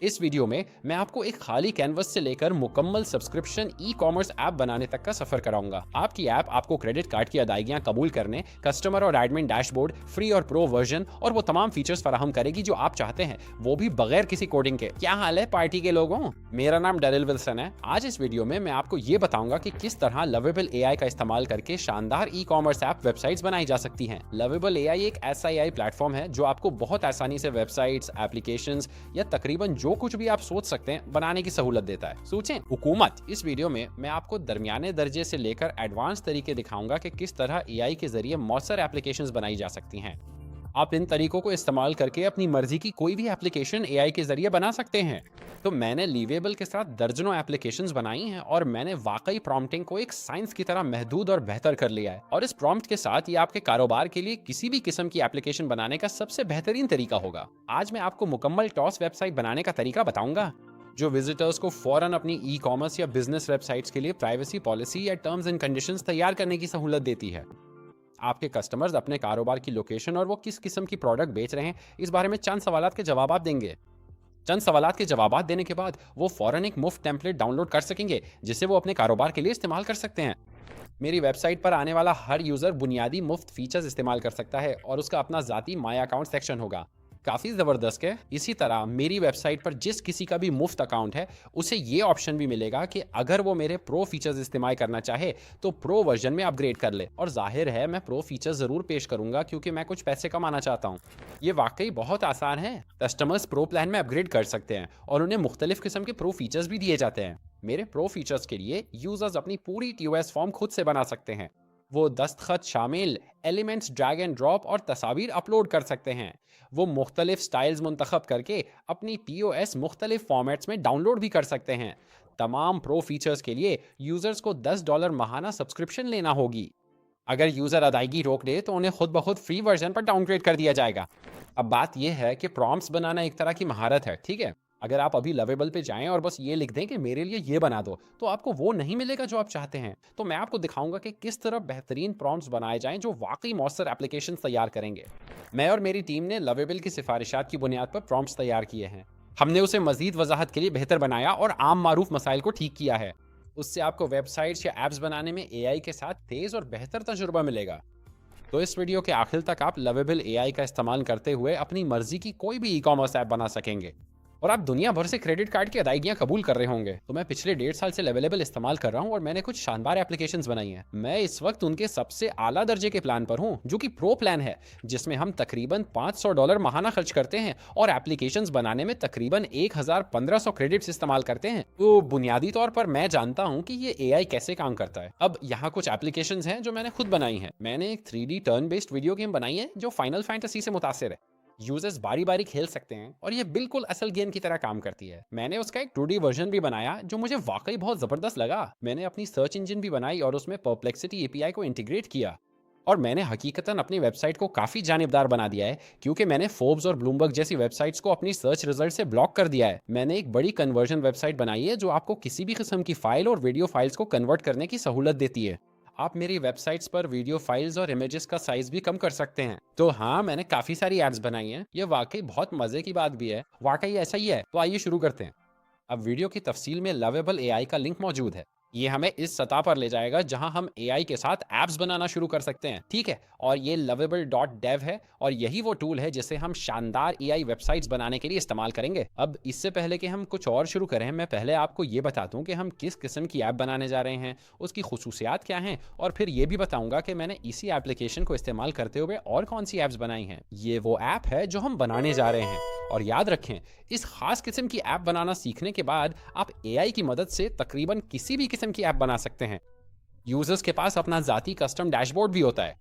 इस वीडियो में मैं आपको एक खाली कैनवस से लेकर मुकम्मल सब्सक्रिप्शन ई कॉमर्स ऐप बनाने तक का सफर कराऊंगा। आपकी ऐप आपको क्रेडिट कार्ड की अदायगियां कबूल करने, कस्टमर और एडमिन डैशबोर्ड, फ्री और प्रो वर्जन और वो तमाम फीचर्स फराहम करेगी जो आप चाहते हैं, वो भी बगैर किसी कोडिंग के। क्या हाल है पार्टी के लोगों? मेरा नाम डेरिल विल्सन है। आज इस वीडियो में मैं आपको ये बताऊंगा कि किस तरह लवेबल एआई का इस्तेमाल करके शानदार ई कॉमर्स ऐप वेबसाइट्स बनाई जा सकती हैं। लवेबल एआई एक ऐसा एआई प्लेटफॉर्म है जो आपको बहुत आसानी से वेबसाइट्स, एप्लीकेशंस या तकरीबन जो कुछ भी आप सोच सकते हैं बनाने की सहूलत देता है। सोचें हुकूमत। इस वीडियो में मैं आपको दरमियाने दर्जे से लेकर एडवांस तरीके दिखाऊंगा कि किस तरह एआई के जरिए मौसर एप्लीकेशंस बनाई जा सकती हैं। आप इन तरीकों को इस्तेमाल करके अपनी मर्जी की कोई भी एप्लीकेशन एआई के जरिए बना सकते हैं। तो मैंने लीवेबल के साथ दर्जनों एप्लीकेशंस बनाई हैं और मैंने वाकई प्रॉम्प्टिंग को एक साइंस की तरह महदूद और बेहतर कर लिया है। और इस प्रॉम्प्ट के साथ ये आपके कारोबार के लिए किसी भी किस्म की एप्लीकेशन बनाने का सबसे बेहतरीन तरीका होगा। आज मैं आपको मुकम्मल टॉस वेबसाइट बनाने का तरीका बताऊंगा जो विजिटर्स को फौरन अपनी ई कॉमर्स या बिजनेस वेबसाइट्स के लिए प्राइवेसी पॉलिसी या टर्म्स एंड कंडीशंस तैयार करने की सहूलत देती है। आपके कस्टमर्स अपने कारोबार की लोकेशन और वो किस किस्म की प्रोडक्ट बेच रहे हैं इस बारे में चंद सवालात के जवाब देंगे। चंद सवालात के जवाब देने के बाद वो फौरन एक मुफ्त टेम्पलेट डाउनलोड कर सकेंगे जिसे वो अपने कारोबार के लिए इस्तेमाल कर सकते हैं। मेरी वेबसाइट पर आने वाला हर यूज़र बुनियादी मुफ्त फीचर्स इस्तेमाल कर सकता है और उसका अपना ज़ाती माय अकाउंट सेक्शन होगा। काफ़ी ज़बरदस्त है। इसी तरह मेरी वेबसाइट पर जिस किसी का भी मुफ्त अकाउंट है उसे ये ऑप्शन भी मिलेगा कि अगर वो मेरे प्रो फीचर्स इस्तेमाल करना चाहे तो प्रो वर्जन में अपग्रेड कर ले। और जाहिर है मैं प्रो फीचर्स ज़रूर पेश करूंगा क्योंकि मैं कुछ पैसे कमाना चाहता हूँ। ये वाकई बहुत आसान है। कस्टमर्स प्रो प्लान में अपग्रेड कर सकते हैं और उन्हें मुख्तलिफ किस्म के प्रो फीचर्स भी दिए जाते हैं। मेरे प्रो फीचर्स के लिए यूज़र्स अपनी पूरी टीओएस फॉर्म खुद से बना सकते हैं। वो दस्तखत शामिल एलिमेंट्स ड्रैग एंड ड्रॉप और तस्वीर अपलोड कर सकते हैं। वो मुख्तलिफ स्टाइल्स मुंतखब करके अपनी टीओएस मुख्तलिफ फॉर्मेट्स में डाउनलोड भी कर सकते हैं। तमाम प्रो फीचर्स के लिए यूज़र्स को $10 माहाना सब्सक्रिप्शन लेना होगी। अगर यूज़र अदायगी रोक दे तो उन्हें खुद ब खुद फ्री वर्जन पर डाउनग्रेड कर दिया जाएगा। अब बात यह है कि प्रॉम्प्ट्स बनाना एक तरह की महारत है, ठीक है। अगर आप अभी लवेबल पे जाएं और बस ये लिख दें कि मेरे लिए ये बना दो तो आपको वो नहीं मिलेगा जो आप चाहते हैं। तो मैं आपको दिखाऊंगा कि किस तरह बेहतरीन प्रॉम्प्ट्स बनाए जाएं जो वाकई मौसर एप्लीकेशन तैयार करेंगे। मैं और मेरी टीम ने लवेबल की सिफारिशात की बुनियाद पर प्रॉम्प्ट्स तैयार किए हैं। हमने उसे मजीद वजाहत के लिए बेहतर बनाया और आम मारूफ मसाइल को ठीक किया है। उससे आपको वेबसाइट्स या ऐप्स बनाने में एआई के साथ तेज़ और बेहतर तजुर्बा मिलेगा। तो इस वीडियो के आखिर तक आप लवेबल एआई का इस्तेमाल करते हुए अपनी मर्जी की कोई भी ई कॉमर्स ऐप बना सकेंगे और आप दुनिया भर से क्रेडिट कार्ड की अदायगियां कबूल कर रहे होंगे। तो मैं पिछले 1.5 साल से लवेबल इस्तेमाल कर रहा हूं और मैंने कुछ शानदार एप्लीकेशंस बनाई हैं। मैं इस वक्त उनके सबसे आला दर्जे के प्लान पर हूं जो कि प्रो प्लान है, जिसमें हम तकरीबन $500 माहाना खर्च करते हैं और एप्लीकेशंस बनाने में तकरीबन 1500 क्रेडिट्स इस्तेमाल करते हैं। तो बुनियादी तौर पर मैं जानता हूँ कि ये एआई कैसे काम करता है। अब यहाँ कुछ एप्लीकेशंस हैं जो मैंने खुद बनाई हैं। मैंने एक 3D turn based video game बनाई है जो फाइनल फैंटेसी से मुतासिर है। यूजर्स बारी बारी खेल सकते हैं और ये बिल्कुल असल गेम की तरह काम करती है। मैंने उसका एक 2D वर्जन भी बनाया जो मुझे वाकई बहुत जबरदस्त लगा। मैंने अपनी सर्च इंजन भी बनाई और उसमें परप्लेक्सिटी एपीआई को इंटीग्रेट किया। और मैंने हकीकतन अपनी वेबसाइट को काफ़ी जानिबदार बना दिया है क्योंकि मैंने फोर्ब्स और ब्लूमबर्ग जैसी वेबसाइट्स को अपनी सर्च रिजल्ट से ब्लॉक कर दिया है। मैंने एक बड़ी कन्वर्जन वेबसाइट बनाई है जो आपको किसी भी किस्म की फाइल और वीडियो फाइल्स को कन्वर्ट करने की सहूलत देती है। आप मेरी वेबसाइट्स पर वीडियो फाइल्स और इमेजेस का साइज भी कम कर सकते हैं। तो हाँ, मैंने काफ़ी सारी ऐप्स बनाई हैं। ये वाकई बहुत मज़े की बात भी है। वाकई ऐसा ही है। तो आइए शुरू करते हैं। अब वीडियो की तफसील में लवेबल एआई का लिंक मौजूद है। ये हमें इस सतह पर ले जाएगा जहां हम एआई के साथ ऐप्स बनाना शुरू कर सकते हैं, ठीक है। और ये lovable.dev है और यही वो टूल है जिसे हम शानदार एआई वेबसाइट्स बनाने के लिए इस्तेमाल करेंगे। अब इससे पहले कि हम कुछ और शुरू करें, मैं पहले आपको ये बता दूं कि हम किस किस्म की ऐप बनाने जा रहे हैं, उसकी खुसूसियात क्या हैं, और फिर ये भी बताऊंगा कि मैंने इसी एप्लीकेशन को इस्तेमाल करते हुए और कौन सी ऐप्स बनाई हैं। ये वो ऐप है जो हम बनाने जा रहे हैं। और याद रखें, इस खास किस्म की ऐप बनाना सीखने के बाद आप एआई की मदद से तकरीबन किसी भी किस्म की ऐप बना सकते हैं। यूजर्स के पास अपना ज़ाती कस्टम डैशबोर्ड भी होता है।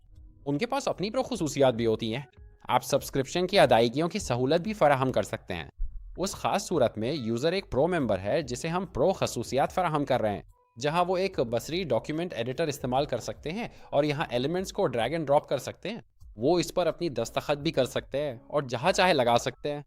उनके पास अपनी प्रो खुसूसियात भी होती हैं। आप सब्सक्रिप्शन की अदायगियों की सहूलत भी फराहम कर सकते हैं। उस खास सूरत में यूज़र एक प्रो मेंबर है जिसे हम प्रो खसूसियात फराहम कर रहे हैं, जहां वो एक बसरी डॉक्यूमेंट एडिटर इस्तेमाल कर सकते हैं और यहाँ एलिमेंट्स को ड्रैग एंड ड्रॉप कर सकते हैं। वो इस पर अपनी दस्तखत भी कर सकते हैं और जहाँ चाहे लगा सकते हैं।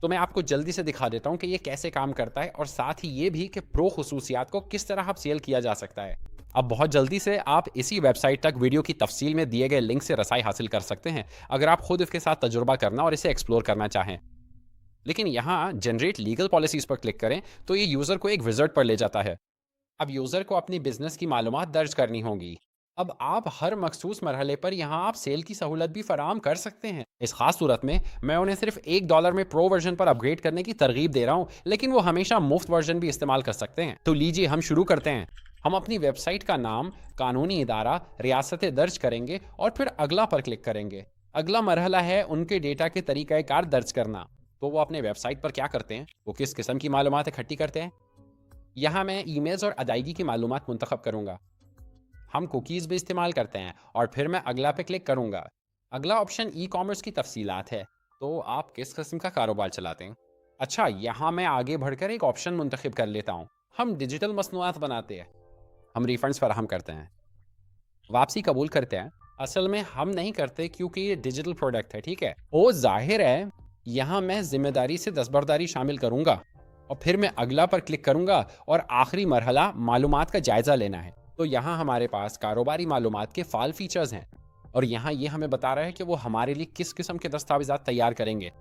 तो मैं आपको जल्दी से दिखा देता हूँ कि ये कैसे काम करता है और साथ ही ये भी कि प्रो खुसूसियात को किस तरह अब सेल किया जा सकता है। अब बहुत जल्दी से आप इसी वेबसाइट तक वीडियो की तफसील में दिए गए लिंक से रसाई हासिल कर सकते हैं अगर आप खुद इसके साथ तजुर्बा करना और इसे एक्सप्लोर करना चाहें। लेकिन यहाँ जनरेट लीगल पॉलिसीज़ पर क्लिक करें तो ये यूज़र को एक विज़ार्ड पर ले जाता है। अब यूज़र को अपनी बिज़नेस की मालूमात दर्ज करनी होगी। अब आप हर मखसूस मरहले पर यहाँ आप सेल की सहूलत भी फराहम कर सकते हैं। इस खास सूरत में मैं उन्हें सिर्फ $1 में प्रो वर्जन पर अपग्रेड करने की तरगीब दे रहा हूँ, लेकिन वो हमेशा मुफ्त वर्जन भी इस्तेमाल कर सकते हैं। तो लीजिए हम शुरू करते हैं। हम अपनी वेबसाइट का नाम, कानूनी इदारा, रियासतें दर्ज करेंगे और फिर अगला पर क्लिक करेंगे। अगला मरहला है उनके डेटा के तरीक़ाकार दर्ज करना। तो वो अपने वेबसाइट पर क्या करते हैं, वो किस किस्म की मालूमात इकट्ठी करते हैं। यहाँ मैं ईमेल्स और अदायगी की मालूमात मुंतखब करूँगा। हम कुकीज़ भी इस्तेमाल करते हैं और फिर मैं अगला पे क्लिक करूँगा। अगला ऑप्शन ई कॉमर्स की तफसीलात है। तो आप किस किस्म का कारोबार चलाते हैं। अच्छा, यहाँ मैं आगे बढ़कर एक ऑप्शन मुंतखब कर लेता हूँ। हम डिजिटल मसनूआत बनाते हैं। हम रिफंड्स फराहम करते हैं, वापसी कबूल करते हैं। असल में हम नहीं करते क्योंकि ये डिजिटल प्रोडक्ट है, ठीक है। ओ जाहिर है, यहाँ मैं जिम्मेदारी से दस्तबरदारी शामिल करूँगा और फिर मैं अगला पर क्लिक करूँगा और आखिरी मरहला मालूमात का जायज़ा लेना है। तो यहाँ हमारे पास कारोबारी मालूमात के फ़ाल फीचर्स हैं और यहाँ ये हमें बता रहा है कि वो हमारे लिए किस किस्म के दस्तावेज़ात तैयार करेंगे।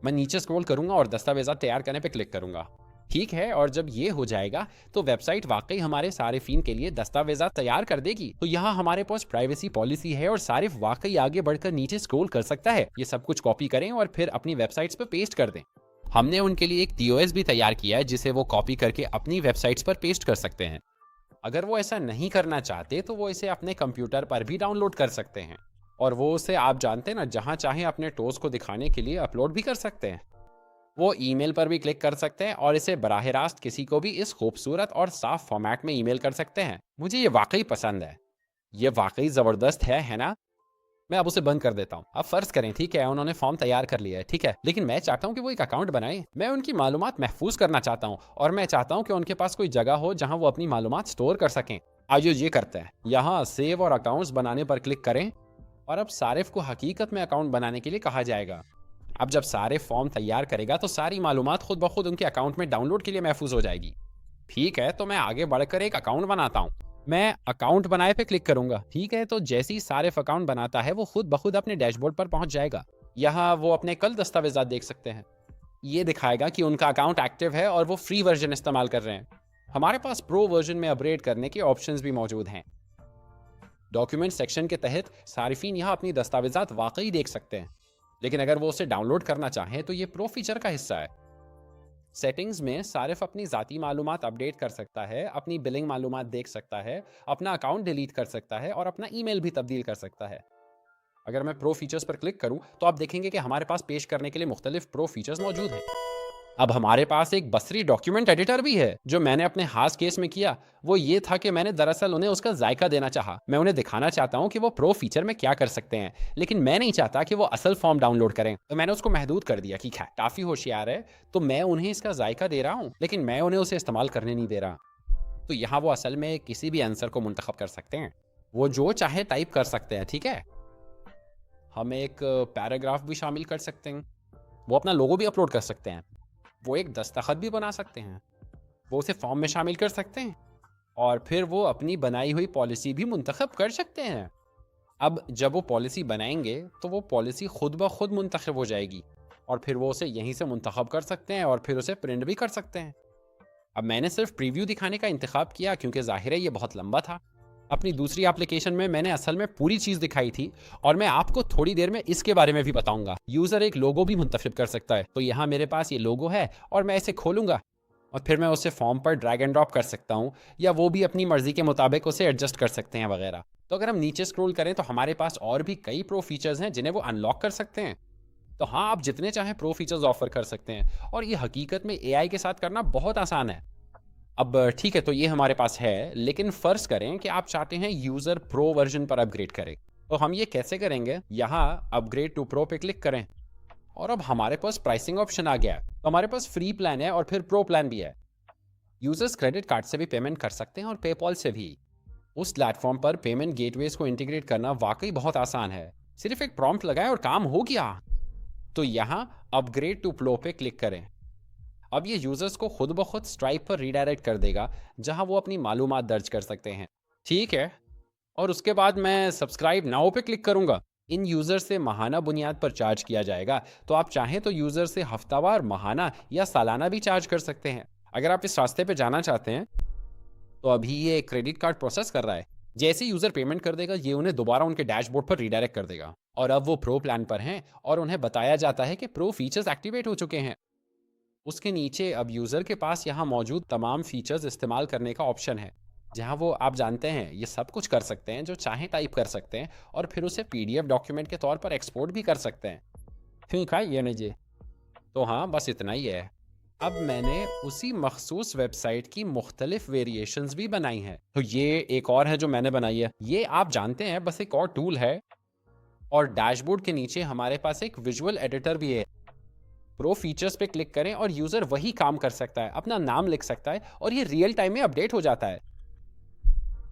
मैं नीचे स्क्रॉल करूँगा और दस्तावेज़ात तैयार करने पे क्लिक करूँगा। ठीक है, और जब ये हो जाएगा तो वेबसाइट वाकई हमारे सारिफिन के लिए दस्तावेज़ात तैयार कर देगी। तो यहाँ हमारे पास प्राइवेसी पॉलिसी है और सारिफ वाकई आगे बढ़कर नीचे स्क्रॉल कर सकता है। ये सब कुछ कॉपी करें और फिर अपनी वेबसाइट्स पर पेस्ट कर दें। हमने उनके लिए एक TOS भी तैयार किया है जिसे वो कॉपी करके अपनी वेबसाइट्स पर पेस्ट कर सकते हैं। अगर वो ऐसा नहीं करना चाहते तो वो इसे अपने कंप्यूटर पर भी डाउनलोड कर सकते हैं और वो उसे, आप जानते हैं ना, जहाँ चाहें अपने टोज को दिखाने के लिए अपलोड भी कर सकते हैं। वो ईमेल पर भी क्लिक कर सकते हैं और इसे बराह रास्त किसी को भी इस खूबसूरत और साफ फॉर्मेट में ईमेल कर सकते हैं। मुझे ये वाकई पसंद है, ये वाकई ज़बरदस्त है ना। मैं अब उसे बंद कर देता हूँ। अब फर्ज करें, ठीक है, उन्होंने फॉर्म तैयार कर लिया है, ठीक है, लेकिन मैं चाहता हूँ कि वो एक अकाउंट बनाए। मैं उनकी मालूमात महफूज करना चाहता हूँ और मैं चाहता हूँ कि उनके पास कोई जगह हो जहाँ वो अपनी मालूमात स्टोर कर सकें। आइए ये करते हैं। यहाँ सेव और अकाउंट्स बनाने पर क्लिक करें और अब सारिफ को हकीकत में अकाउंट बनाने के लिए कहा जाएगा। अब जब सारिफ फॉर्म तैयार करेगा तो सारी मालूमात खुद ब खुद उनके अकाउंट में डाउनलोड के लिए महफूज हो जाएगी। ठीक है, तो मैं आगे बढ़कर एक अकाउंट बनाता हूँ। मैं अकाउंट बनाए पे क्लिक करूंगा। ठीक है, तो जैसे ही सारिफ अकाउंट बनाता है वो खुद ब खुद अपने डैशबोर्ड पर पहुंच जाएगा। यहाँ वो अपने कल दस्तावेजात देख सकते हैं। ये दिखाएगा कि उनका अकाउंट एक्टिव है और वो फ्री वर्जन इस्तेमाल कर रहे हैं। हमारे पास प्रो वर्जन में अपग्रेड करने के ऑप्शंस भी मौजूद हैं। डॉक्यूमेंट सेक्शन के तहत सारिफिन यहाँ अपनी दस्तावेजात वाकई देख सकते हैं, लेकिन अगर वो उसे डाउनलोड करना चाहें तो ये प्रो फीचर का हिस्सा है। सेटिंग्स में सारिफ अपनी ज़ाती मालूमात अपडेट कर सकता है, अपनी बिलिंग मालूमात देख सकता है, अपना अकाउंट डिलीट कर सकता है और अपना ईमेल भी तब्दील कर सकता है। अगर मैं प्रो फीचर्स पर क्लिक करूं तो आप देखेंगे कि हमारे पास पेश करने के लिए मुख्तलिफ प्रो फीचर्स मौजूद हैं। अब हमारे पास एक बसरी डॉक्यूमेंट एडिटर भी है। जो मैंने अपने खास केस में किया वो ये था कि मैंने दरअसल उन्हें उसका जायका देना चाहा। मैं उन्हें दिखाना चाहता हूँ कि वो प्रो फीचर में क्या कर सकते हैं, लेकिन मैं नहीं चाहता कि वो असल फॉर्म डाउनलोड करें, तो मैंने उसको महदूद कर दिया कि काफ़ी होशियार है तो मैं उन्हें इसका जायका दे रहा हूँ, लेकिन मैं उन्हें उसे इस्तेमाल करने नहीं दे रहा। तो यहाँ वो असल में किसी भी आंसर को मुंतखब कर सकते हैं, वो जो चाहे टाइप कर सकते हैं। ठीक है, हम एक पैराग्राफ भी शामिल कर सकते हैं, वो अपना लोगो भी अपलोड कर सकते हैं, वो एक दस्तखत भी बना सकते हैं, वो उसे फॉर्म में शामिल कर सकते हैं और फिर वो अपनी बनाई हुई पॉलिसी भी मुंतखब कर सकते हैं। अब जब वो पॉलिसी बनाएंगे तो वो पॉलिसी खुद ब खुद मुंतखब हो जाएगी और फिर वो उसे यहीं से मुंतखब कर सकते हैं और फिर उसे प्रिंट भी कर सकते हैं। अब मैंने सिर्फ प्रीव्यू दिखाने का इंतखाब किया क्योंकि जाहिर है ये बहुत लंबा था। अपनी दूसरी एप्लीकेशन में मैंने असल में पूरी चीज़ दिखाई थी और मैं आपको थोड़ी देर में इसके बारे में भी बताऊंगा। यूज़र एक लोगो भी मुंतखब कर सकता है। तो यहाँ मेरे पास ये लोगो है और मैं इसे खोलूंगा और फिर मैं उसे फॉर्म पर ड्रैग एंड ड्रॉप कर सकता हूँ या वो भी अपनी मर्जी के मुताबिक उसे एडजस्ट कर सकते हैं वगैरह। तो अगर हम नीचे स्क्रॉल करें तो हमारे पास और भी कई प्रो फीचर्स हैं जिन्हें वो अनलॉक कर सकते हैं। तो हाँ, आप जितने चाहें प्रो फीचर्स ऑफर कर सकते हैं और ये हकीकत में AI के साथ करना बहुत आसान है। अब ठीक है, तो ये हमारे पास है, लेकिन फ़र्ज़ करें कि आप चाहते हैं यूज़र प्रो वर्जन पर अपग्रेड करें, तो हम ये कैसे करेंगे? यहाँ अपग्रेड टू प्रो पे क्लिक करें और अब हमारे पास प्राइसिंग ऑप्शन आ गया है। तो हमारे पास फ्री प्लान है और फिर प्रो प्लान भी है। यूज़र्स क्रेडिट कार्ड से भी पेमेंट कर सकते हैं और पेपॉल से भी। उस प्लेटफॉर्म पर पेमेंट गेटवेज को इंटीग्रेट करना वाकई बहुत आसान है। सिर्फ एक प्रॉम्प्ट लगाएं और काम हो गया। तो यहाँ अपग्रेड टू प्रो पे क्लिक करें। अब ये यूज़र्स को खुद ब खुद स्ट्राइप पर रीडायरेक्ट कर देगा जहां वो अपनी मालूमात दर्ज कर सकते हैं। ठीक है, और उसके बाद मैं सब्सक्राइब नाउ पे क्लिक करूंगा। इन यूज़र से माहाना बुनियाद पर चार्ज किया जाएगा। तो आप चाहें तो यूज़र से हफ्तावार, माहाना या सालाना भी चार्ज कर सकते हैं। अगर आप इस रास्ते पे जाना चाहते हैं, तो अभी ये क्रेडिट कार्ड प्रोसेस कर रहा है। जैसे यूज़र पेमेंट कर देगा, ये उन्हें दोबारा उनके डैशबोर्ड पर रीडायरेक्ट कर देगा। और अब वो प्रो प्लान पर हैं और उन्हें बताया जाता है कि प्रो फीचर्स एक्टिवेट हो चुके हैं। उसके नीचे अब यूज़र के पास यहाँ मौजूद तमाम फीचर्स इस्तेमाल करने का ऑप्शन है, जहाँ वो, आप जानते हैं, ये सब कुछ कर सकते हैं जो चाहें टाइप कर सकते हैं और फिर उसे पीडीएफ डॉक्यूमेंट के तौर पर एक्सपोर्ट भी कर सकते हैं। ठीक है, ये लीजिए। तो हाँ, बस इतना ही है। अब मैंने उसी मखसूस वेबसाइट की मुख्तलिफ वेरिएशंस भी बनाई हैं। तो ये एक और है जो मैंने बनाई है। ये आप जानते हैं, बस एक और टूल है। और डैशबोर्ड के नीचे हमारे पास एक विजुअल एडिटर भी है। प्रो फीचर्स पे क्लिक करें और यूज़र वही काम कर सकता है, अपना नाम लिख सकता है और ये रियल टाइम में अपडेट हो जाता है।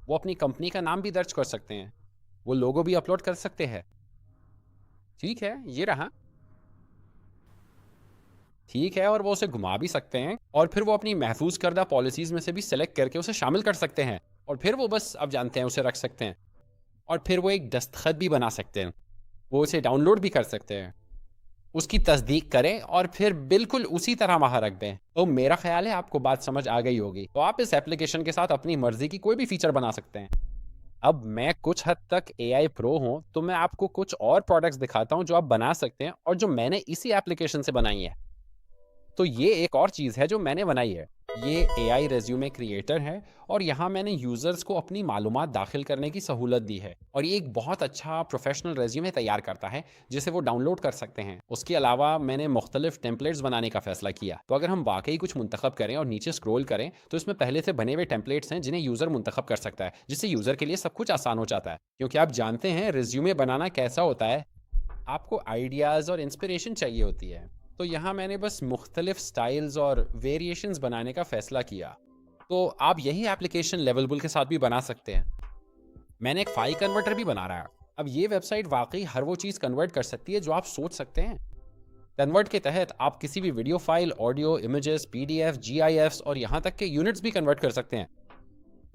वो अपनी कंपनी का नाम भी दर्ज कर सकते हैं, वो लोगो भी अपलोड कर सकते हैं। ठीक है, ये रहा। ठीक है, और वो उसे घुमा भी सकते हैं और फिर वो अपनी महफूज करदा पॉलिसीज़ में से भी सेलेक्ट करके उसे शामिल कर सकते हैं और फिर वो, बस आप जानते हैं, उसे रख सकते हैं। और फिर वो एक दस्तखत भी बना सकते हैं। वो उसे डाउनलोड भी कर सकते हैं, उसकी तस्दीक करें और फिर बिल्कुल उसी तरह वहाँ रख दें। तो मेरा ख्याल है आपको बात समझ आ गई होगी। तो आप इस एप्लीकेशन के साथ अपनी मर्जी की कोई भी फीचर बना सकते हैं। अब मैं कुछ हद तक एआई प्रो हूँ, तो मैं आपको कुछ और प्रोडक्ट्स दिखाता हूँ जो आप बना सकते हैं और जो मैंने इसी एप्लीकेशन से बनाई है। तो ये एक और चीज़ है जो मैंने बनाई है। ये एआई रेज्यूमे क्रिएटर है और यहाँ मैंने यूज़र्स को अपनी मालूमात दाखिल करने की सहूलत दी है और ये एक बहुत अच्छा प्रोफेशनल रेज्यूमे तैयार करता है जिसे वो डाउनलोड कर सकते हैं। उसके अलावा मैंने मुख्तलिफ टेम्पलेट्स बनाने का फैसला किया। तो अगर हम वाकई कुछ मुंतखब करें और नीचे स्क्रॉल करें, तो इसमें पहले से बने हुए टेम्पलेट्स हैं जिन्हें यूज़र मुंतखब कर सकता है, जिससे यूज़र के लिए सब कुछ आसान हो जाता है। क्योंकि आप जानते हैं रेज्यूमे बनाना कैसा होता है, आपको आइडियाज़ और इंस्पिरेशन चाहिए होती है। तो यहाँ मैंने बस मुख्तलिफ स्टाइल्स और वेरिएशंस बनाने का फ़ैसला किया। तो आप यही एप्लीकेशन लेवलबुल के साथ भी बना सकते हैं। मैंने एक फ़ाइल कन्वर्टर भी बना रहा है। अब ये वेबसाइट वाकई हर वो चीज़ कन्वर्ट कर सकती है जो आप सोच सकते हैं। कन्वर्ट के तहत आप किसी भी video file, audio, images, PDF, जीआईएफ्स और यहाँ तक के यूनिट्स भी कन्वर्ट कर सकते हैं।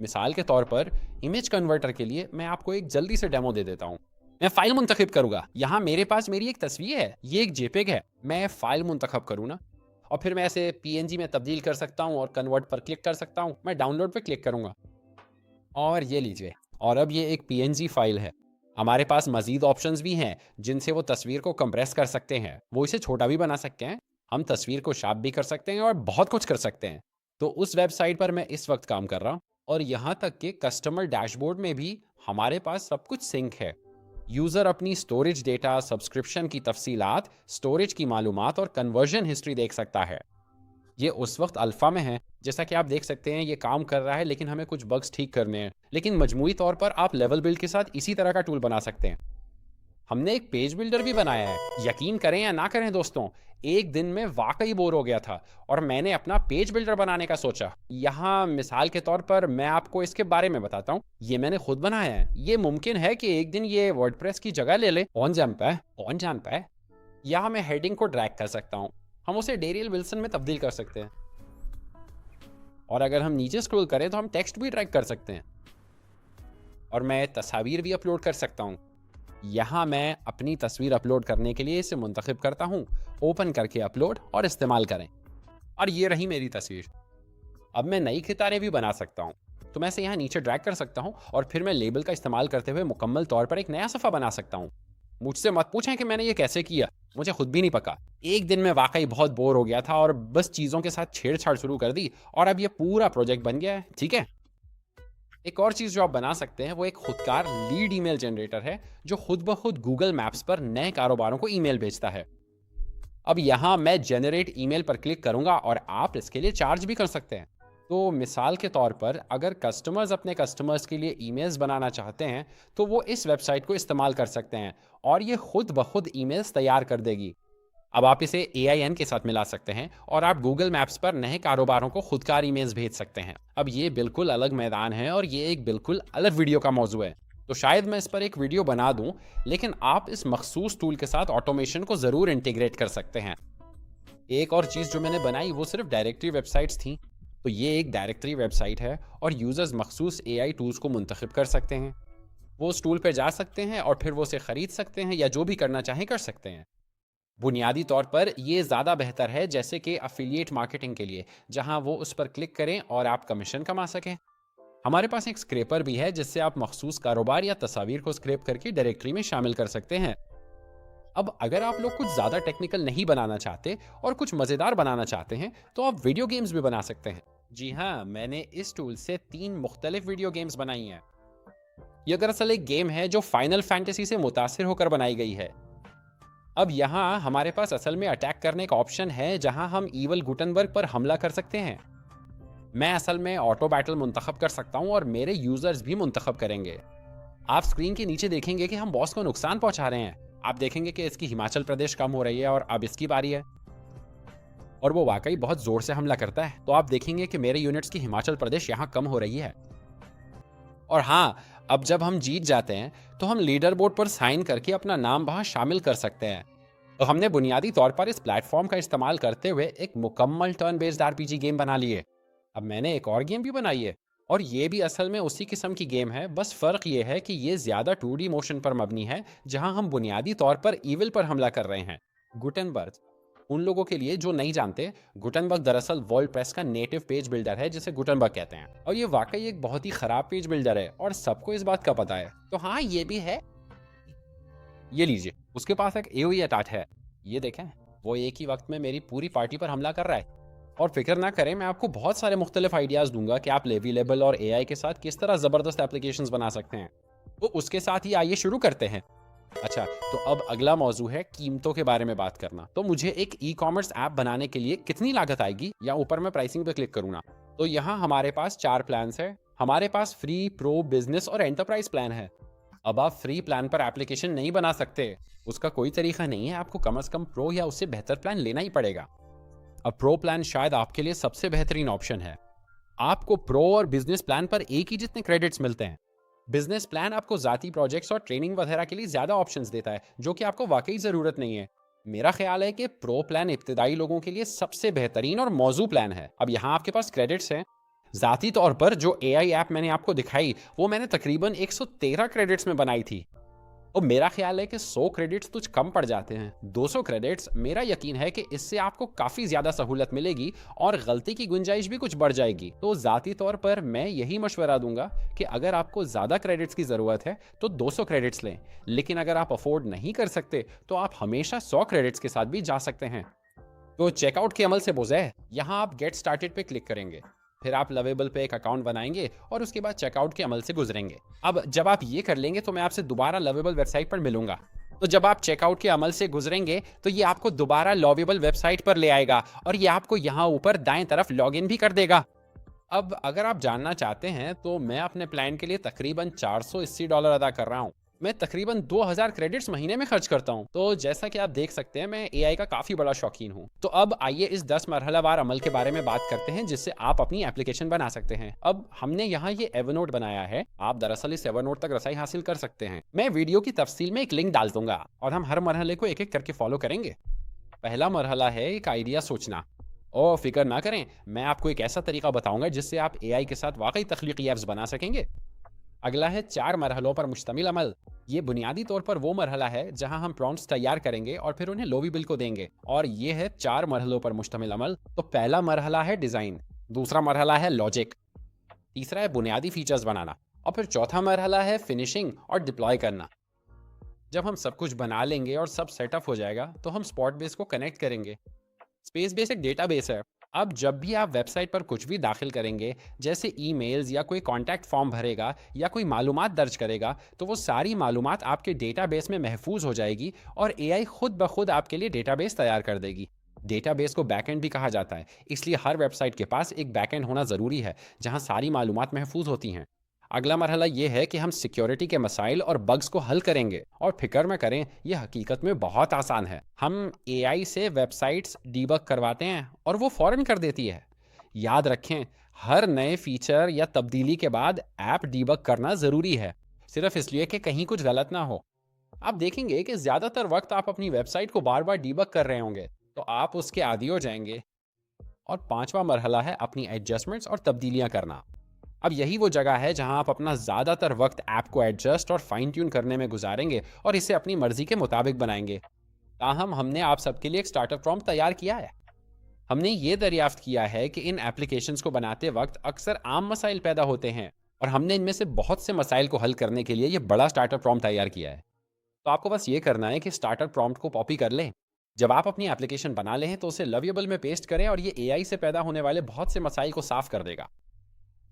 मिसाल के तौर पर इमेज कन्वर्टर के लिए मैं आपको एक जल्दी से डेमो दे देता हूँ। मैं फाइल मुंतखब करूँगा। यहाँ मेरे पास मेरी एक तस्वीर है, ये एक जेपेग है। मैं फाइल मुंतखब करूँ ना, और फिर मैं इसे पीएनजी में तब्दील कर सकता हूँ और कन्वर्ट पर क्लिक कर सकता हूँ। मैं डाउनलोड पर क्लिक करूँगा और ये लीजिए। और अब ये एक पीएनजी फाइल है। हमारे पास मजीद ऑप्शंस भी हैं जिनसे वो तस्वीर को कंप्रेस कर सकते हैं। वो इसे छोटा भी बना सकते हैं, हम तस्वीर को शार्प भी कर सकते हैं और बहुत कुछ कर सकते हैं। तो उस वेबसाइट पर मैं इस वक्त काम कर रहा हूँ और यहाँ तक कि कस्टमर डैशबोर्ड में भी हमारे पास सब कुछ सिंक है। यूज़र अपनी स्टोरेज डेटा, सब्सक्रिप्शन की तफसीलात, स्टोरेज की मालूमात और कन्वर्जन हिस्ट्री देख सकता है। ये उस वक्त अल्फ़ा में है। जैसा कि आप देख सकते हैं, ये काम कर रहा है, लेकिन हमें कुछ बग्स ठीक करने हैं। लेकिन मजमूई तौर पर आप लेवल बिल्ड के साथ इसी तरह का टूल बना सकते हैं। हमने एक पेज बिल्डर भी बनाया है। यकीन करें या ना करें दोस्तों, एक दिन में वाकई बोर हो गया था और मैंने अपना पेज बिल्डर बनाने का सोचा। यहाँ मिसाल के तौर पर मैं आपको इसके बारे में बताता हूँ। ये मैंने खुद बनाया है। ये मुमकिन है कि एक दिन ये वर्डप्रेस की जगह ले ले। कौन जानता है, कौन जानता है। यहाँ मैं हेडिंग को ड्रैग कर सकता हूँ, हम उसे डेरियल विल्सन में तब्दील कर सकते हैं। और अगर हम नीचे स्क्रॉल करें तो हम टेक्स्ट भी ड्रैग कर सकते हैं और मैं तस्वीर भी अपलोड कर सकता हूँ। यहाँ मैं अपनी तस्वीर अपलोड करने के लिए इसे मुंतखब करता हूँ, ओपन करके अपलोड और इस्तेमाल करें। और ये रही मेरी तस्वीर। अब मैं नई किताबें भी बना सकता हूँ। तो मैं इसे यहाँ नीचे ड्रैग कर सकता हूँ और फिर मैं लेबल का इस्तेमाल करते हुए मुकम्मल तौर पर एक नया सफ़ा बना सकता हूँ। मुझसे मत पूछें कि मैंने ये कैसे किया, मुझे खुद भी नहीं पता। एक दिन में वाकई बहुत बोर हो गया था और बस चीज़ों के साथ छेड़छाड़ शुरू कर दी और अब ये पूरा प्रोजेक्ट बन गया है। ठीक है, एक और चीज़ जो आप बना सकते हैं वो एक खुदकार लीड ईमेल जनरेटर है जो खुद ब खुद गूगल मैप्स पर नए कारोबारों को ईमेल भेजता है। अब यहाँ मैं जनरेट ईमेल पर क्लिक करूँगा और आप इसके लिए चार्ज भी कर सकते हैं। तो मिसाल के तौर पर अगर कस्टमर्स अपने कस्टमर्स के लिए ईमेल्स बनाना चाहते हैं तो वो इस वेबसाइट को इस्तेमाल कर सकते हैं और ये खुद ब खुद ईमेल्स तैयार कर देगी। अब आप इसे AIN के साथ मिला सकते हैं और आप गूगल मैप्स पर नए कारोबारों को खुदकार ईमेल्स भेज सकते हैं। अब ये बिल्कुल अलग मैदान है और ये एक बिल्कुल अलग वीडियो का मौजू है, तो शायद मैं इस पर एक वीडियो बना दूं, लेकिन आप इस मखसूस टूल के साथ ऑटोमेशन को ज़रूर इंटीग्रेट कर सकते हैं। एक और चीज़ जो मैंने बनाई वो सिर्फ डायरेक्टरी वेबसाइट्स थी। तो ये एक डायरेक्टरी वेबसाइट है और यूज़र्स मखसूस AI टूल्स को मुंतखब कर सकते हैं। वो उस टूल पे जा सकते हैं और फिर वो उसे खरीद सकते हैं या जो भी करना चाहें कर सकते हैं। बुनियादी तौर पर ये ज़्यादा बेहतर है जैसे कि अफिलिएट मार्केटिंग के लिए, जहां वो उस पर क्लिक करें और आप कमीशन कमा सकें। हमारे पास एक स्क्रैपर भी है जिससे आप मखसूस कारोबार या तस्वीर को स्क्रैप करके डायरेक्टरी में शामिल कर सकते हैं। अब अगर आप लोग कुछ ज़्यादा टेक्निकल नहीं बनाना चाहते और कुछ मज़ेदार बनाना चाहते हैं तो आप वीडियो गेम्स भी बना सकते हैं। जी हाँ, मैंने इस टूल से 3 मुख्तलिफ वीडियो गेम्स बनाई हैं। ये दरअसल एक गेम है जो फाइनल फैंटेसी से मुतासिर होकर बनाई गई है। अब यहाँ हमारे पास असल में अटैक करने का ऑप्शन है जहाँ हम ईवल गुटनबर्ग पर हमला कर सकते हैं। मैं असल में ऑटो बैटल मुंतखब कर सकता हूँ और मेरे यूजर्स भी मुंतखब करेंगे। आप स्क्रीन के नीचे देखेंगे कि हम बॉस को नुकसान पहुंचा रहे हैं। आप देखेंगे कि इसकी हिमाचल प्रदेश कम हो रही है और अब इसकी बारी है, और वो वाकई बहुत जोर से हमला करता है। तो आप देखेंगे कि मेरे यूनिट्स की हिमाचल प्रदेश यहाँ कम हो रही है। और हाँ, अब जब हम जीत जाते हैं तो हम लीडर बोर्ड पर साइन करके अपना नाम वहाँ शामिल कर सकते हैं। तो हमने बुनियादी तौर पर इस प्लेटफॉर्म का इस्तेमाल करते हुए एक मुकम्मल टर्न बेस्ड आरपीजी गेम बना ली है। अब मैंने एक और गेम भी बनाई है और ये भी असल में उसी किस्म की गेम है, बस फ़र्क ये है कि ये ज़्यादा 2D मोशन पर मबनी है, जहां हम बुनियादी तौर पर ईविल पर हमला कर रहे हैं। गुटेनबर्ग, उन लोगों के लिए जो नहीं जानते, गुटेनबर्ग दरअसल वर्ल्ड प्रेस का नेटिव पेज बिल्डर है जिसे गुटेनबर्ग कहते हैं, और ये वाकई एक बहुत ही ख़राब पेज बिल्डर है और सबको इस बात का पता है। तो हाँ, ये भी है। ये लीजिए, उसके पास एक AOE अटैच है। ये देखें, वो एक ही वक्त में मेरी पूरी पार्टी पर हमला कर रहा है। और फिक्र ना करें, मैं आपको बहुत सारे मुख्तलिफ आइडियाज़ दूंगा कि आप लेवी लेबल और AI के साथ किस तरह ज़बरदस्त एप्लीकेशंस बना सकते हैं। तो उसके साथ ही आइए शुरू करते हैं। अच्छा, तो अब अगला मौजू है कीमतों के बारे में बात करना। तो मुझे एक ई-कॉमर्स ऐप बनाने के लिए कितनी लागत आएगी, या ऊपर मैं प्राइसिंग पे क्लिक करूँ ना, तो यहाँ हमारे पास 4 प्लान्स है। हमारे पास फ्री, प्रो, बिजनेस और एंटरप्राइज प्लान है। अब आप फ्री प्लान पर एप्लीकेशन नहीं बना सकते, उसका कोई तरीका नहीं है। आपको कम से कम प्रो या उससे बेहतर प्लान लेना ही पड़ेगा। अब प्रो प्लान शायद आपके लिए सबसे बेहतरीन ऑप्शन है। आपको प्रो और बिजनेस प्लान पर एक ही जितने क्रेडिट्स मिलते हैं। बिजनेस प्लान आपको ज़ाती प्रोजेक्ट्स और ट्रेनिंग वगैरह के लिए ज़्यादा ऑप्शंस देता है, जो कि आपको वाकई ज़रूरत नहीं है। मेरा ख्याल है कि प्रो प्लान इब्तिदाई लोगों के लिए सबसे बेहतरीन और मौजू प्लान है। अब यहाँ आपके पास क्रेडिट्स हैं। ज़ाती तौर पर जो AI ऐप मैंने आपको दिखाई, वो मैंने तकरीबन 113 क्रेडिट्स में बनाई थी। और मेरा ख्याल है कि 100 क्रेडिट्स कुछ कम पड़ जाते हैं। 200 क्रेडिट्स, मेरा यकीन है कि इससे आपको काफ़ी ज़्यादा सहूलत मिलेगी और गलती की गुंजाइश भी कुछ बढ़ जाएगी। तो ज़ाती तौर पर मैं यही मशवरा दूंगा कि अगर आपको ज़्यादा क्रेडिट्स की ज़रूरत है तो 200 क्रेडिट्स लें, लेकिन अगर आप अफोर्ड नहीं कर सकते तो आप हमेशा 100 क्रेडिट्स के साथ भी जा सकते हैं। तो चेकआउट के अमल से बुज़े, यहाँ आप गेट स्टार्टेड पे क्लिक करेंगे, फिर आप लवेबल पे एक अकाउंट बनाएंगे और उसके बाद चेकआउट के अमल से गुजरेंगे। अब जब आप ये कर लेंगे तो मैं आपसे दोबारा लवेबल वेबसाइट पर मिलूंगा। तो जब आप चेकआउट के अमल से गुजरेंगे तो ये आपको दोबारा लवेबल वेबसाइट पर ले आएगा और ये आपको यहाँ ऊपर दाएं तरफ लॉगिन भी कर देगा। अब अगर आप जानना चाहते हैं तो मैं अपने प्लान के लिए तकरीबन $480 अदा कर रहा हूँ। मैं तकरीबन 2000 क्रेडिट्स महीने में खर्च करता हूँ। तो जैसा कि आप देख सकते हैं, मैं AI का काफ़ी बड़ा शौकीन हूँ। तो अब आइए इस 10 मरहलावार अमल के बारे में बात करते हैं जिससे आप अपनी एप्लीकेशन बना सकते हैं। अब हमने यहाँ ये एवरनोट बनाया है। आप दरअसल इस एवरनोट तक रसाई हासिल कर सकते हैं। मैं वीडियो की तफसील में एक लिंक डाल दूंगा और हम हर मरहले को एक एक करके फॉलो करेंगे। पहला मरहला है एक आइडिया सोचना। और फिक्र ना करें, मैं आपको एक ऐसा तरीका बताऊंगा जिससे आप AI के साथ वाकई तख्लीकी ऐप्स बना सकेंगे। अगला है 4 मरहलों पर मुश्तमिल अमल। ये बुनियादी तौर पर वो मरहला है जहां हम प्रॉम्प्ट्स तैयार करेंगे और फिर उन्हें लोवीबिल को देंगे, और ये है 4 मरहलों पर मुश्तमिल अमल। तो पहला मरहला है डिज़ाइन, दूसरा मरहला है लॉजिक, तीसरा है बुनियादी फीचर्स बनाना, और फिर चौथा मरहला है फिनिशिंग और डिप्लॉय करना। जब हम सब कुछ बना लेंगे और सब सेटअप हो जाएगा तो हम स्पॉट बेस को कनेक्ट करेंगे। स्पेस बेस एक डेटाबेस है। अब जब भी आप वेबसाइट पर कुछ भी दाखिल करेंगे, जैसे ईमेल्स या कोई कॉन्टैक्ट फॉर्म भरेगा या कोई मालूमात दर्ज करेगा, तो वो सारी मालूमात आपके डेटाबेस में महफूज हो जाएगी और AI खुद ब खुद आपके लिए डेटाबेस तैयार कर देगी। डेटाबेस को बैकएंड भी कहा जाता है, इसलिए हर वेबसाइट के पास एक बैकएंड होना ज़रूरी है जहां सारी मालूमात महफूज होती हैं। अगला मरहला ये है कि हम सिक्योरिटी के मसाइल और बग्स को हल करेंगे, और फिक्र में करें, यह हकीकत में बहुत आसान है। हम AI से वेबसाइट्स डीबग करवाते हैं और वो फ़ौरन कर देती है। याद रखें, हर नए फीचर या तब्दीली के बाद ऐप डीबग करना ज़रूरी है, सिर्फ इसलिए कि कहीं कुछ गलत ना हो। आप देखेंगे कि ज़्यादातर वक्त आप अपनी वेबसाइट को बार बार डीबग कर रहे होंगे, तो आप उसके आदी हो जाएंगे। और 5वां मरहला है अपनी एडजस्टमेंट्स और तब्दीलियाँ करना। अब यही वो जगह है जहां आप अपना ज़्यादातर वक्त ऐप को एडजस्ट और फाइन ट्यून करने में गुजारेंगे और इसे अपनी मर्जी के मुताबिक बनाएंगे। ताहम हमने आप सबके लिए एक स्टार्टर प्रॉम्प्ट तैयार किया है। हमने ये दरियाफ्त किया है कि इन एप्लीकेशंस को बनाते वक्त अक्सर आम मसाइल पैदा होते हैं और हमने इनमें से बहुत से मसाइल को हल करने के लिए ये बड़ा स्टार्टर प्रॉम्प्ट तैयार किया है। तो आपको बस ये करना है कि स्टार्टर प्रॉम्प्ट को कॉपी कर लें। जब आप अपनी एप्लीकेशन बना लें तो उसे लविएबल में पेस्ट करें और ये एआई से पैदा होने वाले बहुत से मसाइल को साफ कर देगा।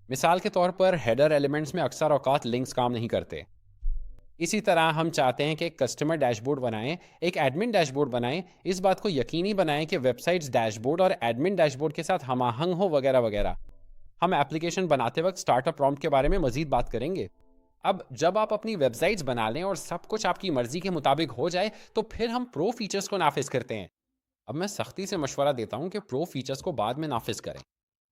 मिसाल के तौर पर हेडर एलिमेंट्स में अक्सर औकात लिंक्स काम नहीं करते। इसी तरह हम चाहते हैं कि एक कस्टमर डैशबोर्ड बनाएं, एक एडमिन डैशबोर्ड बनाएं, इस बात को यकीनी बनाएं कि वेबसाइट्स डैशबोर्ड और एडमिन डैशबोर्ड के साथ हमाहंग हो वगैरह वगैरह। हम एप्लीकेशन बनाते वक्त स्टार्टअप प्रॉम्प्ट के बारे में मजीद बात करेंगे। अब जब आप अपनी वेबसाइट्स बना लें और सब कुछ आपकी मर्जी के मुताबिक हो जाए तो फिर हम प्रो फीचर्स को नाफिज करते हैं। अब मैं सख्ती से मशवरा देता हूं कि प्रो फीचर्स को बाद में नाफिज करें।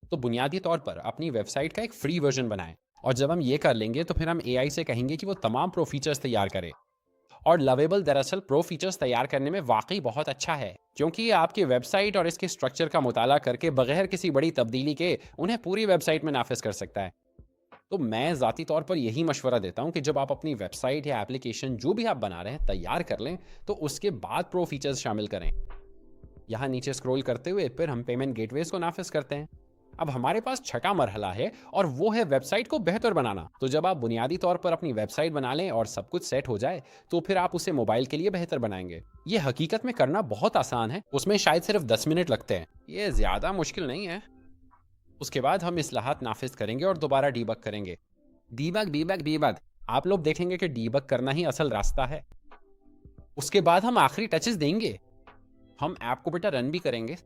तो बुनियादी तौर पर अपनी वेबसाइट का एक फ्री वर्जन बनाएं और जब हम ये कर लेंगे तो फिर हम एआई से कहेंगे कि वो तमाम प्रो फीचर्स तैयार करे। और लवेबल दरअसल प्रो फीचर्स तैयार करने में वाकई बहुत अच्छा है, क्योंकि ये आपकी वेबसाइट और इसके स्ट्रक्चर का मुताला करके बगैर किसी बड़ी तब्दीली के उन्हें पूरी वेबसाइट में नाफिज कर सकता है। तो मैं ज़ाती तौर पर यही मशवरा देता हूँ कि जब आप अपनी वेबसाइट या एप्लीकेशन जो भी आप बना रहे हैं तैयार कर लें तो उसके बाद प्रो फीचर्स शामिल करें। यहाँ नीचे स्क्रॉल करते हुए फिर हम पेमेंट गेटवेज को नाफिज करते हैं। अब हमारे पास छठा मरहला है और वो है वेबसाइट को बेहतर बनाना। तो जब आप बुनियादी तौर पर अपनी वेबसाइट बना लें और सब कुछ सेट हो जाए तो फिर आप उसे मोबाइल के लिए बेहतर बनाएंगे। ये हकीकत में करना बहुत आसान है, उसमें शायद सिर्फ 10 मिनट लगते हैं, ये ज़्यादा मुश्किल नहीं है। उसके बाद हम इस्लाहात नाफिज करेंगे और दोबारा डीबग करेंगे। डीबग डीबग डीबग, आप लोग देखेंगे कि डीबग करना ही असल रास्ता है। उसके बाद हम आखिरी टचेस देंगे, हम ऐप को बेटा रन भी करेंगे।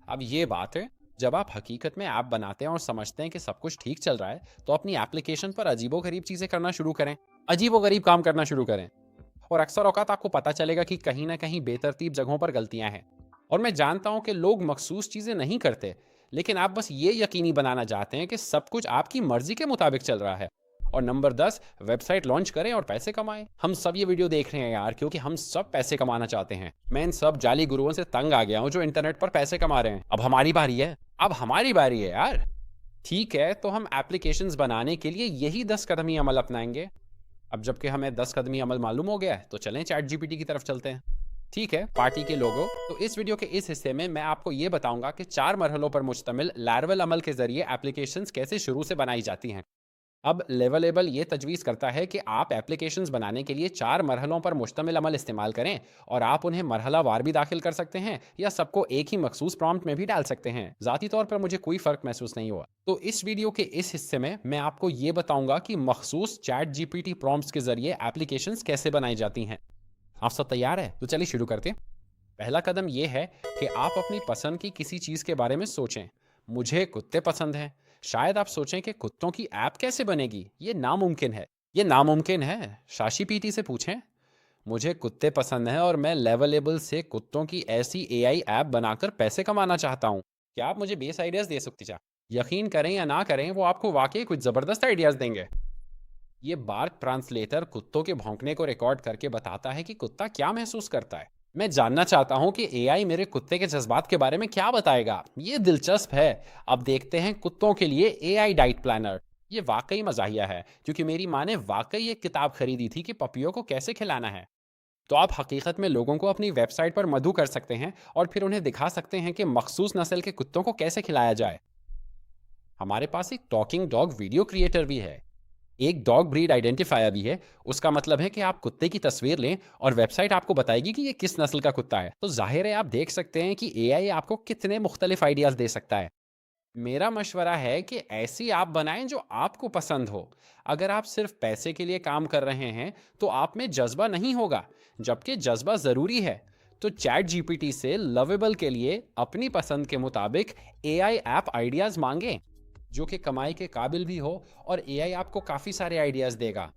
अब ये बात है, जब आप हकीकत में ऐप बनाते हैं और समझते हैं कि सब कुछ ठीक चल रहा है तो अपनी एप्लीकेशन पर अजीबोगरीब चीज़ें करना शुरू करें, अजीबोगरीब काम करना शुरू करें। और अक्सर औकात आपको पता चलेगा कि कहीं ना कहीं बेतरतीब जगहों पर गलतियां हैं। और मैं जानता हूं कि लोग मखसूस चीज़ें नहीं करते, लेकिन आप बस ये यकीनी बनाना चाहते हैं कि सब कुछ आपकी मर्जी के मुताबिक चल रहा है। और नंबर 10, वेबसाइट लॉन्च करें और पैसे कमाएं। हम सब ये वीडियो देख रहे हैं यार, क्योंकि हम सब पैसे कमाना चाहते हैं। मैं इन सब जाली गुरुओं से तंग आ गया हूं जो इंटरनेट पर पैसे कमा रहे हैं। अब हमारी बारी है, अब हमारी बारी है यार। ठीक है, तो हम एप्लीकेशंस बनाने के लिए यही 10 कदमी अमल अपनाएंगे। अब जबकि हमें 10 कदमी अमल मालूम हो गया है तो चलें चैट जीपीटी की तरफ चलते हैं। ठीक है पार्टी के लोगों, तो इस वीडियो के इस हिस्से में मैं आपको ये बताऊंगा कि 4 मरहलों पर मुश्तमिल लैरवल अमल के जरिए एप्लीकेशंस कैसे शुरू से बनाई जाती हैं। अब लेवलेबल ये तजवीज़ करता है कि आप एप्लीकेशंस बनाने के लिए 4 मरहलों पर मुश्तमिल अमल इस्तेमाल करें और आप उन्हें मरहला वार भी दाखिल कर सकते हैं या सबको एक ही मखसूस प्रॉम्प्ट में भी डाल सकते हैं। ज़ाती तौर पर मुझे कोई फ़र्क महसूस नहीं हुआ। तो इस वीडियो के इस हिस्से में मैं आपको ये बताऊंगा कि मखसूस चैट जीपीटी प्रॉम्प्ट्स के जरिए एप्लीकेशंस कैसे बनाई जाती हैं। आप सब तैयार है? तो चलिए शुरू करते हैं। पहला कदम यह है कि आप अपनी पसंद की किसी चीज़ के बारे में सोचें। मुझे कुत्ते पसंद हैं। शायद आप सोचें कि कुत्तों की ऐप कैसे बनेगी, ये नामुमकिन है। ये नामुमकिन है, शाशी पीटी से पूछें। मुझे कुत्ते पसंद हैं और मैं लेवलेबल से कुत्तों की ऐसी एआई ऐप बनाकर पैसे कमाना चाहता हूँ। क्या आप मुझे बेस आइडियाज़ दे सकती हैं? यकीन करें या ना करें, वो आपको वाकई कुछ ज़बरदस्त आइडियाज़ देंगे। ये बार्क ट्रांसलेटर कुत्तों के भौंकने को रिकॉर्ड करके बताता है कि कुत्ता क्या महसूस करता है। मैं जानना चाहता हूं कि एआई मेरे कुत्ते के जज्बात के बारे में क्या बताएगा। ये दिलचस्प है। अब देखते हैं कुत्तों के लिए एआई डाइट प्लानर। ये वाकई मज़ाहिया है, क्योंकि मेरी माँ ने वाकई एक किताब खरीदी थी कि पपियों को कैसे खिलाना है। तो आप हकीकत में लोगों को अपनी वेबसाइट पर मधु कर सकते हैं और फिर उन्हें दिखा सकते हैं कि मखसूस नस्ल के कुत्तों को कैसे खिलाया जाए। हमारे पास एक टॉकिंग डॉग वीडियो क्रिएटर भी है, एक डॉग ब्रीड आइडेंटिफायर भी है। उसका मतलब है कि आप कुत्ते की तस्वीर लें और वेबसाइट आपको बताएगी कि ये किस नस्ल का कुत्ता है। तो जाहिर है आप देख सकते हैं कि एआई आपको कितने मुख्तलिफ आइडियाज़ दे सकता है। मेरा मशवरा है कि ऐसी आप बनाएं जो आपको पसंद हो। अगर आप सिर्फ पैसे के लिए काम कर रहे हैं तो आप में जज्बा नहीं होगा, जबकि जज्बा ज़रूरी है। तो चैट जीपीटी से लवेबल के लिए अपनी पसंद के मुताबिक एआई ऐप आइडियाज़ मांगें जो कि कमाई के काबिल भी हो, और एआई आपको काफ़ी सारे आइडियाज़ देगा।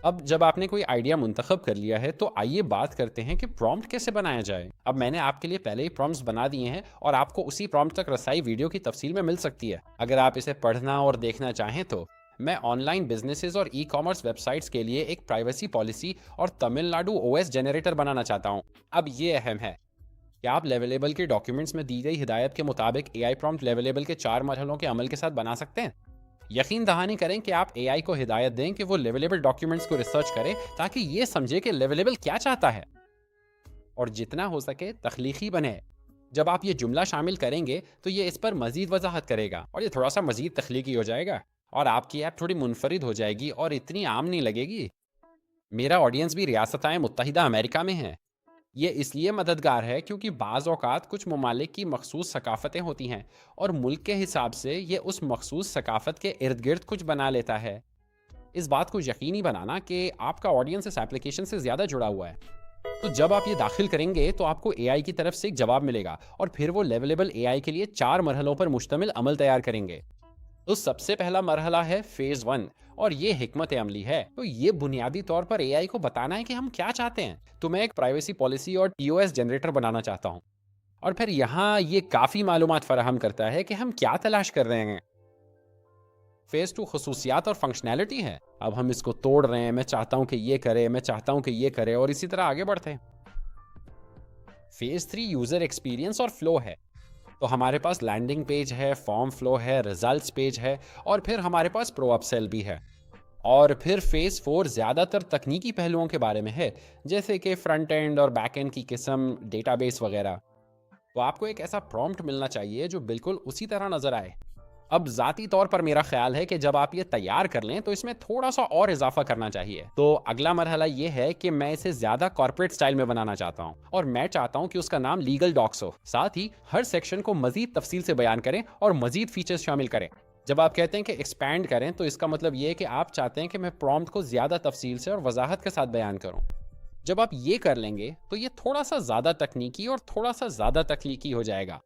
अब जब आपने कोई आइडिया मुंतखब कर लिया है तो आइए बात करते हैं कि प्रॉम्प्ट कैसे बनाया जाए। अब मैंने आपके लिए पहले ही प्रॉम्प्ट्स बना दिए हैं और आपको उसी प्रॉम्प्ट तक रसाई वीडियो की तफसील में मिल सकती है। अगर आप इसे पढ़ना और देखना चाहें तो मैं ऑनलाइन बिजनेसेस और ई कॉमर्स वेबसाइट्स के लिए एक प्राइवेसी पॉलिसी और तमिलनाडु ओएस जनरेटर बनाना चाहता हूँ। अब ये अहम है, क्या आप लेवलेबल के डॉक्यूमेंट्स में दी गई हिदायत के मुताबिक एआई प्रॉम्प्ट लेवलेबल के 4 मरहलों के अमल के साथ बना सकते हैं? यकीन दहानी करें कि आप एआई को हिदायत दें कि वो लेवलेबल डॉक्यूमेंट्स को रिसर्च करे ताकि ये समझे कि लेवलेबल क्या चाहता है और जितना हो सके तख्लीकी बने। जब आप ये जुमला शामिल करेंगे तो ये इस पर मजीद वजाहत करेगा और ये थोड़ा सा मजीद तख्लीकी हो जाएगा और आपकी ऐप थोड़ी मुनफरिद हो जाएगी और इतनी आम नहीं लगेगी। मेरा ऑडियंस भी रियासताए मुत्तहिदा अमेरिका में है। ये इसलिए मददगार है क्योंकि बाज़ औक़ात कुछ ममालिक की मखसूस सकाफ़तें होती हैं और मुल्क के हिसाब से ये उस मखसूस सकाफ़त के इर्द गिर्द कुछ बना लेता है। इस बात को यकीनी बनाना कि आपका ऑडियंस इस एप्लीकेशन से ज़्यादा जुड़ा हुआ है। तो जब आप ये दाखिल करेंगे तो आपको एआई की तरफ से एक जवाब मिलेगा और फिर वो लेवलेबल एआई के लिए 4 मरहलों पर मुश्तमिल अमल तैयार करेंगे। तो सबसे पहला मरहला है फेज़ 1 और ये हिकमत अमली है। तो ये बुनियादी तौर पर एआई को बताना है कि हम क्या चाहते हैं। तो मैं एक प्राइवेसी पॉलिसी और टीओएस जनरेटर बनाना चाहता हूँ और फिर यहाँ ये काफ़ी मालूमात फराहम करता है कि हम क्या तलाश कर रहे हैं। फेज़ 2 खसूसियात और फंक्शनैलिटी है। अब हम इसको तोड़ रहे हैं, मैं चाहता हूँ कि ये करे, मैं चाहता हूँ कि ये करे और इसी तरह आगे बढ़ते हैं। फेज़ 3 यूज़र एक्सपीरियंस और फ्लो है। तो हमारे पास लैंडिंग पेज है, फॉर्म फ्लो है, रिजल्ट्स पेज है और फिर हमारे पास प्रो अपसेल भी है। और फिर फेज़ 4 ज़्यादातर तकनीकी पहलुओं के बारे में है, जैसे कि फ्रंट एंड और बैक एंड की किस्म, डेटाबेस वगैरह। तो आपको एक ऐसा प्रॉम्प्ट मिलना चाहिए जो बिल्कुल उसी तरह नज़र आए। अब ज़ाती तौर पर मेरा ख्याल है कि जब आप ये तैयार कर लें तो इसमें थोड़ा सा और इजाफा करना चाहिए। तो अगला मरहला ये है कि मैं इसे ज़्यादा कॉर्पोरेट स्टाइल में बनाना चाहता हूँ और मैं चाहता हूँ कि उसका नाम लीगल डॉक्स हो। साथ ही हर सेक्शन को मजीद तफसील से बयान करें और मजीद फीचर्स शामिल करें। जब आप कहते हैं कि एक्सपैंड करें तो इसका मतलब ये है कि आप चाहते हैं कि मैं प्रॉम्प्ट को ज़्यादा तफसील से और वजाहत के साथ बयान करूँ। जब आप ये कर लेंगे तो ये थोड़ा सा ज़्यादा तकनीकी और थोड़ा सा ज़्यादा तख्लीकी हो जाएगा।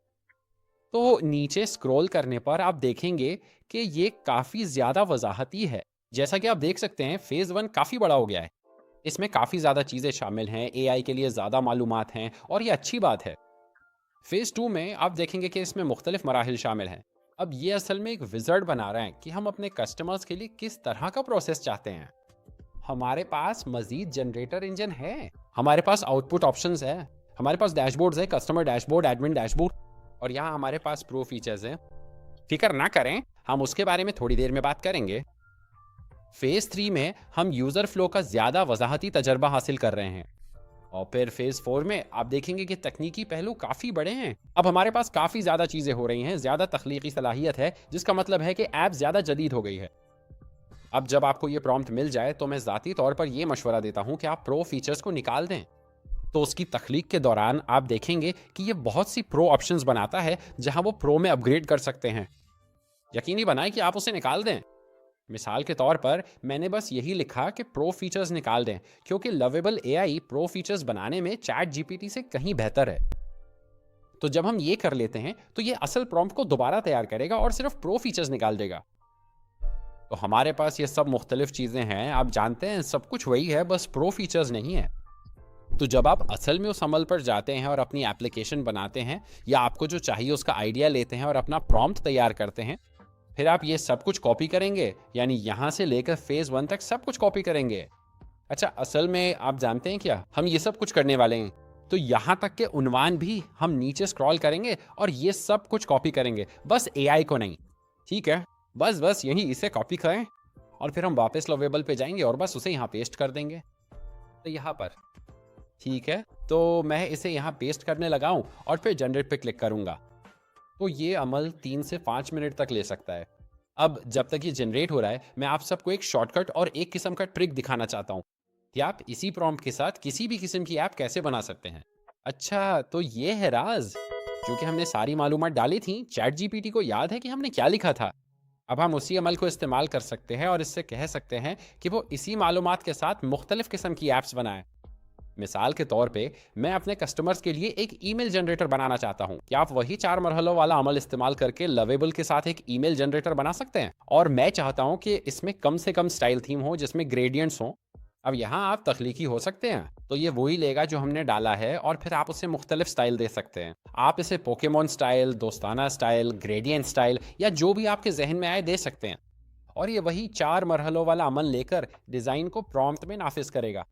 तो नीचे स्क्रॉल करने पर आप देखेंगे कि ये काफ़ी ज़्यादा वजाहती है। जैसा कि आप देख सकते हैं फेज़ 1 काफ़ी बड़ा हो गया है। इसमें काफ़ी ज़्यादा चीज़ें शामिल हैं, एआई के लिए ज़्यादा मालूमात हैं और ये अच्छी बात है। फेज़ 2 में आप देखेंगे कि इसमें मुख्तलिफ मराहिल शामिल हैं। अब ये असल में एक विज़र्ड बना रहे हैं कि हम अपने कस्टमर्स के लिए किस तरह का प्रोसेस चाहते हैं। हमारे पास मज़ीद जनरेटर इंजन है, हमारे पास आउटपुट ऑप्शंस है, हमारे पास डैशबोर्ड्स है, कस्टमर डैशबोर्ड, एडमिन डैशबोर्ड और यहाँ हमारे पास प्रो फीचर्स हैं। फिक्र ना करें, हम उसके बारे में थोड़ी देर में बात करेंगे। फेज़ 3 में हम यूज़र फ्लो का ज़्यादा वजाहती तजर्बा हासिल कर रहे हैं और फिर फेज़ 4 में आप देखेंगे कि तकनीकी पहलू काफ़ी बड़े हैं। अब हमारे पास काफ़ी ज़्यादा चीज़ें हो रही हैं, ज़्यादा तख्लीकी सलाहियत है, जिसका मतलब है कि ऐप ज़्यादा जदीद हो गई है। अब जब आपको ये प्रॉम्प्ट मिल जाए तो मैं ज़ाती तौर पर यह मशवरा देता हूँ कि आप प्रो फीचर्स को निकाल दें। तो उसकी तख्लीक के दौरान आप देखेंगे कि ये बहुत सी प्रो ऑप्शंस बनाता है जहां वो प्रो में अपग्रेड कर सकते हैं। यकीनी बनाएं कि आप उसे निकाल दें। मिसाल के तौर पर मैंने बस यही लिखा कि प्रो फीचर्स निकाल दें क्योंकि लवेबल एआई प्रो फीचर्स बनाने में चैट जीपीटी से कहीं बेहतर है। तो जब हम ये कर लेते हैं तो ये असल प्रॉम्प्ट को दोबारा तैयार करेगा और सिर्फ प्रो फीचर्स निकाल देगा। तो हमारे पास ये सब मुख्तलिफ चीज़ें हैं, आप जानते हैं सब कुछ वही है, बस प्रो फीचर्स नहीं है। तो जब आप असल में उस अमल पर जाते हैं और अपनी एप्लीकेशन बनाते हैं या आपको जो चाहिए उसका आइडिया लेते हैं और अपना प्रॉम्प्ट तैयार करते हैं, फिर आप ये सब कुछ कॉपी करेंगे, यानी यहाँ से लेकर फेज़ 1 तक सब कुछ कॉपी करेंगे। अच्छा, असल में आप जानते हैं क्या, हम ये सब कुछ करने वाले हैं। तो यहाँ तक के उन्वान भी हम नीचे स्क्रॉल करेंगे और ये सब कुछ कॉपी करेंगे, बस एआई को नहीं। ठीक है, बस यही इसे कॉपी करें और फिर हम वापस लवेबल पे जाएंगे और बस उसे यहाँ पेस्ट कर देंगे। तो यहाँ पर ठीक है, तो मैं इसे यहाँ पेस्ट करने लगा हूँ और फिर जनरेट पे क्लिक करूँगा। तो ये अमल 3 से 5 मिनट तक ले सकता है। अब जब तक ये जनरेट हो रहा है, मैं आप सबको एक शॉर्टकट और एक किस्म का ट्रिक दिखाना चाहता हूँ कि आप इसी प्रॉम्प्ट के साथ किसी भी किस्म की ऐप कैसे बना सकते हैं। अच्छा, तो ये है राज। क्योंकि हमने सारी मालूमात डाली थी, चैट जीपीटी को याद है कि हमने क्या लिखा था। अब हम उसी अमल को इस्तेमाल कर सकते हैं और इससे कह सकते हैं कि वो इसी मालूमात के साथ मुख्तलिफ किस्म की ऐप्स बनाए। मिसाल के तौर पे मैं अपने कस्टमर्स के लिए एक ईमेल जनरेटर बनाना चाहता हूं। क्या आप वही 4 मरहलों वाला अमल इस्तेमाल करके लवेबल के साथ एक ईमेल जनरेटर बना सकते हैं? और मैं चाहता हूं कि इसमें कम से कम स्टाइल थीम हो जिसमें ग्रेडियंट्स हों। अब यहाँ आप तख्लीकी हो सकते हैं, तो ये वही लेगा जो हमने डाला है और फिर आप उसे मुख्तलिफ स्टाइल दे सकते हैं। आप इसे पोकेमोन स्टाइल, दोस्ताना स्टाइल, ग्रेडियंट स्टाइल या जो भी आपके जहन में आए दे सकते हैं और ये वही 4 मरहलों वाला अमल लेकर डिज़ाइन को प्रॉम्प्ट में नाफिज करेगा।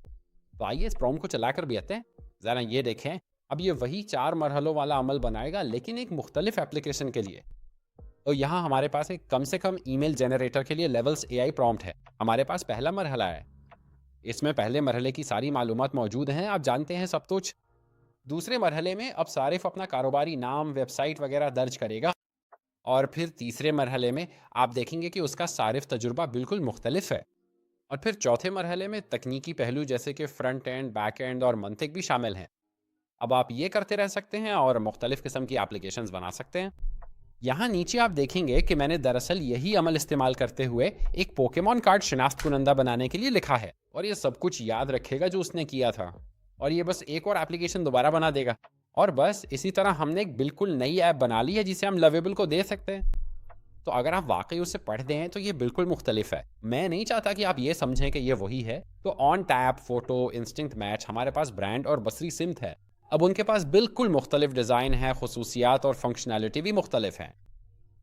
तो आइए इस प्रॉम्प्ट को चलाकर भी आते हैं। ज़रा ये देखें, अब ये वही 4 मरहलों वाला अमल बनाएगा लेकिन एक मुख्तलिफ एप्लीकेशन के लिए। तो यहाँ हमारे पास एक कम से कम ईमेल जनरेटर के लिए लेवल्स एआई प्रॉम्प्ट है। हमारे पास पहला मरहला है, इसमें पहले मरहले की सारी मालूमात मौजूद हैं, आप जानते हैं सब कुछ। दूसरे मरहले में अब सारिफ अपना कारोबारी नाम, वेबसाइट वगैरह दर्ज करेगा। और फिर तीसरे मरहले में आप देखेंगे कि उसका सारिफ तजुर्बा बिल्कुल मुख्तलिफ है। और फिर चौथे मरहले में तकनीकी पहलू जैसे कि फ्रंट एंड, बैक एंड और मंतिक भी शामिल हैं। अब आप ये करते रह सकते हैं और मुख्तलिफ किस्म की एप्लीकेशंस बना सकते हैं। यहाँ नीचे आप देखेंगे कि मैंने दरअसल यही अमल इस्तेमाल करते हुए एक पोकेमॉन कार्ड शिनाख्त कुनंदा बनाने के लिए लिखा है, और ये सब कुछ याद रखेगा जो उसने किया था, और ये बस एक और एप्लीकेशन दोबारा बना देगा। और बस इसी तरह हमने एक बिल्कुल नई ऐप बना ली है जिसे हम लवेबल को दे सकते हैं। तो अगर आप वाकई उसे पढ़ दें तो ये बिल्कुल मुख्तलिफ है। मैं नहीं चाहता कि आप ये समझें कि ये वही है। तो on tap, photo, instinct match, हमारे पास ब्रांड और बसरी सिम्त है। अब उनके पास बिल्कुल मुख्तलिफ डिज़ाइन है, खसूसियात और फंक्शनैलिटी भी मुख्तलिफ हैं।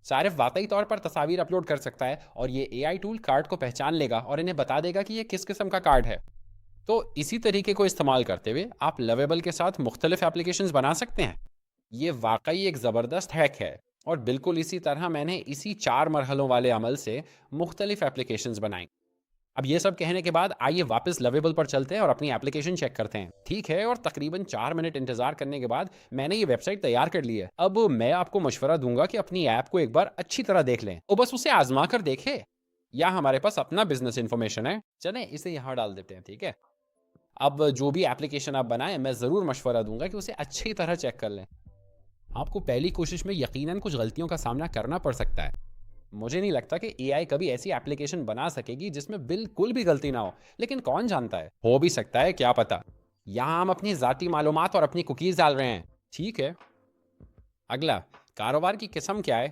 सारिफ वाकई तौर पर तस्वीर अपलोड कर सकता है और ये एआई टूल कार्ड को पहचान लेगा और इन्हें बता देगा कि ये किस किस्म का कार्ड है। तो इसी तरीके को इस्तेमाल करते हुए आप लवेबल के साथ मुख्तलिफ एप्लीकेशंस बना सकते हैं। ये वाकई एक ज़बरदस्त हैक है, और बिल्कुल इसी तरह मैंने इसी 4 मरहलों वाले अमल से मुख्तलिफ एप्लीकेशंस बनाई। अब ये सब कहने के बाद आइए वापस लवेबल पर चलते हैं और अपनी एप्लीकेशन चेक करते हैं। ठीक है, और तकरीबन 4 मिनट इंतजार करने के बाद मैंने ये वेबसाइट तैयार कर ली है। अब मैं आपको मशवरा दूंगा कि अपनी ऐप को एक बार अच्छी तरह देख लें और बस उसे आजमा कर देखें। यहाँ हमारे पास अपना बिजनेस इन्फॉर्मेशन है, चलें इसे यहाँ डाल देते हैं। ठीक है, अब जो भी एप्लीकेशन आप बनाएं, मैं ज़रूर मशवरा दूंगा कि उसे अच्छी तरह चेक कर लें। आपको पहली कोशिश में यकीनन कुछ गलतियों का सामना करना पड़ सकता है। मुझे नहीं लगता कि एआई कभी ऐसी एप्लीकेशन बना सकेगी जिसमें बिल्कुल भी गलती ना हो, लेकिन कौन जानता है, हो भी सकता है, क्या पता। यहाँ हम अपनी ज़ाती मालूमात और अपनी कुकीज़ डाल रहे हैं। ठीक है, अगला, कारोबार की किस्म क्या है?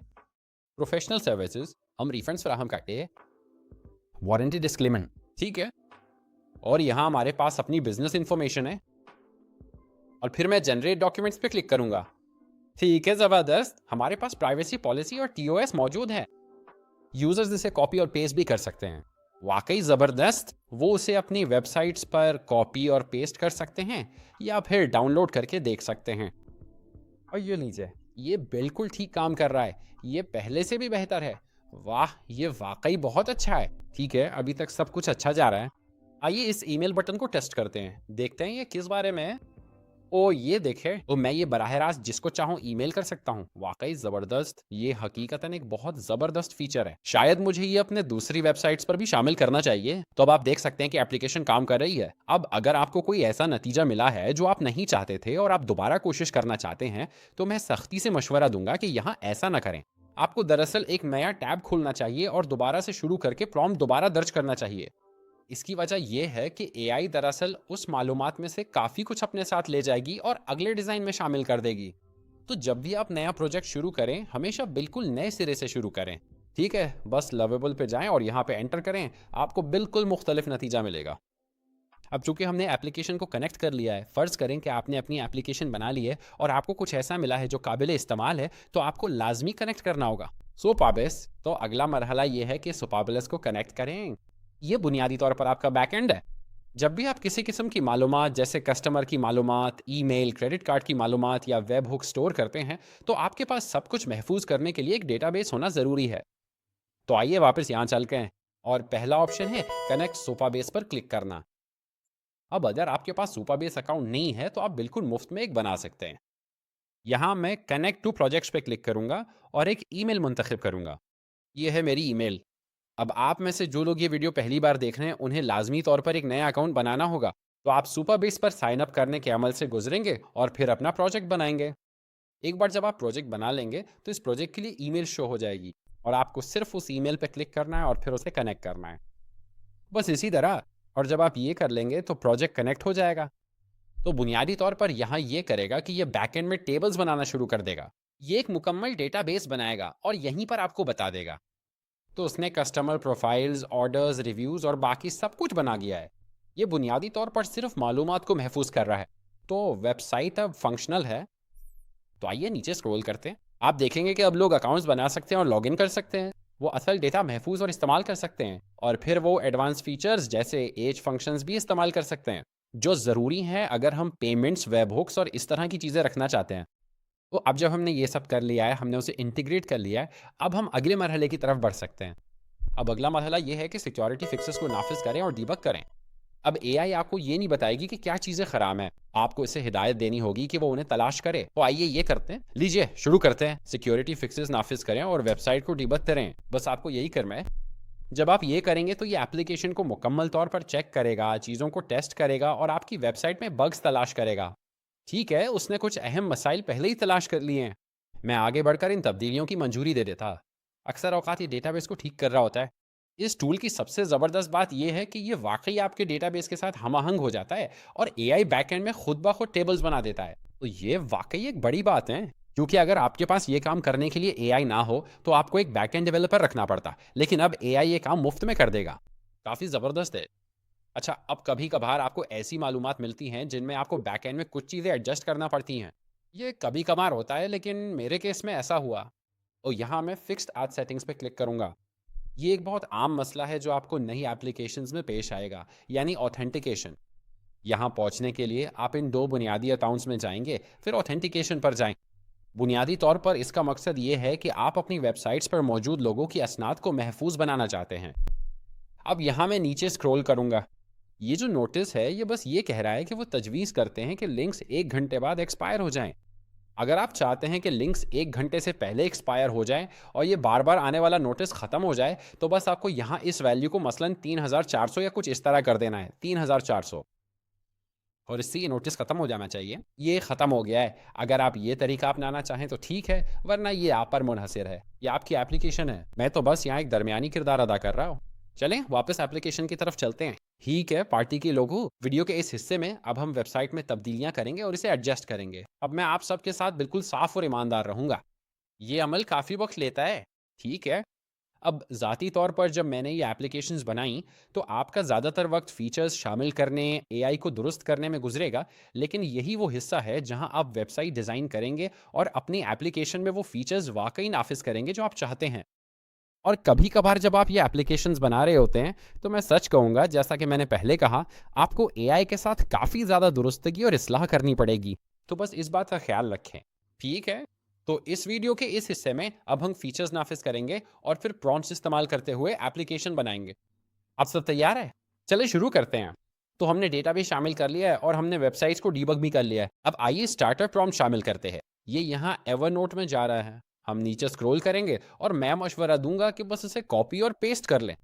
प्रोफेशनल सर्विसेज, हम रिफंड्स फराहम करते हैं। वारंटी डिस्क्लेमर, ठीक है। और यहाँ हमारे पास अपनी बिजनेस इंफॉर्मेशन है। और फिर मैं जनरेट डॉक्यूमेंट्स पे क्लिक करूंगा। ठीक है, ज़बरदस्त, हमारे पास प्राइवेसी पॉलिसी और टीओएस मौजूद है। यूजर्स इसे कॉपी और पेस्ट भी कर सकते हैं। वाकई ज़बरदस्त, वो उसे अपनी वेबसाइट्स पर कॉपी और पेस्ट कर सकते हैं या फिर डाउनलोड करके देख सकते हैं। और ये लीजिए, ये बिल्कुल ठीक काम कर रहा है, ये पहले से भी बेहतर है। वाह, ये वाकई बहुत अच्छा है। ठीक है, अभी तक सब कुछ अच्छा जा रहा है। आइए इस ईमेल बटन को टेस्ट करते हैं, देखते हैं ये किस बारे में है। ओ ये देखे, तो मैं ये बराह रास्त जिसको चाहूँ ईमेल कर सकता हूँ। वाकई ज़बरदस्त, ये हकीकतन एक बहुत ज़बरदस्त फीचर है। शायद मुझे ये अपने दूसरी वेबसाइट्स पर भी शामिल करना चाहिए। तो अब आप देख सकते हैं कि एप्लीकेशन काम कर रही है। अब अगर आपको कोई ऐसा नतीजा मिला है जो आप नहीं चाहते थे और आप दोबारा कोशिश करना चाहते हैं, तो मैं सख्ती से मशवरा दूंगा कि यहाँ ऐसा ना करें। आपको दरअसल एक नया टैब खोलना चाहिए और दोबारा से शुरू करके प्रॉम्प्ट दोबारा दर्ज करना चाहिए। इसकी वजह यह है कि एआई दरअसल उस मालूमात में से काफ़ी कुछ अपने साथ ले जाएगी और अगले डिज़ाइन में शामिल कर देगी। तो जब भी आप नया प्रोजेक्ट शुरू करें, हमेशा बिल्कुल नए सिरे से शुरू करें। ठीक है, बस लवेबल पे जाएं और यहाँ पे एंटर करें, आपको बिल्कुल मुख्तलिफ नतीजा मिलेगा। अब चूंकि हमने एप्लीकेशन को कनेक्ट कर लिया है, फ़र्ज़ करें कि आपने अपनी एप्लीकेशन बना ली है और आपको कुछ ऐसा मिला है जो काबिल इस्तेमाल है, तो आपको लाजमी कनेक्ट करना होगा सोपाबेस। तो अगला मरहला ये है कि सोपाबेस को कनेक्ट करें। ये बुनियादी तौर पर आपका बैकएंड है। जब भी आप किसी किस्म की मालूमात जैसे कस्टमर की मालूमात, ईमेल, क्रेडिट कार्ड की मालूमात या वेब हुक स्टोर करते हैं, तो आपके पास सब कुछ महफूज करने के लिए एक डेटाबेस होना ज़रूरी है। तो आइए वापस यहाँ चल के, और पहला ऑप्शन है कनेक्ट सोपाबेस पर क्लिक करना। अब अगर आपके पास सोपाबेस अकाउंट नहीं है तो आप बिल्कुल मुफ्त में एक बना सकते हैं। यहाँ मैं कनेक्ट टू प्रोजेक्ट्स पे क्लिक करूँगा और एक ईमेल मुंतखब करूँगा। ये है मेरी ईमेल। अब आप में से जो लोग ये वीडियो पहली बार देख रहे हैं, उन्हें लाजमी तौर पर एक नया अकाउंट बनाना होगा। तो आप सुपरबेस पर साइन अप करने के अमल से गुजरेंगे और फिर अपना प्रोजेक्ट बनाएंगे। एक बार जब आप प्रोजेक्ट बना लेंगे तो इस प्रोजेक्ट के लिए ईमेल शो हो जाएगी और आपको सिर्फ उस ईमेल पर क्लिक करना है और फिर उसे कनेक्ट करना है, बस इसी तरह। और जब आप ये कर लेंगे तो प्रोजेक्ट कनेक्ट हो जाएगा। तो बुनियादी तौर पर यहाँ ये करेगा कि ये बैकएंड में टेबल्स बनाना शुरू कर देगा। ये एक मुकम्मल डेटाबेस बनाएगा और यहीं पर आपको बता देगा। तो उसने कस्टमर प्रोफाइल्स, ऑर्डर्स, रिव्यूज़ और बाकी सब कुछ बना गया है। ये बुनियादी तौर पर सिर्फ मालूमात को महफूज कर रहा है। तो वेबसाइट अब फंक्शनल है। तो आइए नीचे स्क्रॉल करते हैं। आप देखेंगे कि अब लोग अकाउंट्स बना सकते हैं और लॉगिन कर सकते हैं। वो असल डेटा महफूज और इस्तेमाल कर सकते हैं, और फिर वो एडवांस फीचर्स जैसे एज फंक्शंस भी इस्तेमाल कर सकते हैं, जो ज़रूरी हैं अगर हम पेमेंट्स, वेब हुक्स और इस तरह की चीज़ें रखना चाहते हैं। तो अब जब हमने ये सब कर लिया है, हमने उसे इंटीग्रेट कर लिया है, अब हम अगले मरहले की तरफ बढ़ सकते हैं। अब अगला मरहला ये है कि सिक्योरिटी फिक्सेस को नाफिज करें और डीबग करें। अब एआई आपको ये नहीं बताएगी कि क्या चीज़ें खराब हैं, आपको इसे हिदायत देनी होगी कि वो उन्हें तलाश करे। तो आइए ये करते हैं, लीजिए शुरू करते हैं। सिक्योरिटी फिक्सेस नाफिज करें और वेबसाइट को डीबग करें, बस आपको यही करना है। जब आप ये करेंगे तो ये एप्लीकेशन को मुकम्मल तौर पर चेक करेगा, चीज़ों को टेस्ट करेगा और आपकी वेबसाइट में बग्स तलाश करेगा। ठीक है, उसने कुछ अहम मसाइल पहले ही तलाश कर लिए हैं। मैं आगे बढ़कर इन तब्दीलियों की मंजूरी दे देता। अक्सर औकात ये डेटाबेस को ठीक कर रहा होता है। इस टूल की सबसे ज़बरदस्त बात यह है कि ये वाकई आपके डेटाबेस के साथ हमआहंग हो जाता है और एआई बैकएंड में खुद ब खुद टेबल्स बना देता है। तो ये वाकई एक बड़ी बात है, क्योंकि अगर आपके पास ये काम करने के लिए एआई ना हो तो आपको एक बैकएंड डेवलपर रखना पड़ता, लेकिन अब एआई ये काम मुफ्त में कर देगा। काफ़ी ज़बरदस्त है। अच्छा, अब कभी कभार आपको ऐसी मालूमात मिलती हैं जिनमें आपको बैकएंड में कुछ चीज़ें एडजस्ट करना पड़ती हैं। ये कभी कभार होता है, लेकिन मेरे केस में ऐसा हुआ। और यहाँ मैं फिक्स्ड एड सेटिंग्स पे क्लिक करूँगा। ये एक बहुत आम मसला है जो आपको नई एप्लीकेशंस में पेश आएगा, यानी ऑथेंटिकेशन। यहाँ पहुँचने के लिए आप इन दो बुनियादी अकाउंट्स में जाएंगे, फिर ऑथेंटिकेशन पर जाएं। बुनियादी तौर पर इसका मकसद ये है कि आप अपनी वेबसाइट्स पर मौजूद लोगों की असनाद को महफूज बनाना चाहते हैं। अब यहाँ मैं नीचे स्क्रॉल करूँगा। ये जो नोटिस है ये बस ये कह रहा है कि वो तजवीज़ करते हैं कि लिंक्स 1 घंटे बाद एक्सपायर हो जाएं। अगर आप चाहते हैं कि लिंक्स 1 घंटे से पहले एक्सपायर हो जाएं और ये बार बार आने वाला नोटिस ख़त्म हो जाए, तो बस आपको यहाँ इस वैल्यू को मसलन 3400 या कुछ इस तरह कर देना है, 3400, और इससे ये नोटिस ख़त्म हो जाना चाहिए। ये ख़त्म हो गया है। अगर आप ये तरीका अपनाना चाहें तो ठीक है, वरना ये आप पर मुनहसर है, ये आपकी एप्लीकेशन है। मैं तो बस यहाँ एक दरमियानी किरदार अदा कर रहा हूँ। चलें वापस एप्लीकेशन की तरफ चलते हैं। ठीक है पार्टी के लोगों, वीडियो के इस हिस्से में अब हम वेबसाइट में तब्दीलियां करेंगे और इसे एडजस्ट करेंगे। अब मैं आप सबके साथ बिल्कुल साफ और ईमानदार रहूंगा। ये अमल काफ़ी वक्त लेता है, ठीक है। अब ज़ाती तौर पर जब मैंने ये एप्लीकेशंस बनाई तो आपका ज़्यादातर वक्त फ़ीचर्स शामिल करने, एआई को दुरुस्त करने में गुजरेगा, लेकिन यही वो हिस्सा है जहां आप वेबसाइट डिज़ाइन करेंगे और अपनी एप्लीकेशन में वो फ़ीचर्स वाकई नाफिज करेंगे जो आप चाहते हैं। और कभी कभार जब आप ये एप्लीकेशंस बना रहे होते हैं तो मैं सच कहूँगा, जैसा कि मैंने पहले कहा, आपको एआई के साथ काफ़ी ज़्यादा दुरुस्तगी और इस्लाह करनी पड़ेगी। तो बस इस बात का ख्याल रखें, ठीक है। तो इस वीडियो के इस हिस्से में अब हम फीचर्स नाफिज करेंगे और फिर प्रॉम्प्ट्स इस्तेमाल करते हुए एप्लीकेशन बनाएंगे। आप सब तैयार है? चलिए शुरू करते हैं। तो हमने डेटाबेस शामिल कर लिया है और हमने वेबसाइट्स को डीबग भी कर लिया है। अब आइए स्टार्टर प्रॉम्प्ट शामिल करते हैं। ये यहाँ एवरनोट में जा रहा है। हम नीचे स्क्रॉल करेंगे और मैं मशवरा दूंगा कि बस इसे कॉपी और पेस्ट कर लें।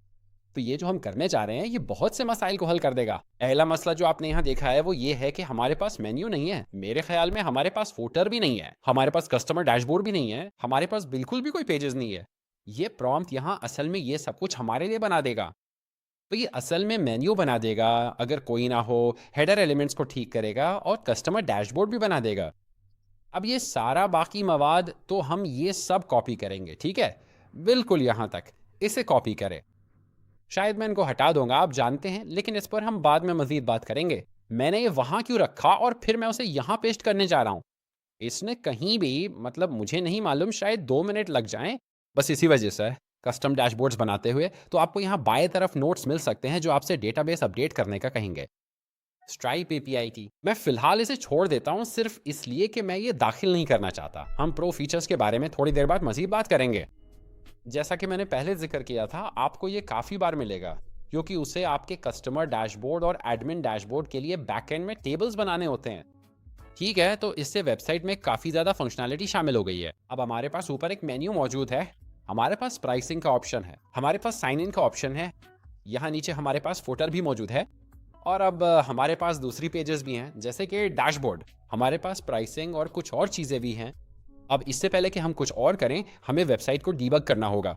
तो ये जो हम करने जा रहे हैं ये बहुत से मसाइल को हल कर देगा। पहला मसला जो आपने यहाँ देखा है वो ये है कि हमारे पास मेन्यू नहीं है। मेरे ख्याल में हमारे पास फूटर भी नहीं है, हमारे पास कस्टमर डैशबोर्ड भी नहीं है, हमारे पास बिल्कुल भी कोई पेजेस नहीं है। ये प्रॉम्प्ट यहाँ असल में ये सब कुछ हमारे लिए बना देगा। तो ये असल में मेन्यू बना देगा अगर कोई ना हो, हेडर एलिमेंट्स को ठीक करेगा और कस्टमर डैशबोर्ड भी बना देगा। अब ये सारा बाकी मवाद तो हम ये सब कॉपी करेंगे, ठीक है, बिल्कुल यहाँ तक। इसे कॉपी करें। शायद मैं इनको हटा दूंगा, आप जानते हैं, लेकिन इस पर हम बाद में मजीद बात करेंगे। मैंने ये वहाँ क्यों रखा और फिर मैं उसे यहाँ पेस्ट करने जा रहा हूँ, इसने कहीं भी, मतलब मुझे नहीं मालूम, शायद 2 मिनट लग जाएं। बस इसी वजह से कस्टम डैशबोर्ड्स बनाते हुए तो आपको यहाँ बाएं तरफ नोट्स मिल सकते हैं जो आपसे डेटाबेस अपडेट करने का कहेंगे। स्ट्राइप एपीआई की मैं फिलहाल इसे छोड़ देता हूँ, सिर्फ इसलिए कि मैं ये दाखिल नहीं करना चाहता। हम प्रो फीचर्स के बारे में थोड़ी देर बाद मजीद बात करेंगे। जैसा कि मैंने पहले जिक्र किया था, आपको ये काफ़ी बार मिलेगा, क्योंकि उसे आपके कस्टमर डैशबोर्ड और एडमिन डैशबोर्ड के लिए बैकएंड में टेबल्स बनाने होते हैं। ठीक है, तो इससे वेबसाइट में काफ़ी ज़्यादा फंक्शनैलिटी शामिल हो गई है। अब हमारे पास ऊपर एक मेन्यू मौजूद है, हमारे पास प्राइसिंग का ऑप्शन है, हमारे पास साइन इन का ऑप्शन है, यहाँ नीचे हमारे पास फुटर भी मौजूद है, और अब हमारे पास दूसरी पेजेस भी हैं जैसे कि डैशबोर्ड, हमारे पास प्राइसिंग और कुछ और चीज़ें भी हैं। अब इससे पहले कि हम कुछ और करें, हमें वेबसाइट को डीबग करना होगा।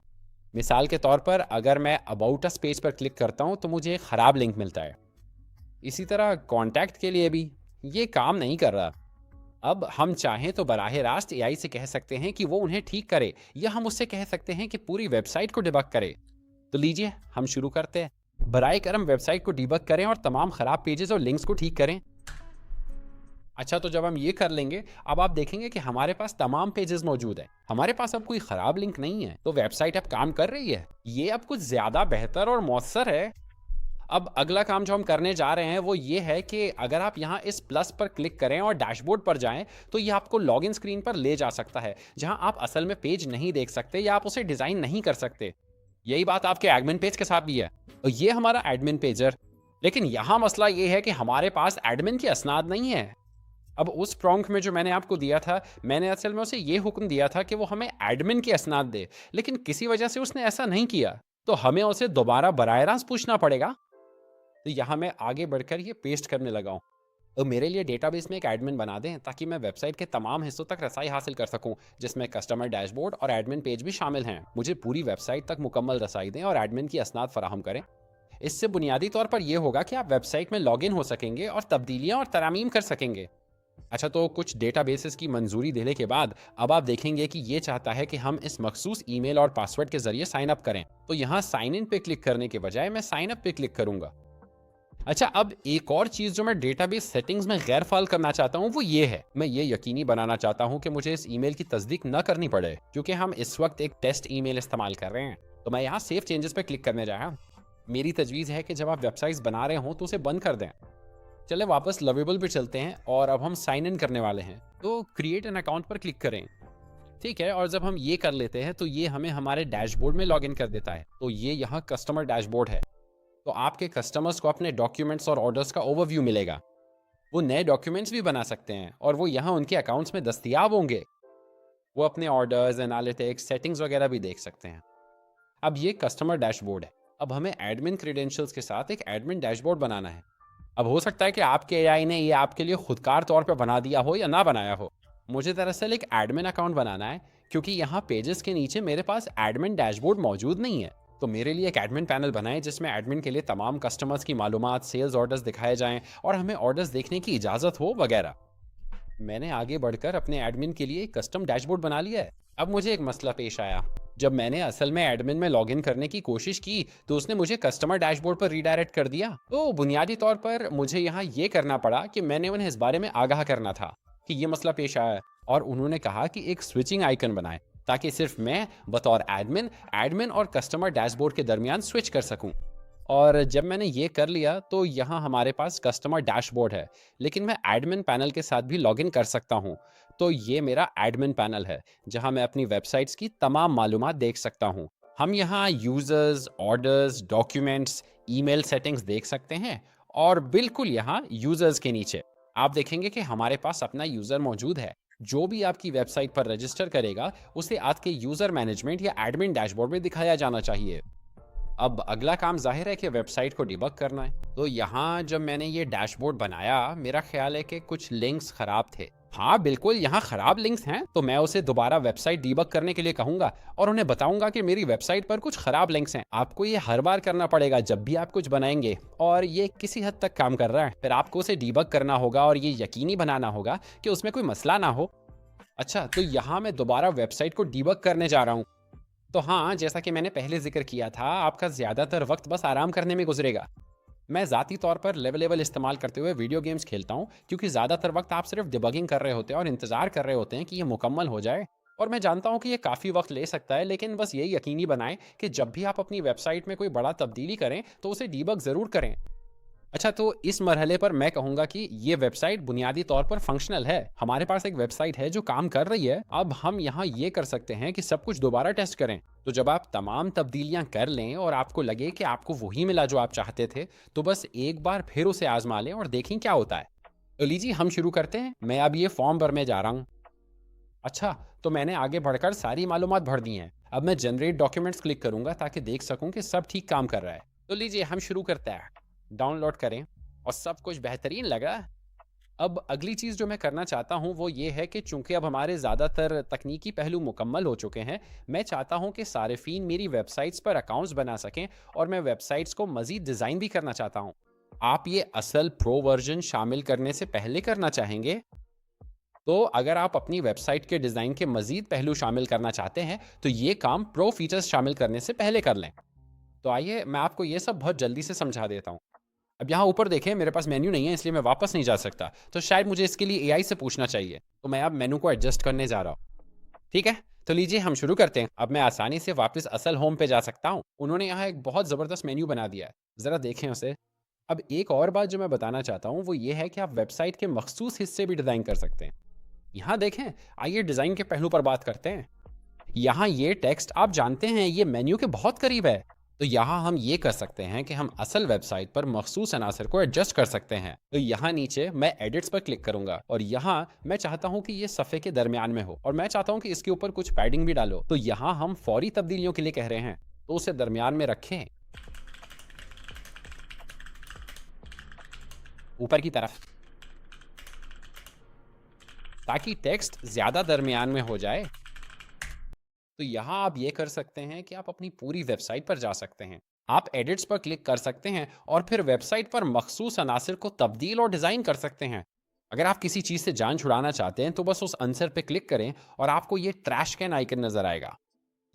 मिसाल के तौर पर अगर मैं अबाउट अस पेज पर क्लिक करता हूं तो मुझे एक ख़राब लिंक मिलता है। इसी तरह कॉन्टैक्ट के लिए भी ये काम नहीं कर रहा। अब हम चाहें तो बराह रास्त एआई से कह सकते हैं कि वो उन्हें ठीक करे, या हम उससे कह सकते हैं कि पूरी वेबसाइट को डिबग करे। तो लीजिए हम शुरू करते हैं। बराए करम वेबसाइट को डीबग करें और तमाम ख़राब पेजेस और लिंक्स को ठीक करें। अच्छा, तो जब हम ये कर लेंगे, अब आप देखेंगे कि हमारे पास तमाम पेजेस मौजूद है, हमारे पास अब कोई ख़राब लिंक नहीं है। तो वेबसाइट अब काम कर रही है, ये अब कुछ ज़्यादा बेहतर और मौसर है। अब अगला काम जो हम करने जा रहे हैं वो ये है कि अगर आप यहाँ इस प्लस पर क्लिक करें और डैशबोर्ड पर जाएं तो ये आपको लॉगिन स्क्रीन पर ले जा सकता है, जहां आप असल में पेज नहीं देख सकते या आप उसे डिज़ाइन नहीं कर सकते। यही बात आपके एडमिन पेज के साथ भी है। तो ये हमारा एडमिन पेजर, लेकिन यहाँ मसला ये है कि हमारे पास एडमिन की असनाद नहीं है। अब उस प्रॉम्प्ट में जो मैंने आपको दिया था, मैंने असल में उसे ये हुक्म दिया था कि वो हमें एडमिन की असनाद दे, लेकिन किसी वजह से उसने ऐसा नहीं किया, तो हमें उसे दोबारा बराह रास्त पूछना पड़ेगा। तो यहाँ मैं आगे बढ़कर ये पेस्ट करने लगा हूँ। तो मेरे लिए डेटाबेस में एक एडमिन बना दें ताकि मैं वेबसाइट के तमाम हिस्सों तक रसाई हासिल कर सकूं, जिसमें कस्टमर डैशबोर्ड और एडमिन पेज भी शामिल हैं। मुझे पूरी वेबसाइट तक मुकम्मल रसाई दें और एडमिन की असनाद फराहम करें। इससे बुनियादी तौर पर यह होगा कि आप वेबसाइट में लॉगिन हो सकेंगे और तब्दीलियां और तरामीम कर सकेंगे। अच्छा, तो कुछ डेटाबेसेस की मंजूरी देने के बाद अब आप देखेंगे कि ये चाहता है कि हम इस मखसूस ईमेल और पासवर्ड के जरिए साइन अप करें। तो यहाँ साइन इन पे क्लिक करने के बजाय मैं साइन अप पे क्लिक करूंगा। अच्छा, अब एक और चीज जो मैं डेटाबेस सेटिंग्स में गैर फाल करना चाहता हूँ वो ये है, मैं ये यकीनी बनाना चाहता हूँ कि मुझे इस ईमेल की तस्दीक न करनी पड़े, क्योंकि हम इस वक्त एक टेस्ट ईमेल इस्तेमाल कर रहे हैं। तो मैं यहाँ सेव चेंजेस पे क्लिक करने जा रहा हूँ। मेरी तजवीज़ है कि जब आप वेबसाइट्स बना रहे हो तो उसे बंद कर दें। चले वापस लवेबल पे चलते हैं और अब हम साइन इन करने वाले हैं। तो क्रिएट एन अकाउंट पर क्लिक करें। ठीक है, और जब हम ये कर लेते हैं तो ये हमें हमारे डैशबोर्ड में लॉगिन कर देता है। तो ये यहाँ कस्टमर डैशबोर्ड है। तो आपके कस्टमर्स को अपने डॉक्यूमेंट्स और ऑर्डर्स का ओवरव्यू मिलेगा। वो नए डॉक्यूमेंट्स भी बना सकते हैं और वो यहाँ उनके अकाउंट्स में दस्तयाब होंगे। वो अपने ऑर्डर्स, एनालिटिक्स, सेटिंग्स वगैरह भी देख सकते हैं। अब ये कस्टमर डैशबोर्ड है। अब हमें एडमिन क्रेडेंशियल्स के साथ एक एडमिन डैशबोर्ड बनाना है। अब हो सकता है कि आपके एआई ने ये आपके लिए खुदकार तौर पर बना दिया हो या ना बनाया हो। मुझे दरअसल एक एडमिन अकाउंट बनाना है, क्योंकि यहाँ पेजेस के नीचे मेरे पास एडमिन डैशबोर्ड मौजूद नहीं है। तो मेरे लिए एक एडमिन पैनल बनाएं जिसमें एडमिन के लिए तमाम कस्टमर्स की मालूमात, सेल्स ऑर्डर्स दिखाए जाएं और हमें ऑर्डर्स देखने की इजाज़त हो वगैरह। मैंने आगे बढ़कर अपने एडमिन के लिए एक कस्टम डैशबोर्ड बना लिया है। अब मुझे एक मसला पेश आया। जब मैंने असल में एडमिन में लॉगिन करने की कोशिश की तो उसने मुझे कस्टमर डैशबोर्ड पर रीडायरेक्ट कर दिया। तो बुनियादी तौर पर मुझे यहाँ ये करना पड़ा कि मैंने उन्हें इस बारे में आगाह करना था कि ये मसला पेश आया है, और उन्होंने कहा कि एक स्विचिंग आइकन बनाए ताकि सिर्फ मैं बतौर एडमिन और कस्टमर डैशबोर्ड के दरमियान स्विच कर सकूं। और जब मैंने ये कर लिया तो यहाँ हमारे पास कस्टमर डैशबोर्ड है, लेकिन मैं एडमिन पैनल के साथ भी लॉगिन कर सकता हूँ। तो ये मेरा एडमिन पैनल है जहाँ मैं अपनी वेबसाइट्स की तमाम मालूमात देख सकता हूँ। हम यहाँ users, orders, documents, email settings देख सकते हैं, और बिल्कुल यहाँ यूजर्स के नीचे आप देखेंगे कि हमारे पास अपना यूजर मौजूद है। जो भी आपकी वेबसाइट पर रजिस्टर करेगा उसे आपके यूजर मैनेजमेंट या एडमिन डैशबोर्ड में दिखाया जाना चाहिए। अब अगला काम जाहिर है कि वेबसाइट को डिबग करना है। तो यहाँ जब मैंने ये डैशबोर्ड बनाया, मेरा ख्याल है कि कुछ लिंक्स खराब थे। हाँ बिल्कुल, यहाँ खराब लिंक्स हैं। तो मैं उसे दोबारा वेबसाइट डिबग करने के लिए कहूँगा और उन्हें बताऊँगा कि मेरी वेबसाइट पर कुछ खराब लिंक्स हैं। आपको ये हर बार करना पड़ेगा जब भी आप कुछ बनाएंगे, और ये किसी हद तक काम कर रहा है। फिर आपको उसे डिबग करना होगा और ये यकीनी बनाना होगा कि उसमें कोई मसला ना हो। अच्छा, तो यहाँ मैं दोबारा वेबसाइट को डिबग करने जा रहा हूँ। तो हाँ, जैसा कि मैंने पहले जिक्र किया था, आपका ज़्यादातर वक्त बस आराम करने में गुजरेगा। मैं ज़ाती तौर पर लेवल इस्तेमाल करते हुए वीडियो गेम्स खेलता हूँ, क्योंकि ज़्यादातर वक्त आप सिर्फ डिबगिंग कर रहे होते हैं और इंतज़ार कर रहे होते हैं कि ये मुकम्मल हो जाए। और मैं जानता हूँ कि ये काफ़ी वक्त ले सकता है, लेकिन बस ये यकीनी बनाएं कि जब भी आप अपनी वेबसाइट में कोई बड़ा तब्दीली करें तो उसे डिबग ज़रूर करें। अच्छा, तो इस मरहले पर मैं कहूँगा कि ये वेबसाइट बुनियादी तौर पर फंक्शनल है। हमारे पास एक वेबसाइट है जो काम कर रही है। अब हम यहाँ ये कर सकते हैं कि सब कुछ दोबारा टेस्ट करें। तो जब आप तमाम तब्दीलियाँ कर लें और आपको लगे कि आपको वही मिला जो आप चाहते थे, तो बस एक बार फिर उसे आजमा लें और देखें क्या होता है। तो लीजिए हम शुरू करते हैं। मैं अब ये फॉर्म भरने जा रहा हूँ। अच्छा, तो मैंने आगे बढ़कर सारी मालूमात भर दी हैं। अब मैं जनरेट डॉक्यूमेंट्स क्लिक करूँगा ताकि देख सकूँ कि सब ठीक काम कर रहा है। तो लीजिए हम शुरू करते हैं। डाउनलोड करें और सब कुछ बेहतरीन लगा। अब अगली चीज़ जो मैं करना चाहता हूँ वो ये है कि चूंकि अब हमारे ज़्यादातर तकनीकी पहलू मुकम्मल हो चुके हैं, मैं चाहता हूँ कि सारिफीन मेरी वेबसाइट्स पर अकाउंट्स बना सकें, और मैं वेबसाइट्स को मज़ीद डिज़ाइन भी करना चाहता हूँ। आप ये असल प्रो वर्जन शामिल करने से पहले करना चाहेंगे? तो अगर आप अपनी वेबसाइट के डिज़ाइन के मज़ीद पहलू शामिल करना चाहते हैं तो ये काम प्रो फीचर्स शामिल करने से पहले कर लें। तो आइए मैं आपको ये सब बहुत जल्दी से समझा देता हूँ। अब यहाँ ऊपर देखें, मेरे पास मेन्यू नहीं है, इसलिए मैं वापस नहीं जा सकता। तो शायद मुझे इसके लिए एआई से पूछना चाहिए। तो मैं अब मेनू को एडजस्ट करने जा रहा हूँ। ठीक है, तो लीजिए हम शुरू करते हैं। अब मैं आसानी से वापस असल होम पे जा सकता हूँ। उन्होंने यहाँ एक बहुत ज़बरदस्त मेन्यू बना दिया है, ज़रा देखें उसे। अब एक और बात जो मैं बताना चाहता हूँ वो ये है कि आप वेबसाइट के मखसूस हिस्से भी डिज़ाइन कर सकते हैं। यहाँ देखें, आइए डिज़ाइन के पहलू पर बात करते हैं। यहाँ ये टेक्स्ट आप जानते हैं ये मेन्यू के बहुत करीब है। तो यहाँ हम ये कर सकते हैं कि हम असल वेबसाइट पर मखसूस अनासर को एडजस्ट कर सकते हैं। तो यहाँ नीचे मैं एडिट्स पर क्लिक करूंगा और यहाँ मैं चाहता हूँ कि ये सफ़े के दरमियान में हो और मैं चाहता हूँ कि इसके ऊपर कुछ पैडिंग भी डालो। तो यहाँ हम फौरी तब्दीलियों के लिए कह रहे हैं, तो उसे दरमियान में रखें, ऊपर की तरफ, ताकि टेक्स्ट ज़्यादा दरमियान में हो जाए। तो यहाँ आप ये कर सकते हैं कि आप अपनी पूरी वेबसाइट पर जा सकते हैं। आप एडिट्स पर क्लिक कर सकते हैं और फिर वेबसाइट पर मखसूस अनासर को तब्दील और डिज़ाइन कर सकते हैं। अगर आप किसी चीज़ से जान छुड़ाना चाहते हैं तो बस उस आंसर पे क्लिक करें और आपको ये ट्रैश कैन आइकन नज़र आएगा।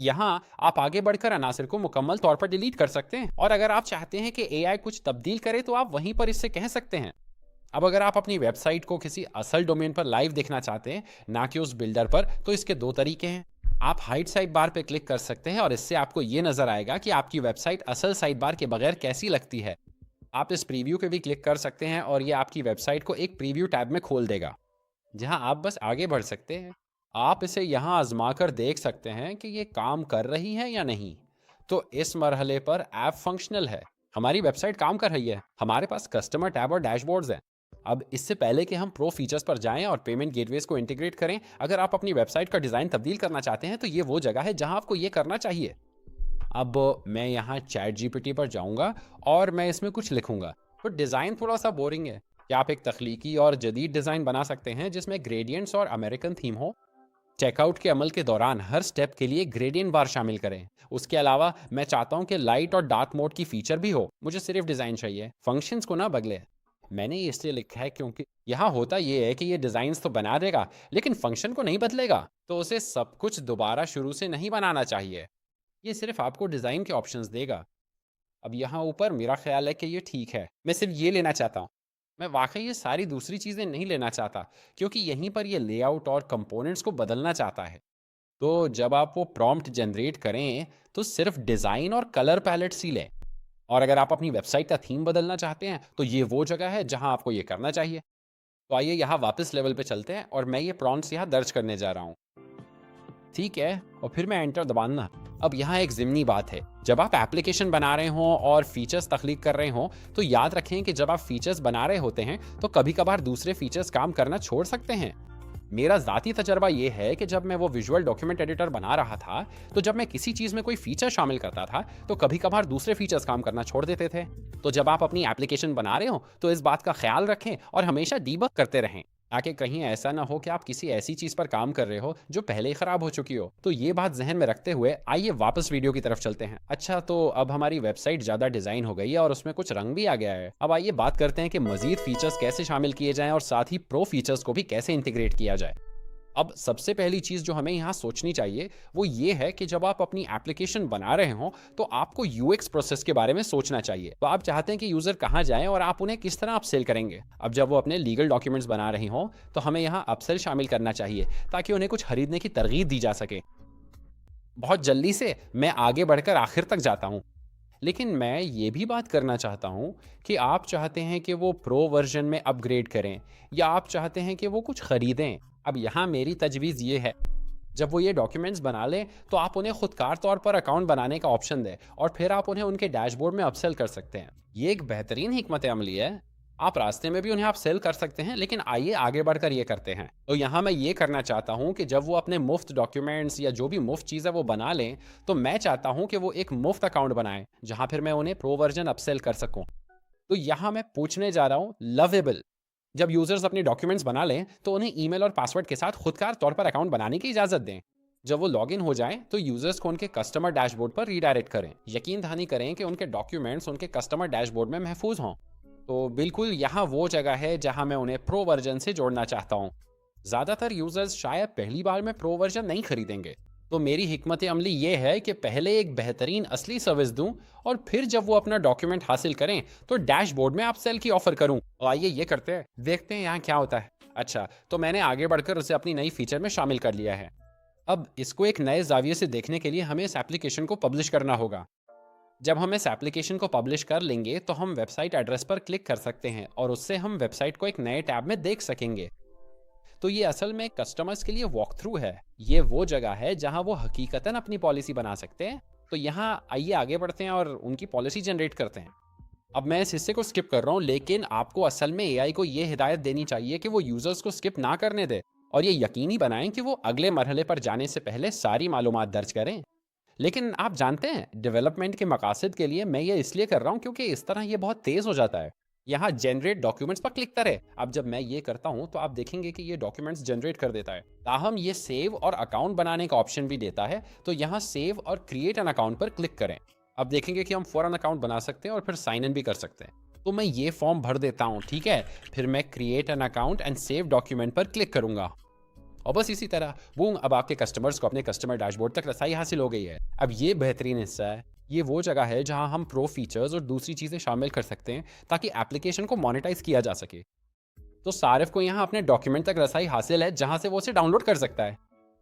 यहाँ आप आगे बढ़कर अनासर को मुकम्मल तौर पर डिलीट कर सकते हैं और अगर आप चाहते हैं कि एआई कुछ तब्दील करे तो आप वहीं पर इससे कह सकते हैं। अब अगर आप अपनी वेबसाइट को किसी असल डोमेन पर लाइव देखना चाहते हैं, ना कि उस बिल्डर पर, तो इसके दो तरीके हैं। आप हाइड साइड बार पे क्लिक कर सकते हैं और इससे आपको ये नज़र आएगा कि आपकी वेबसाइट असल साइड बार के बगैर कैसी लगती है। आप इस प्रीव्यू पे भी क्लिक कर सकते हैं और ये आपकी वेबसाइट को एक प्रीव्यू टैब में खोल देगा, जहां आप बस आगे बढ़ सकते हैं। आप इसे यहाँ आजमा कर देख सकते हैं कि ये काम कर रही है या नहीं। तो इस मरहले पर ऐप फंक्शनल है, हमारी वेबसाइट काम कर रही है, हमारे पास कस्टमर टैब और डैशबोर्ड्स हैं। अब इससे पहले कि हम प्रो फीचर्स पर जाएं और पेमेंट गेटवेज को इंटीग्रेट करें, अगर आप अपनी वेबसाइट का डिज़ाइन तब्दील करना चाहते हैं तो ये वो जगह है जहां आपको ये करना चाहिए। अब मैं यहाँ चैट जीपीटी पर जाऊँगा और मैं इसमें कुछ लिखूँगा। तो डिज़ाइन थोड़ा सा बोरिंग है, क्या आप एक तख्लीकी और जदीद डिज़ाइन बना सकते हैं जिसमें ग्रेडियंट्स और अमेरिकन थीम हो? चेकआउट के अमल के दौरान हर स्टेप के लिए ग्रेडियंट बार शामिल करें। उसके अलावा मैं चाहता हूँ कि लाइट और डार्क मोड की फीचर भी हो। मुझे सिर्फ डिज़ाइन चाहिए, फंक्शंस को ना बदले। मैंने ये इसलिए लिखा है क्योंकि यहाँ होता ये है कि ये डिज़ाइंस तो बना देगा लेकिन फंक्शन को नहीं बदलेगा। तो उसे सब कुछ दोबारा शुरू से नहीं बनाना चाहिए, ये सिर्फ आपको डिज़ाइन के ऑप्शंस देगा। अब यहाँ ऊपर मेरा ख्याल है कि ये ठीक है, मैं सिर्फ ये लेना चाहता हूँ। मैं वाकई ये सारी दूसरी चीज़ें नहीं लेना चाहता, क्योंकि यहीं पर ये लेआउट और कंपोनेंट्स को बदलना चाहता है। तो जब आप वो प्रॉम्प्ट जनरेट करें तो सिर्फ डिज़ाइन और कलर पैलेट्स ही लें। और अगर आप अपनी वेबसाइट का थीम बदलना चाहते हैं तो ये वो जगह है जहां आपको ये करना चाहिए। तो आइए यहाँ वापस लेवल पे चलते हैं और मैं ये प्रॉम्प्ट्स यहाँ दर्ज करने जा रहा हूँ। ठीक है, और फिर मैं एंटर दबाना। अब यहाँ एक ज़िमनी बात है, जब आप एप्लीकेशन बना रहे हों और फीचर्स तख्लीक कर रहे हों तो याद रखें कि जब आप फीचर्स बना रहे होते हैं तो कभी कभार दूसरे फीचर्स काम करना छोड़ सकते हैं। मेरा ज़ाती तजर्बा ये है कि जब मैं वो विजुअल डॉक्यूमेंट एडिटर बना रहा था तो जब मैं किसी चीज़ में कोई फीचर शामिल करता था तो कभी कभार दूसरे फीचर्स काम करना छोड़ देते थे। तो जब आप अपनी एप्लीकेशन बना रहे हो तो इस बात का ख्याल रखें और हमेशा डीबग करते रहें, ताकि कहीं ऐसा ना हो कि आप किसी ऐसी चीज़ पर काम कर रहे हो जो पहले ही ख़राब हो चुकी हो। तो ये बात जहन में रखते हुए आइए वापस वीडियो की तरफ चलते हैं। अच्छा, तो अब हमारी वेबसाइट ज़्यादा डिज़ाइन हो गई है और उसमें कुछ रंग भी आ गया है। अब आइए बात करते हैं कि मज़ीद फीचर्स कैसे शामिल किए जाएँ और साथ ही प्रो फीचर्स को भी कैसे इंटीग्रेट किया जाए। अब सबसे पहली चीज़ जो हमें यहाँ सोचनी चाहिए वो ये है कि जब आप अपनी एप्लीकेशन बना रहे हो तो आपको यूएक्स प्रोसेस के बारे में सोचना चाहिए। तो आप चाहते हैं कि यूज़र कहाँ जाएं और आप उन्हें किस तरह अपसेल करेंगे। अब जब वो अपने लीगल डॉक्यूमेंट्स बना रही हों तो हमें यहाँ अपसेल शामिल करना चाहिए ताकि उन्हें कुछ खरीदने की तरगीब दी जा सके। बहुत जल्दी से मैं आगे बढ़कर आखिर तक जाता हूँ, लेकिन मैं ये भी बात करना चाहता हूँ कि आप चाहते हैं कि वो प्रो वर्जन में अपग्रेड करें या आप चाहते हैं कि वो कुछ ख़रीदें। अब यहाँ मेरी तजवीज़ ये है, जब वो ये डॉक्यूमेंट्स बना लें तो आप उन्हें खुदकार तौर पर अकाउंट बनाने का ऑप्शन दें और फिर आप उन्हें उनके डैशबोर्ड में अपसेल कर सकते हैं। ये एक बेहतरीन हिकमत अमली है। आप रास्ते में भी उन्हें आप सेल कर सकते हैं, लेकिन आइए आगे बढ़कर ये करते हैं। तो यहाँ मैं ये करना चाहता हूँ कि जब वो अपने मुफ्त डॉक्यूमेंट्स या जो भी मुफ्त चीज़ है वो बना लें तो मैं चाहता हूँ कि वो एक मुफ्त अकाउंट बनाएं जहाँ फिर मैं उन्हें प्रो वर्जन अपसेल कर सकूँ। तो यहाँ मैं पूछने जा रहा हूँ लवेबल, जब यूजर्स अपने डॉक्यूमेंट्स बना लें तो उन्हें ईमेल और पासवर्ड के साथ खुदकार तौर पर अकाउंट बनाने की इजाज़त दें। जब वो लॉगिन हो जाएं तो यूजर्स को उनके कस्टमर डैशबोर्ड पर रीडायरेक्ट करें। यकीन दहानी करें कि उनके डॉक्यूमेंट्स उनके कस्टमर डैशबोर्ड में महफूज हों। तो बिल्कुल यहाँ वो जगह है जहाँ मैं उन्हें प्रो वर्जन से जोड़ना चाहता हूँ। ज़्यादातर यूजर्स शायद पहली बार में प्रो वर्जन नहीं खरीदेंगे, तो मेरी हिकमत अमली ये है कि पहले एक बेहतरीन असली सर्विस दूं और फिर जब वो अपना डॉक्यूमेंट हासिल करें तो डैशबोर्ड में अपसेल की ऑफर करूं। और आइए ये करते हैं, देखते हैं यहाँ क्या होता है। अच्छा, तो मैंने आगे बढ़कर उसे अपनी नई फीचर में शामिल कर लिया है। अब इसको एक नए ज़ाविये से देखने के लिए हमें इस एप्लीकेशन को पब्लिश करना होगा। जब हम इस एप्लीकेशन को पब्लिश कर लेंगे तो हम वेबसाइट एड्रेस पर क्लिक कर सकते हैं और उससे हम वेबसाइट को एक नए टैब में देख सकेंगे। तो ये असल में कस्टमर्स के लिए वॉक थ्रू है। ये वो जगह है जहां वो हकीकतन अपनी पॉलिसी बना सकते हैं। तो यहाँ आइए आगे बढ़ते हैं और उनकी पॉलिसी जनरेट करते हैं। अब मैं इस हिस्से को स्किप कर रहा हूँ, लेकिन आपको असल में एआई को ये हिदायत देनी चाहिए कि वो यूजर्स को स्किप ना करने दे और ये यकीनी बनाएं कि वो अगले मरहले पर जाने से पहले सारी मालूमात दर्ज करें। लेकिन आप जानते हैं, डेवलपमेंट के मकासद के लिए मैं ये इसलिए कर रहा हूँ क्योंकि इस तरह ये बहुत तेज़ हो जाता है। यहाँ जनरेट डॉक्यूमेंट्स पर क्लिक करें। अब जब मैं ये करता हूँ तो आप देखेंगे कि ये डॉक्यूमेंट्स जनरेट कर देता है। ताहम ये सेव और अकाउंट बनाने का ऑप्शन भी देता है। तो यहाँ सेव और क्रिएट एन अकाउंट पर क्लिक करें। अब देखेंगे कि हम फौरन अकाउंट बना सकते हैं और फिर साइन इन भी कर सकते हैं। तो मैं ये फॉर्म भर देता हूँ, ठीक है। फिर मैं create an account and save document पर क्लिक करूंगा और बस इसी तरह बूम, अब आपके कस्टमर्स को अपने कस्टमर डैशबोर्ड तक रसाई हासिल हो गई है। अब ये बेहतरीन हिस्सा है। ये वो जगह है जहां हम प्रो फीचर्स और दूसरी चीज़ें शामिल कर सकते हैं ताकि एप्लीकेशन को मोनेटाइज किया जा सके। तो सारिफ को यहाँ अपने डॉक्यूमेंट तक रसाई हासिल है जहां से वो उसे डाउनलोड कर सकता है।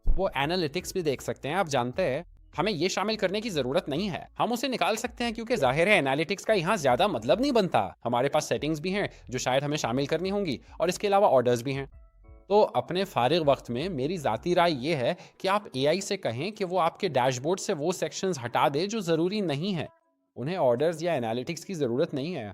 वो एनालिटिक्स भी देख सकते हैं। आप जानते हैं, हमें ये शामिल करने की ज़रूरत नहीं है, हम उसे निकाल सकते हैं क्योंकि जाहिर है एनालिटिक्स का यहाँ ज़्यादा मतलब नहीं बनता। हमारे पास सेटिंग्स भी हैं जो शायद हमें शामिल करनी होंगी और इसके अलावा ऑर्डर्स भी हैं। तो अपने फारिग वक्त में मेरी ज़ाती राय ये है कि आप एआई से कहें कि वो आपके डैशबोर्ड से वो सेक्शंस हटा दे जो ज़रूरी नहीं है। उन्हें ऑर्डर्स या एनालिटिक्स की ज़रूरत नहीं है।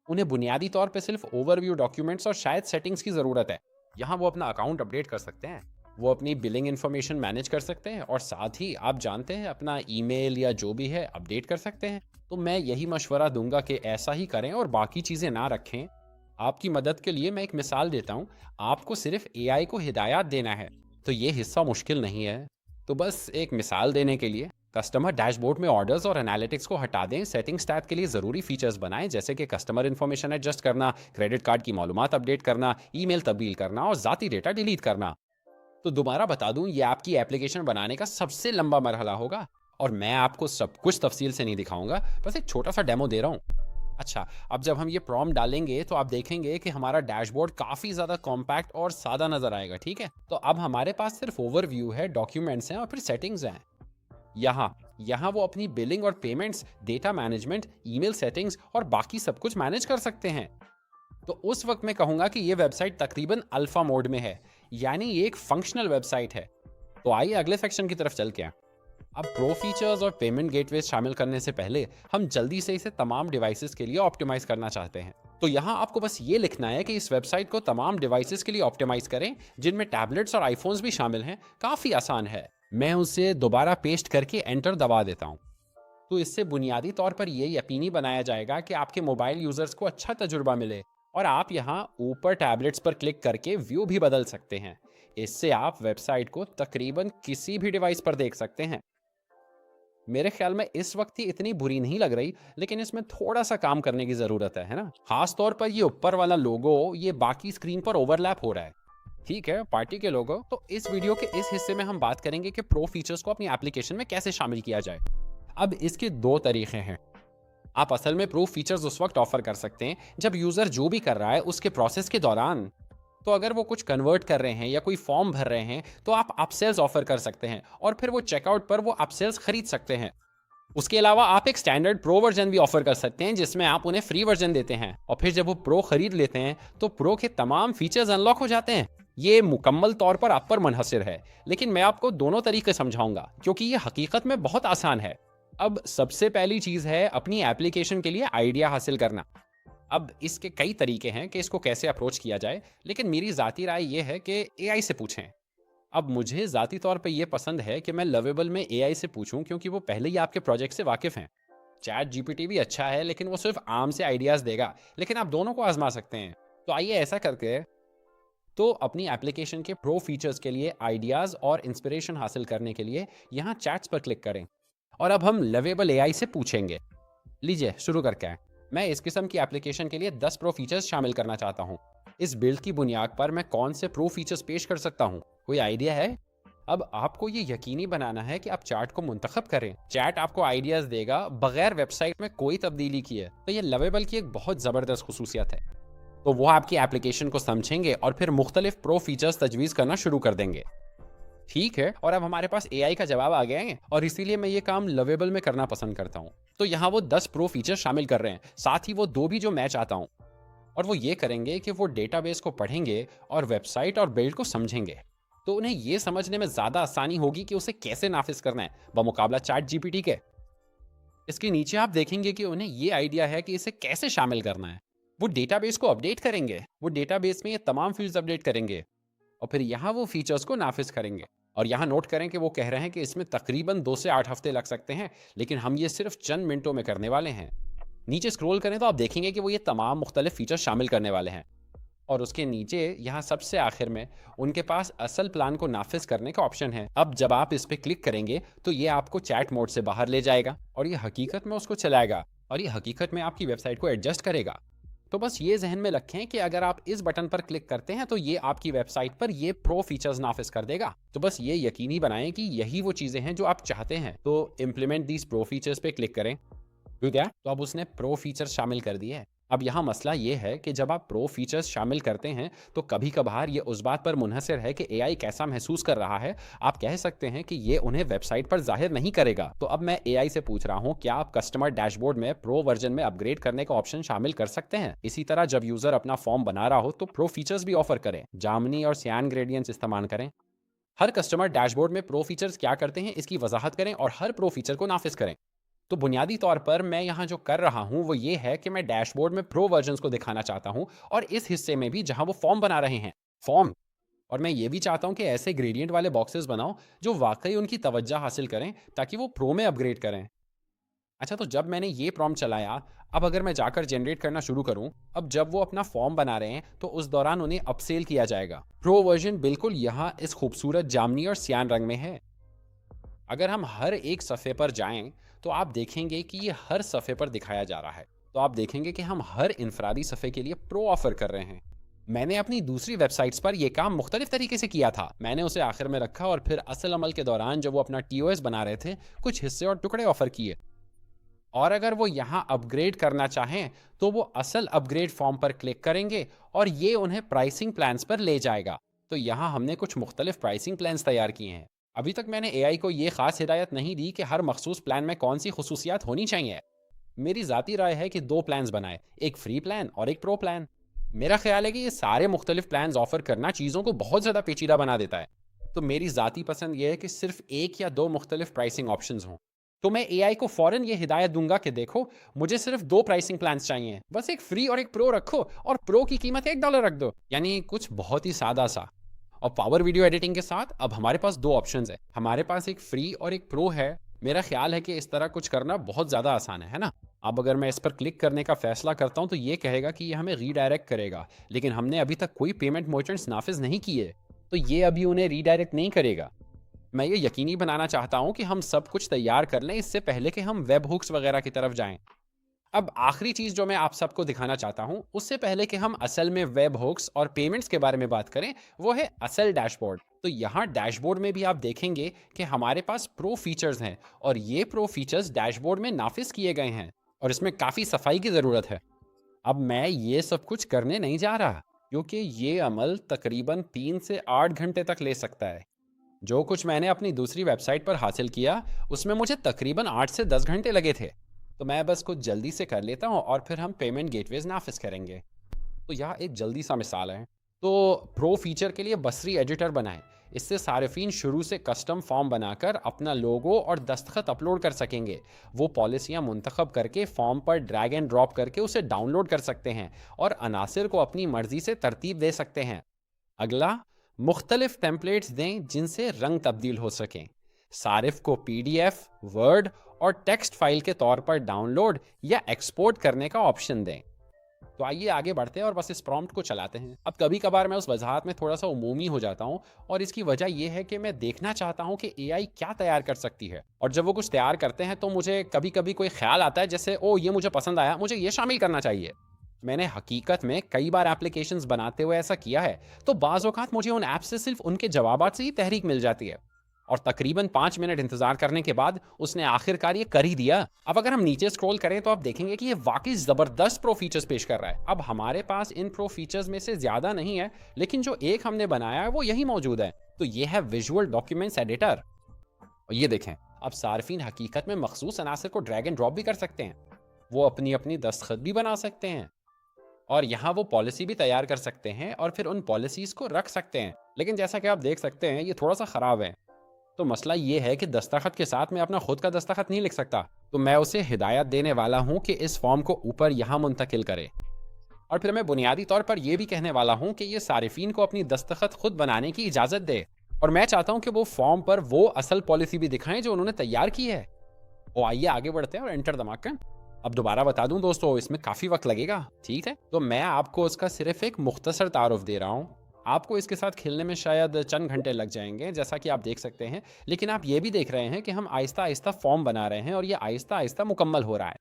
उन्हें बुनियादी तौर पे सिर्फ ओवरव्यू डॉक्यूमेंट्स और शायद सेटिंग्स की ज़रूरत है। यहाँ वो अपना अकाउंट अपडेट कर सकते हैं, वो अपनी बिलिंग इन्फॉर्मेशन मैनेज कर सकते हैं और साथ ही आप जानते हैं अपना ईमेल या जो भी है अपडेट कर सकते हैं। तो मैं यही मशवरा दूंगा कि ऐसा ही करें और बाकी चीज़ें ना रखें। आपकी मदद के लिए मैं एक मिसाल देता हूँ। आपको सिर्फ एआई को हिदायत देना है, तो ये हिस्सा मुश्किल नहीं है। तो बस एक मिसाल देने के लिए कस्टमर डैशबोर्ड में ऑर्डर्स और एनालिटिक्स को हटा दें, सेटिंग्स टैब के लिए ज़रूरी फीचर्स बनाएं जैसे कि कस्टमर इन्फॉर्मेशन एडजस्ट करना, क्रेडिट कार्ड की मालूमात अपडेट करना, ईमेल तब्दील करना और ज़ाती डेटा डिलीट करना। तो दोबारा बता दूं, ये आपकी एप्लीकेशन बनाने का सबसे लंबा मरहला होगा और मैं आपको सब कुछ तफसील से नहीं दिखाऊंगा, बस एक छोटा सा डेमो दे रहा हूँ। अच्छा, अब जब हम ये प्रॉम्प्ट डालेंगे तो आप देखेंगे कि हमारा डैशबोर्ड काफ़ी ज़्यादा कॉम्पैक्ट और सादा नज़र आएगा, ठीक है। तो अब हमारे पास सिर्फ ओवरव्यू है, डॉक्यूमेंट्स हैं और फिर सेटिंग्स हैं। यहाँ यहाँ वो अपनी बिलिंग और payments, data management, email settings और बाकी सब कुछ मैनेज कर सकते हैं। तो उस वक्त मैं कहूँगा कि ये वेबसाइट तकरीबन अल्फा मोड में है, यानी ये एक फंक्शनल वेबसाइट है। तो आइए अगले सेक्शन की तरफ चल के आएं। अब प्रो फीचर्स और पेमेंट गेटवेज शामिल करने से पहले हम जल्दी से इसे तमाम डिवाइसेस के लिए ऑप्टिमाइज करना चाहते हैं। तो यहाँ आपको बस ये लिखना है कि इस वेबसाइट को तमाम डिवाइसेस के लिए ऑप्टिमाइज करें जिनमें टैबलेट्स और आईफोन्स भी शामिल हैं। काफ़ी आसान है। मैं उसे दोबारा पेस्ट करके एंटर दबा देता हूँ। तो इससे बुनियादी तौर पर यह यकीनी बनाया जाएगा कि आपके मोबाइल यूजर्स को अच्छा तजुर्बा मिले। और आप यहाँ ऊपर टैबलेट्स पर क्लिक करके व्यू भी बदल सकते हैं। इससे आप वेबसाइट को तकरीबन किसी भी डिवाइस पर देख सकते हैं। मेरे ख्याल में इस वक्त ये इतनी बुरी नहीं लग रही, लेकिन इसमें थोड़ा सा काम करने की ज़रूरत है ना। खास तौर पर ये ऊपर वाला लोगो, ये बाकी स्क्रीन पर ओवरलैप हो रहा है। ठीक है, पार्टी के लोगो। तो इस वीडियो के इस हिस्से में हम बात करेंगे कि प्रो फीचर्स को अपनी एप्लीकेशन में कैसे शामिल किया जाए। अब इसके दो तरीके हैं। आप असल में प्रो फीचर्स उस वक्त ऑफर कर सकते हैं जब यूज़र जो भी कर रहा है उसके प्रोसेस के दौरान। तो अगर वो कुछ कन्वर्ट कर रहे हैं या कोई फॉर्म भर रहे हैं तो आप अपसेल्स ऑफर कर सकते हैं और फिर वो चेकआउट पर वो अपसेल्स खरीद सकते हैं। उसके अलावा आप एक स्टैंडर्ड प्रो वर्जन भी ऑफर कर सकते हैं जिसमें आप उन्हें फ्री वर्जन देते हैं और फिर जब वो प्रो खरीद लेते हैं तो प्रो के तमाम फीचर्स अनलॉक हो जाते हैं। ये मुकम्मल तौर पर आप पर मुनहसिर है, लेकिन मैं आपको दोनों तरीके समझाऊंगा क्योंकि ये हकीकत में बहुत आसान है। अब सबसे पहली चीज़ है अपनी एप्लीकेशन के लिए आइडिया हासिल करना। अब इसके कई तरीके हैं कि इसको कैसे अप्रोच किया जाए, लेकिन मेरी ज़ाती राय ये है कि एआई से पूछें। अब मुझे ज़ाती तौर पे ये पसंद है कि मैं लवेबल में एआई से पूछूं क्योंकि वो पहले ही आपके प्रोजेक्ट से वाकिफ़ हैं। चैट जीपीटी भी अच्छा है, लेकिन वो सिर्फ आम से आइडियाज़ देगा, लेकिन आप दोनों को आजमा सकते हैं। तो आइए ऐसा करके तो अपनी एप्लीकेशन के प्रो फीचर्स के लिए आइडियाज़ और इंस्पिरेशन हासिल करने के लिए यहाँ चैट्स पर क्लिक करें और अब हम लवेबल एआई से पूछेंगे। लीजिए शुरू करके आए। मैं इस किस्म की एप्लीकेशन के लिए 10 प्रो फीचर्स शामिल करना चाहता हूँ। इस बिल्ड की बुनियाद पर मैं कौन से प्रो फीचर्स पेश कर सकता हूँ, कोई आइडिया है? अब आपको ये यकीनी बनाना है कि आप चैट को मुंतखब करें। चैट आपको आइडियाज़ देगा बगैर वेबसाइट में कोई तब्दीली किए। तो ये लवेबल की एक बहुत ज़बरदस्त खुसूसियत है। तो वो आपकी एप्लीकेशन को समझेंगे और फिर मुख्तलिफ प्रो फीचर्स तजवीज़ करना शुरू कर देंगे। ठीक है, और अब हमारे पास एआई का जवाब आ गया है और इसीलिए मैं ये काम लवेबल में करना पसंद करता हूँ। तो यहाँ वो 10 प्रो फीचर शामिल कर रहे हैं, साथ ही वो 2 भी जो मैं चाहता हूँ। और वो ये करेंगे कि वो डेटाबेस को पढ़ेंगे और वेबसाइट और बिल्ड को समझेंगे। तो उन्हें ये समझने में ज़्यादा आसानी होगी कि उसे कैसे नाफिज करना है बमुकाबला चैट जीपीटी के। इसके नीचे आप देखेंगे कि उन्हें ये आइडिया है कि इसे कैसे शामिल करना है। वो डेटाबेस को अपडेट करेंगे, वो डेटाबेस में ये तमाम फील्ड्स अपडेट करेंगे और फिर यहाँ वो फीचर्स को नाफिज करेंगे। और यहाँ नोट करें कि वो कह रहे हैं कि इसमें तकरीबन 2 से 8 हफ्ते लग सकते हैं, लेकिन हम ये सिर्फ चंद मिनटों में करने वाले हैं। नीचे स्क्रॉल करें तो आप देखेंगे कि वो ये तमाम मुख्तलिफ फीचर शामिल करने वाले हैं। और उसके नीचे यहाँ सबसे आखिर में उनके पास असल प्लान को नाफिज करने का ऑप्शन है। अब जब आप इस पे क्लिक करेंगे तो ये आपको चैट मोड से बाहर ले जाएगा और ये हकीकत में उसको चलाएगा और ये हकीकत में आपकी वेबसाइट को एडजस्ट करेगा। तो बस ये जहन में रखें कि अगर आप इस बटन पर क्लिक करते हैं तो ये आपकी वेबसाइट पर ये प्रो फीचर्स नाफिज कर देगा। तो बस ये यकीनी बनाएं कि यही वो चीज़ें हैं जो आप चाहते हैं। तो इम्प्लीमेंट दीज प्रो फीचर्स पे क्लिक करें। ठीक है, तो अब उसने प्रो फीचर्स शामिल कर दिए है। अब यहाँ मसला ये है कि जब आप प्रो फीचर्स शामिल करते हैं तो कभी कभार ये उस बात पर मुनहसर है कि एआई कैसा महसूस कर रहा है। आप कह सकते हैं कि ये उन्हें वेबसाइट पर जाहिर नहीं करेगा। तो अब मैं एआई से पूछ रहा हूँ, क्या आप कस्टमर डैशबोर्ड में प्रो वर्जन में अपग्रेड करने का ऑप्शन शामिल कर सकते हैं? इसी तरह जब यूजर अपना फॉर्म बना रहा हो तो प्रो फीचर्स भी ऑफर करें, जामनी और सियान ग्रेडियंट्स इस्तेमाल करें। हर कस्टमर डैशबोर्ड में प्रो फीचर्स क्या करते हैं इसकी वजाहत करें और हर प्रो फीचर को नाफिज करें। तो बुनियादी तौर पर मैं यहाँ जो कर रहा हूँ वो ये है कि मैं डैशबोर्ड में प्रो वर्जन्स को दिखाना चाहता हूँ और इस हिस्से में भी जहाँ वो फॉर्म बना रहे हैं फॉर्म। और मैं ये भी चाहता हूँ कि ऐसे ग्रेडियंट वाले बॉक्सेस बनाओ जो वाकई उनकी तवज्जो हासिल करें ताकि वो प्रो में अपग्रेड करें। अच्छा, तो जब मैंने ये प्रॉम्प्ट चलाया, अब अगर मैं जाकर जनरेट करना शुरू करूं, अब जब वो अपना फॉर्म बना रहे हैं तो उस दौरान उन्हें अपसेल किया जाएगा। प्रो वर्जन बिल्कुल यहाँ इस खूबसूरत जामनी और सियान रंग में है। अगर हम हर एक सफ़े पर जाएं तो आप देखेंगे कि ये हर सफ़े पर दिखाया जा रहा है। तो आप देखेंगे कि हम हर इनफरादी सफ़े के लिए प्रो ऑफ़र कर रहे हैं। मैंने अपनी दूसरी वेबसाइट्स पर यह काम मुख्तलिफ तरीके से किया था। मैंने उसे आखिर में रखा और फिर असल अमल के दौरान जब वो अपना टीओएस बना रहे थे कुछ हिस्से और टुकड़े ऑफ़र किए। और अगर वो यहाँ अपग्रेड करना चाहें तो वो असल अपग्रेड फॉर्म पर क्लिक करेंगे और ये उन्हें प्राइसिंग प्लान्स पर ले जाएगा। तो यहाँ हमने कुछ मुख्तलिफ प्राइसिंग प्लान्स तैयार किए हैं। अभी तक मैंने एआई को ये खास हिदायत नहीं दी कि हर मखसूस प्लान में कौन सी खसूसियात होनी चाहिए। मेरी ज़ाती राय है कि 2 प्लान्स बनाए, एक फ्री प्लान और एक प्रो प्लान। मेरा ख्याल है कि ये सारे मुख्तलिफ प्लान्स ऑफर करना चीज़ों को बहुत ज़्यादा पेचीदा बना देता है। तो मेरी ज़ाती पसंद ये है कि सिर्फ 1 या 2 मुख्तलिफ प्राइसिंग ऑप्शंस हों। तो मैं एआई को फ़ौरन ये हिदायत दूंगा कि देखो, मुझे सिर्फ 2 प्राइसिंग प्लान्स चाहिए, बस एक फ्री और एक प्रो रखो और प्रो की कीमत $1 रख दो। यानी कुछ बहुत ही सादा सा। और पावर वीडियो एडिटिंग के साथ अब हमारे पास 2 ऑप्शंस है। हमारे पास एक फ्री और एक प्रो है। मेरा ख्याल है कि इस तरह कुछ करना बहुत ज़्यादा आसान है ना? अब अगर मैं इस पर क्लिक करने का फैसला करता हूं तो ये कहेगा कि ये हमें रीडायरेक्ट करेगा, लेकिन हमने अभी तक कोई पेमेंट मोचेंट्स नाफिज नहीं किए, तो ये अभी उन्हें रीडायरेक्ट नहीं करेगा। मैं ये यकीनी बनाना चाहता हूं कि हम सब कुछ तैयार कर लें इससे पहले कि हम वेब हुक्स वगैरह की तरफ जाएं। अब आखिरी चीज़ जो मैं आप सबको दिखाना चाहता हूं, उससे पहले कि हम असल में वेब हुक्स और पेमेंट्स के बारे में बात करें, वो है असल डैशबोर्ड। तो यहाँ डैशबोर्ड में भी आप देखेंगे कि हमारे पास प्रो फीचर्स हैं और ये प्रो फीचर्स डैशबोर्ड में नाफिज किए गए हैं और इसमें काफ़ी सफाई की ज़रूरत है। अब मैं ये सब कुछ करने नहीं जा रहा क्योंकि ये अमल तकरीबन 3 से 8 घंटे तक ले सकता है। जो कुछ मैंने अपनी दूसरी वेबसाइट पर हासिल किया उसमें मुझे तकरीबन 8 से 10 घंटे लगे थे। तो मैं बस कुछ जल्दी से कर लेता हूँ और फिर हम पेमेंट गेटवेज नाफिज करेंगे। तो यह एक जल्दी सा मिसाल है। तो प्रो फीचर के लिए बसरी एडिटर बनाएं। इससे सारिफीन शुरू से कस्टम फॉर्म बनाकर अपना लोगो और दस्तखत अपलोड कर सकेंगे। वो पॉलिसियाँ मुंतखब करके फॉर्म पर ड्रैग एंड ड्रॉप करके उसे डाउनलोड कर सकते हैं और अनासिर को अपनी मर्जी से तरतीब दे सकते हैं। अगला, मुख्तलिफ टेम्पलेट्स दें जिनसे रंग तब्दील हो सकें। सारिफ को PDF, वर्ड और टेक्स्ट फाइल के तौर पर डाउनलोड या एक्सपोर्ट करने का ऑप्शन दें। तो आइए आगे बढ़ते हैं और बस इस प्रॉम्प्ट को चलाते हैं। अब कभी कभार मैं उस वजाहत में थोड़ा सा उमूमी हो जाता हूँ और इसकी वजह यह है कि मैं देखना चाहता हूँ कि एआई क्या तैयार कर सकती है। और जब वो कुछ तैयार करते हैं तो मुझे कभी कभी कोई ख्याल आता है, जैसे ओ ये मुझे पसंद आया, मुझे ये शामिल करना चाहिए। मैंने हकीकत में कई बार एप्लीकेशंस बनाते हुए ऐसा किया है। तो बाज़ औक़ात मुझे उन ऐप से सिर्फ उनके जवाबात से ही तहरीक मिल जाती है। और तकरीबन 5 मिनट इंतजार करने के बाद उसने आखिरकार ये कर ही दिया। अब अगर हम नीचे स्क्रॉल करें तो आप देखेंगे कि ये वाकई जबरदस्त प्रो फीचर्स पेश कर रहा है। अब हमारे पास इन प्रो फीचर्स में से ज्यादा नहीं है, लेकिन जो एक हमने बनाया है वो यही मौजूद है। तो ये है विजुअल डॉक्यूमेंट्स एडिटर। और ये देखें, अब सार्फिन हकीकत में मखसूस अनासर को ड्रैग एंड ड्रॉप भी कर सकते हैं, वो अपनी अपनी दस्तखत भी बना सकते हैं, और यहाँ वो पॉलिसी भी तैयार कर सकते हैं और फिर उन पॉलिसीज को रख सकते हैं। लेकिन जैसा कि आप देख सकते हैं ये थोड़ा सा ख़राब है। तो मसला ये है कि दस्तखत के साथ मैं अपना खुद का दस्तखत नहीं लिख सकता। तो मैं उसे हिदायत देने वाला हूँ कि इस फॉर्म को ऊपर यहाँ मुंतकिल करे, और फिर मैं बुनियादी तौर पर यह भी कहने वाला हूँ कि ये सारिफीन को अपनी दस्तखत खुद बनाने की इजाज़त दे, और मैं चाहता हूँ कि वो फॉर्म पर वो असल पॉलिसी भी दिखाएं जो उन्होंने तैयार की है। तो आइए आगे बढ़ते हैं और एंटर दबाकर। अब दोबारा बता दूं दोस्तों, इसमें काफ़ी वक्त लगेगा, ठीक है? तो मैं आपको उसका सिर्फ एक मुख्तसर तारुफ दे रहा हूँ। आपको इसके साथ खेलने में शायद चंद घंटे लग जाएंगे, जैसा कि आप देख सकते हैं, लेकिन आप ये भी देख रहे हैं कि हम आहिस्ता आहिस्ता फॉर्म बना रहे हैं और ये आहिस्ता आहिस्ता मुकम्मल हो रहा है,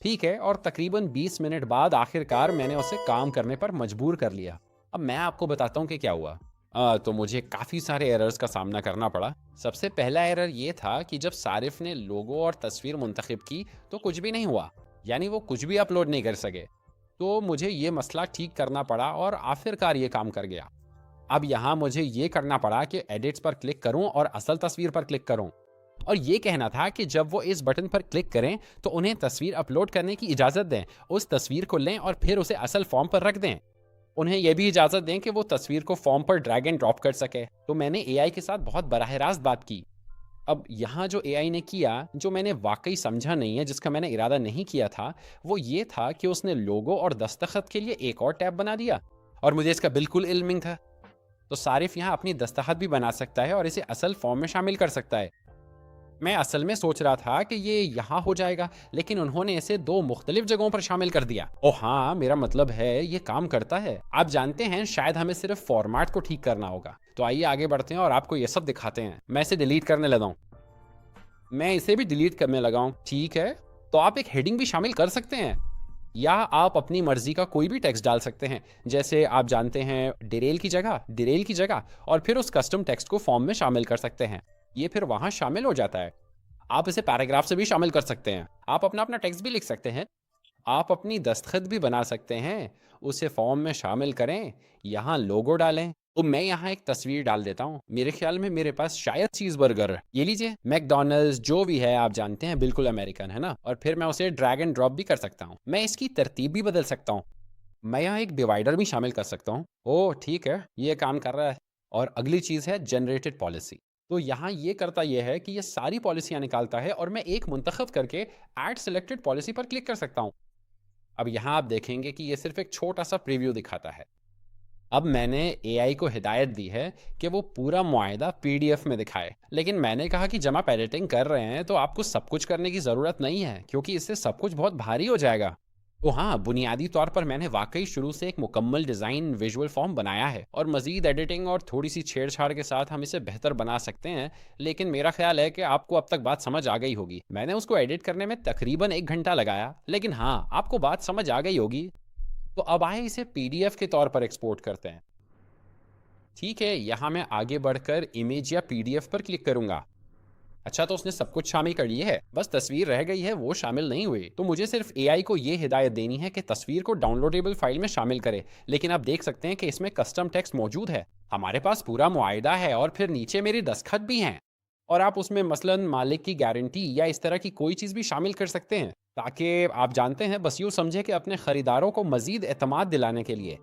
ठीक है? और तकरीबन 20 मिनट बाद आखिरकार मैंने उसे काम करने पर मजबूर कर लिया। अब मैं आपको बताता हूँ कि क्या हुआ। तो मुझे काफ़ी सारे एरर्स का सामना करना पड़ा। सबसे पहला एरर ये था कि जब सारिफ ने लोगो और तस्वीर मुंतखब की तो कुछ भी नहीं हुआ, यानी वो कुछ भी अपलोड नहीं कर सके। तो मुझे ये मसला ठीक करना पड़ा और आखिरकार ये काम कर गया। अब यहाँ मुझे ये करना पड़ा कि एडिट्स पर क्लिक करूँ और असल तस्वीर पर क्लिक करूँ, और ये कहना था कि जब वो इस बटन पर क्लिक करें तो उन्हें तस्वीर अपलोड करने की इजाज़त दें, उस तस्वीर को लें और फिर उसे असल फॉर्म पर रख दें। उन्हें यह भी इजाज़त दें कि वो तस्वीर को फॉर्म पर ड्रैग एंड ड्रॉप कर सके। तो मैंने एआई के साथ बहुत बराह रास्त बात की। अब यहाँ जो एआई ने किया, जो मैंने वाकई समझा नहीं है, जिसका मैंने इरादा नहीं किया था, वो ये था कि उसने लोगो और दस्तखत के लिए एक और टैब बना दिया, और मुझे इसका बिल्कुल इल्म नहीं था। तो सारिफ यहाँ अपनी दस्तखत भी बना सकता है और इसे असल फॉर्म में शामिल कर सकता है। मैं असल में सोच रहा था कि ये यहाँ हो जाएगा, लेकिन उन्होंने इसे 2 मुख्तलिफ जगहों पर शामिल कर दिया। ओ हाँ, मेरा मतलब है ये काम करता है। आप जानते हैं, शायद हमें सिर्फ फॉर्मेट को ठीक करना होगा। तो आइए आगे बढ़ते हैं और आपको ये सब दिखाते हैं। मैं इसे डिलीट करने लगा हूँ। मैं इसे भी डिलीट करने लगा हूँ, ठीक है? तो आप एक हेडिंग भी शामिल कर सकते हैं, या आप अपनी मर्जी का कोई भी टेक्स्ट डाल सकते हैं। जैसे आप जानते हैं, डिरेल की जगह, और फिर उस कस्टम टेक्स्ट को फॉर्म में शामिल कर सकते हैं। ये फिर वहाँ शामिल हो जाता है। आप इसे पैराग्राफ से भी शामिल कर सकते हैं। आप अपना अपना टेक्स्ट भी लिख सकते हैं। आप अपनी दस्तखत भी बना सकते हैं, उसे फॉर्म में शामिल करें, यहाँ लोगो डालें। तो मैं यहाँ एक तस्वीर डाल देता हूँ। मेरे ख्याल में मेरे पास शायद चीज़ बर्गर, ये लीजिए, मैकडॉनल्ड्स, जो भी है आप जानते हैं, बिल्कुल अमेरिकन है ना। और फिर मैं उसे ड्रैग एंड ड्रॉप भी कर सकता हूँ। मैं इसकी तरतीब भी बदल सकता हूँ। मैं यहाँ एक डिवाइडर भी शामिल कर सकता हूँ। ओह ठीक है, ये काम कर रहा है। और अगली चीज़ है जनरेटेड पॉलिसी। तो यहाँ ये करता यह है कि ये सारी पॉलिसियाँ निकालता है और मैं एक मुंतखब करके ऐड सिलेक्टेड पॉलिसी पर क्लिक कर सकता हूँ। अब यहाँ आप देखेंगे कि ये सिर्फ एक छोटा सा प्रीव्यू दिखाता है। अब मैंने एआई को हिदायत दी है कि वो पूरा मुआहिदा पीडीएफ में दिखाए, लेकिन मैंने कहा कि जब आप एडिटिंग कर रहे हैं तो आपको सब कुछ करने की ज़रूरत नहीं है, क्योंकि इससे सब कुछ बहुत भारी हो जाएगा। तो हाँ, बुनियादी तौर पर मैंने वाकई शुरू से एक मुकम्मल डिज़ाइन विजुअल फॉर्म बनाया है, और मज़ीद एडिटिंग और थोड़ी सी छेड़छाड़ के साथ हम इसे बेहतर बना सकते हैं। लेकिन मेरा ख्याल है कि आपको अब तक बात समझ आ गई होगी। मैंने उसको एडिट करने में तकरीबन 1 घंटा लगाया, लेकिन हाँ, आपको बात समझ आ गई होगी। तो अब आए इसे पीडीएफ के तौर पर एक्सपोर्ट करते हैं। ठीक है, यहाँ मैं आगे बढ़कर इमेज या पीडीएफ पर क्लिक करूँगा। अच्छा, तो उसने सब कुछ शामिल कर लिया है, बस तस्वीर रह गई है, वो शामिल नहीं हुई। तो मुझे सिर्फ एआई को ये हिदायत देनी है कि तस्वीर को डाउनलोडेबल फाइल में शामिल करे। लेकिन आप देख सकते हैं कि इसमें कस्टम टेक्स्ट मौजूद है। हमारे पास पूरा मुआहिदा है और फिर नीचे मेरी दस्तखत भी हैं, और आप उसमें मसलन मालिक की गारंटी या इस तरह की कोई चीज़ भी शामिल कर सकते हैं, ताकि आप जानते हैं, बस यूँ समझे कि अपने ख़रीदारों को मज़ीद एतमाद दिलाने के लिए।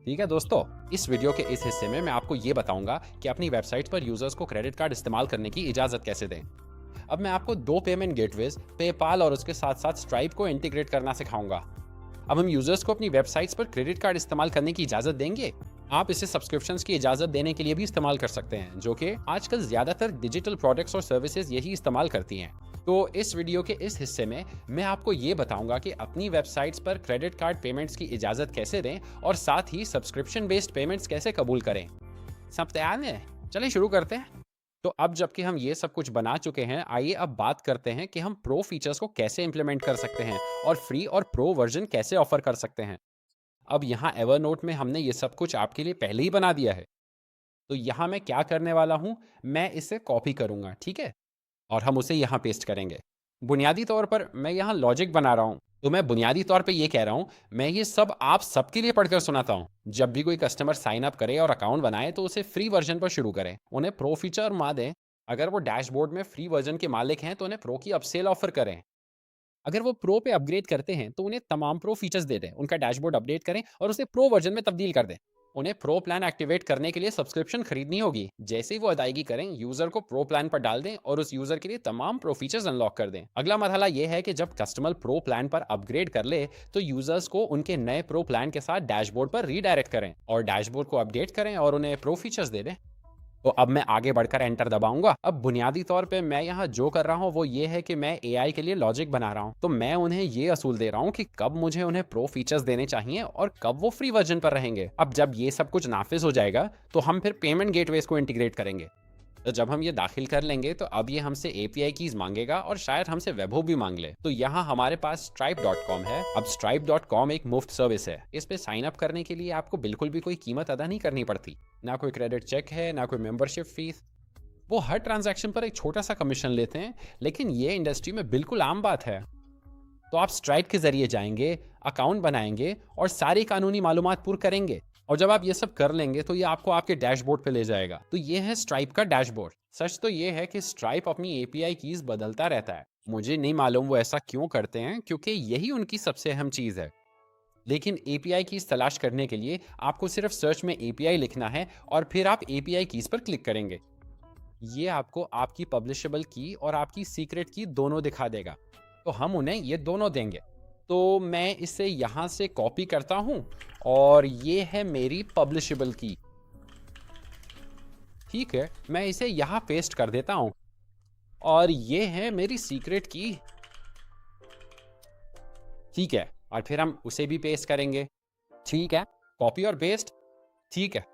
ठीक है दोस्तों, इस वीडियो के इस हिस्से में मैं आपको ये बताऊंगा कि अपनी वेबसाइट पर यूजर्स को क्रेडिट कार्ड इस्तेमाल करने की इजाज़त कैसे दें। अब मैं आपको 2 पेमेंट गेटवेज, पेपाल और उसके साथ साथ स्ट्राइप को इंटीग्रेट करना सिखाऊंगा। अब हम यूजर्स को अपनी वेबसाइट्स पर क्रेडिट कार्ड इस्तेमाल करने की इजाज़त देंगे। आप इसे सब्सक्रिप्शंस की इजाज़त देने के लिए भी इस्तेमाल कर सकते हैं, जो कि आजकल ज़्यादातर डिजिटल प्रोडक्ट्स और सर्विसेज यही इस्तेमाल करती हैं। तो इस वीडियो के इस हिस्से में मैं आपको ये बताऊंगा कि अपनी वेबसाइट्स पर क्रेडिट कार्ड पेमेंट्स की इजाज़त कैसे दें, और साथ ही सब्सक्रिप्शन बेस्ड पेमेंट्स कैसे कबूल करें। सब तैयार है? चलिए शुरू करते हैं। तो अब जबकि हम ये सब कुछ बना चुके हैं, आइए अब बात करते हैं कि हम प्रो फीचर्स को कैसे इंप्लीमेंट कर सकते हैं और फ्री और प्रो वर्जन कैसे ऑफर कर सकते हैं। अब यहाँ एवरनोट में हमने ये सब कुछ आपके लिए पहले ही बना दिया है। तो यहाँ मैं क्या करने वाला हूँ, मैं इसे कॉपी करूँगा, ठीक है? और हम उसे यहाँ पेस्ट करेंगे। बुनियादी तौर पर मैं यहाँ लॉजिक बना रहा हूँ, तो मैं बुनियादी तौर पे ये कह रहा हूँ, मैं ये सब आप सबके लिए पढ़कर सुनाता हूँ। जब भी कोई कस्टमर साइन अप करे और अकाउंट बनाए तो उसे फ्री वर्जन पर शुरू करें, उन्हें प्रो फीचर मा दें। अगर वो डैशबोर्ड में फ्री वर्जन के मालिक हैं तो उन्हें प्रो की अपसेल ऑफर करें। अगर वो प्रो पे अपग्रेड करते हैं तो उन्हें तमाम प्रो फीचर्स दे दें, उनका डैशबोर्ड अपडेट करें और उसे प्रो वर्जन में तब्दील कर दें। उन्हें प्रो प्लान एक्टिवेट करने के लिए सब्सक्रिप्शन खरीदनी होगी। जैसे ही वो अदायगी करें, यूजर को प्रो प्लान पर डाल दें और उस यूजर के लिए तमाम प्रो फीचर्स अनलॉक कर दें। अगला मरहला यह है कि जब कस्टमर प्रो प्लान पर अपग्रेड कर ले तो यूजर्स को उनके नए प्रो प्लान के साथ डैशबोर्ड पर रीडायरेक्ट करें और डैशबोर्ड को अपडेट करें और उन्हें प्रो फीचर्स दे दें। तो अब मैं आगे बढ़कर एंटर दबाऊंगा। अब बुनियादी तौर पे मैं यहाँ जो कर रहा हूँ वो ये है कि मैं एआई के लिए लॉजिक बना रहा हूँ। तो मैं उन्हें ये असूल दे रहा हूँ कि कब मुझे उन्हें प्रो फीचर्स देने चाहिए और कब वो फ्री वर्जन पर रहेंगे। अब जब ये सब कुछ नाफिज हो जाएगा तो हम फिर पेमेंट गेटवेज को इंटीग्रेट करेंगे। तो जब हम ये दाखिल कर लेंगे तो अब ये हमसे एपीआई कीज मांगेगा और शायद हमसे वेबहुक भी मांग ले। तो यहाँ हमारे पास stripe.com है। अब stripe.com एक मुफ्त सर्विस है। इस पे साइन अप करने के लिए आपको बिल्कुल भी कोई कीमत अदा नहीं करनी पड़ती, ना कोई क्रेडिट चेक है, ना कोई मेंबरशिप फीस। वो हर ट्रांजैक्शन पर एक छोटा सा कमीशन लेते हैं, लेकिन ये इंडस्ट्री में बिल्कुल आम बात है। तो आप स्ट्राइप के जरिए जाएंगे, अकाउंट बनाएंगे और सारी कानूनी मालूमात पुर करेंगे और जब आप ये सब कर लेंगे तो ये आपको आपके डैशबोर्ड पे ले जाएगा। तो ये है स्ट्राइप का डैशबोर्ड। सच तो ये है कि स्ट्राइप अपनी एपीआई कीज बदलता रहता है। मुझे नहीं मालूम वो ऐसा क्यों करते हैं, क्योंकि यही उनकी सबसे अहम चीज़ है। लेकिन एपीआई कीज तलाश करने के लिए आपको सिर्फ सर्च में एपीआई लिखना है और फिर आप एपीआई कीज पर क्लिक करेंगे। ये आपको आपकी पब्लिशेबल की और आपकी सीक्रेट की दोनों दिखा देगा। तो हम उन्हें ये दोनों देंगे। तो मैं इसे यहाँ से कॉपी करता हूँ और ये है मेरी पब्लिशेबल की। ठीक है, मैं इसे यहाँ पेस्ट कर देता हूँ और ये है मेरी सीक्रेट की। ठीक है, और फिर हम उसे भी पेस्ट करेंगे। ठीक है, कॉपी और पेस्ट। ठीक है,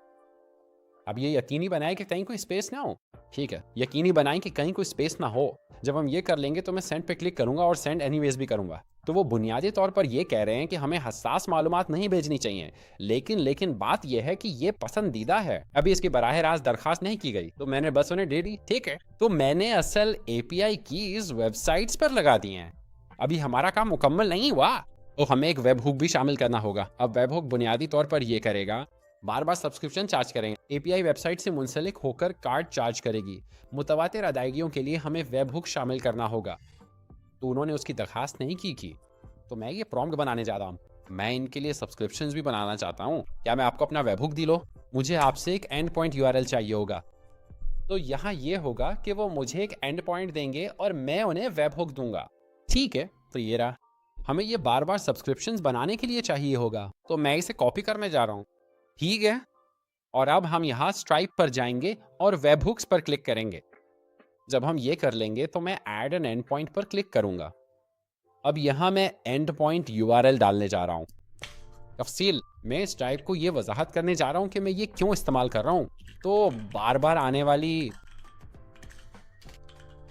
अब ये यकीनी बनाए कि कहीं कोई स्पेस ना हो। ठीक है, यकीनी बनाएं कि कहीं कोई स्पेस ना हो। जब हम ये कर लेंगे तो मैं सेंड पे क्लिक करूंगा और सेंड एनीवेज भी करूंगा। तो वो बुनियादी तौर पर ये कह रहे हैं कि हमें हसास मालूमात नहीं भेजनी चाहिए, लेकिन बात यह है कि ये पसंदीदा है। अभी इसकी बराह रास्त दरखास्त नहीं की गई तो मैंने बस उन्हें दे दी। ठीक है, तो मैंने असल एपीआई कीज वेबसाइट्स पर लगा दी हैं। अभी हमारा काम मुकम्मल नहीं हुआ, तो हमें एक वेब हुक भी शामिल करना होगा। अब वेब हुक बुनियादी तौर पर यह करेगा, बार बार सब्सक्रिप्शन चार्ज करेंगे। एपीआई वेबसाइट से मुंसलिक होकर कार्ड चार्ज करेगी। मुतवातिर अदायगियों के लिए हमें वेब हुक शामिल करना होगा। तो उन्होंने उसकी दरखास्त नहीं की। तो मैं ये प्रॉम्प्ट बनाने जा रहा हूँ। मैं इनके लिए सब्सक्रिप्शंस भी बनाना चाहता हूँ। क्या मैं आपको अपना वेब हुक दिलो? मुझे आपसे एक एंड पॉइंट यूआरएल चाहिए होगा। तो यहाँ ये होगा कि वो मुझे एक एंड पॉइंट देंगे और मैं उन्हें वेब हुक दूंगा। ठीक है, तो ये रहा। हमें ये बार बार सब्सक्रिप्शंस बनाने के लिए चाहिए होगा, तो मैं इसे कॉपी करने जा रहा हूँ। ठीक है, और अब हम यहाँ स्ट्राइप पर जाएंगे और वेब हुक्स पर क्लिक करेंगे। जब हम ये कर लेंगे तो मैं ऐड एन एंड पॉइंट पर क्लिक करूंगा। अब यहाँ मैं एंड पॉइंट यूआरएल डालने जा रहा हूँ। तफसील मैं स्ट्राइप को ये वजाहत करने जा रहा हूँ कि मैं ये क्यों इस्तेमाल कर रहा हूँ। तो बार बार आने वाली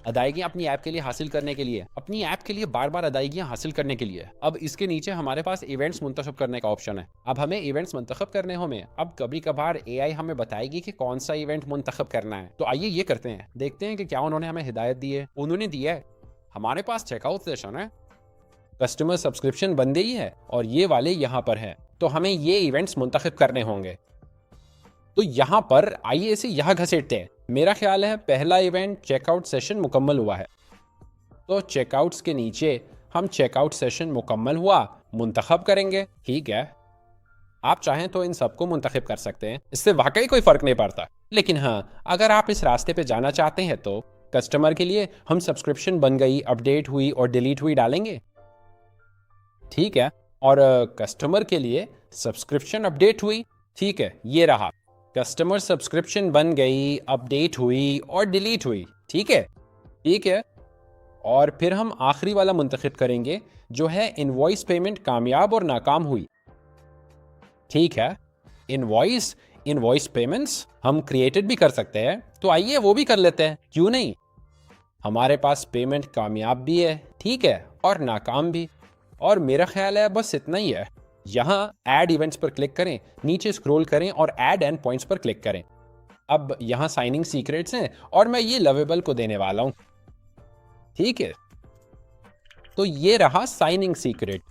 अदायगियाँ अपनी ऐप के लिए हासिल करने के लिए, अपनी ऐप के लिए बार बार अदायगियाँ हासिल करने के लिए। अब इसके नीचे हमारे पास इवेंट्स मुंतखब करने का ऑप्शन है। अब हमें इवेंट्स मुंतखब करने होंगे। अब कभी कभार एआई हमें बताएगी कि कौन सा इवेंट मुंतखब करना है। तो आइए ये करते हैं, देखते हैं कि क्या उन्होंने हमें हिदायत दी है। उन्होंने दिया है, हमारे पास चेकआउट सेशन है, कस्टमर सब्सक्रिप्शन बन गई है और ये वाले यहाँ पर है। तो हमें ये इवेंट्स मुंतखब करने होंगे। तो यहाँ पर आइए इसे यहाँ घसीटते हैं। मेरा ख्याल है पहला इवेंट चेकआउट सेशन मुकम्मल हुआ है। तो चेकआउट्स के नीचे हम चेकआउट सेशन मुकम्मल हुआ मुंतखब करेंगे। ठीक है, आप चाहें तो इन सबको मुंतखब कर सकते हैं, इससे वाकई कोई फ़र्क नहीं पड़ता। लेकिन हाँ, अगर आप इस रास्ते पे जाना चाहते हैं तो कस्टमर के लिए हम सब्सक्रिप्शन बन गई, अपडेट हुई और डिलीट हुई डालेंगे। ठीक है, और कस्टमर के लिए सब्सक्रिप्शन अपडेट हुई। ठीक है, ये रहा, कस्टमर सब्सक्रिप्शन बन गई, अपडेट हुई और डिलीट हुई। ठीक है, ठीक है, और फिर हम आखिरी वाला मुंतखब करेंगे जो है इनवॉइस पेमेंट कामयाब और नाकाम हुई। ठीक है, इनवॉइस पेमेंट्स हम क्रिएटेड भी कर सकते हैं, तो आइए वो भी कर लेते हैं, क्यों नहीं। हमारे पास पेमेंट कामयाब भी है, ठीक है, और नाकाम भी। और मेरा ख्याल है बस इतना ही है। यहाँ ऐड इवेंट्स पर क्लिक करें, नीचे स्क्रॉल करें और ऐड एंड पॉइंट्स पर क्लिक करें। अब यहाँ साइनिंग सीक्रेट्स हैं और मैं ये लवेबल को देने वाला हूँ। ठीक है, तो ये रहा साइनिंग सीक्रेट।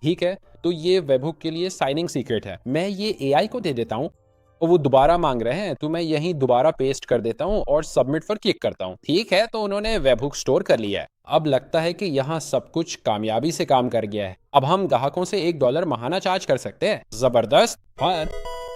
ठीक है, तो ये वेबहुक के लिए साइनिंग सीक्रेट है। मैं ये एआई को दे देता हूँ और वो दोबारा मांग रहे हैं, तो मैं यहीं दोबारा पेस्ट कर देता हूँ और सबमिट पर क्लिक करता हूँ। ठीक है, तो उन्होंने वेबहुक स्टोर कर लिया है। अब लगता है कि यहाँ सब कुछ कामयाबी से काम कर गया है। अब हम ग्राहकों से $1 माहाना चार्ज कर सकते हैं। जबरदस्त। पर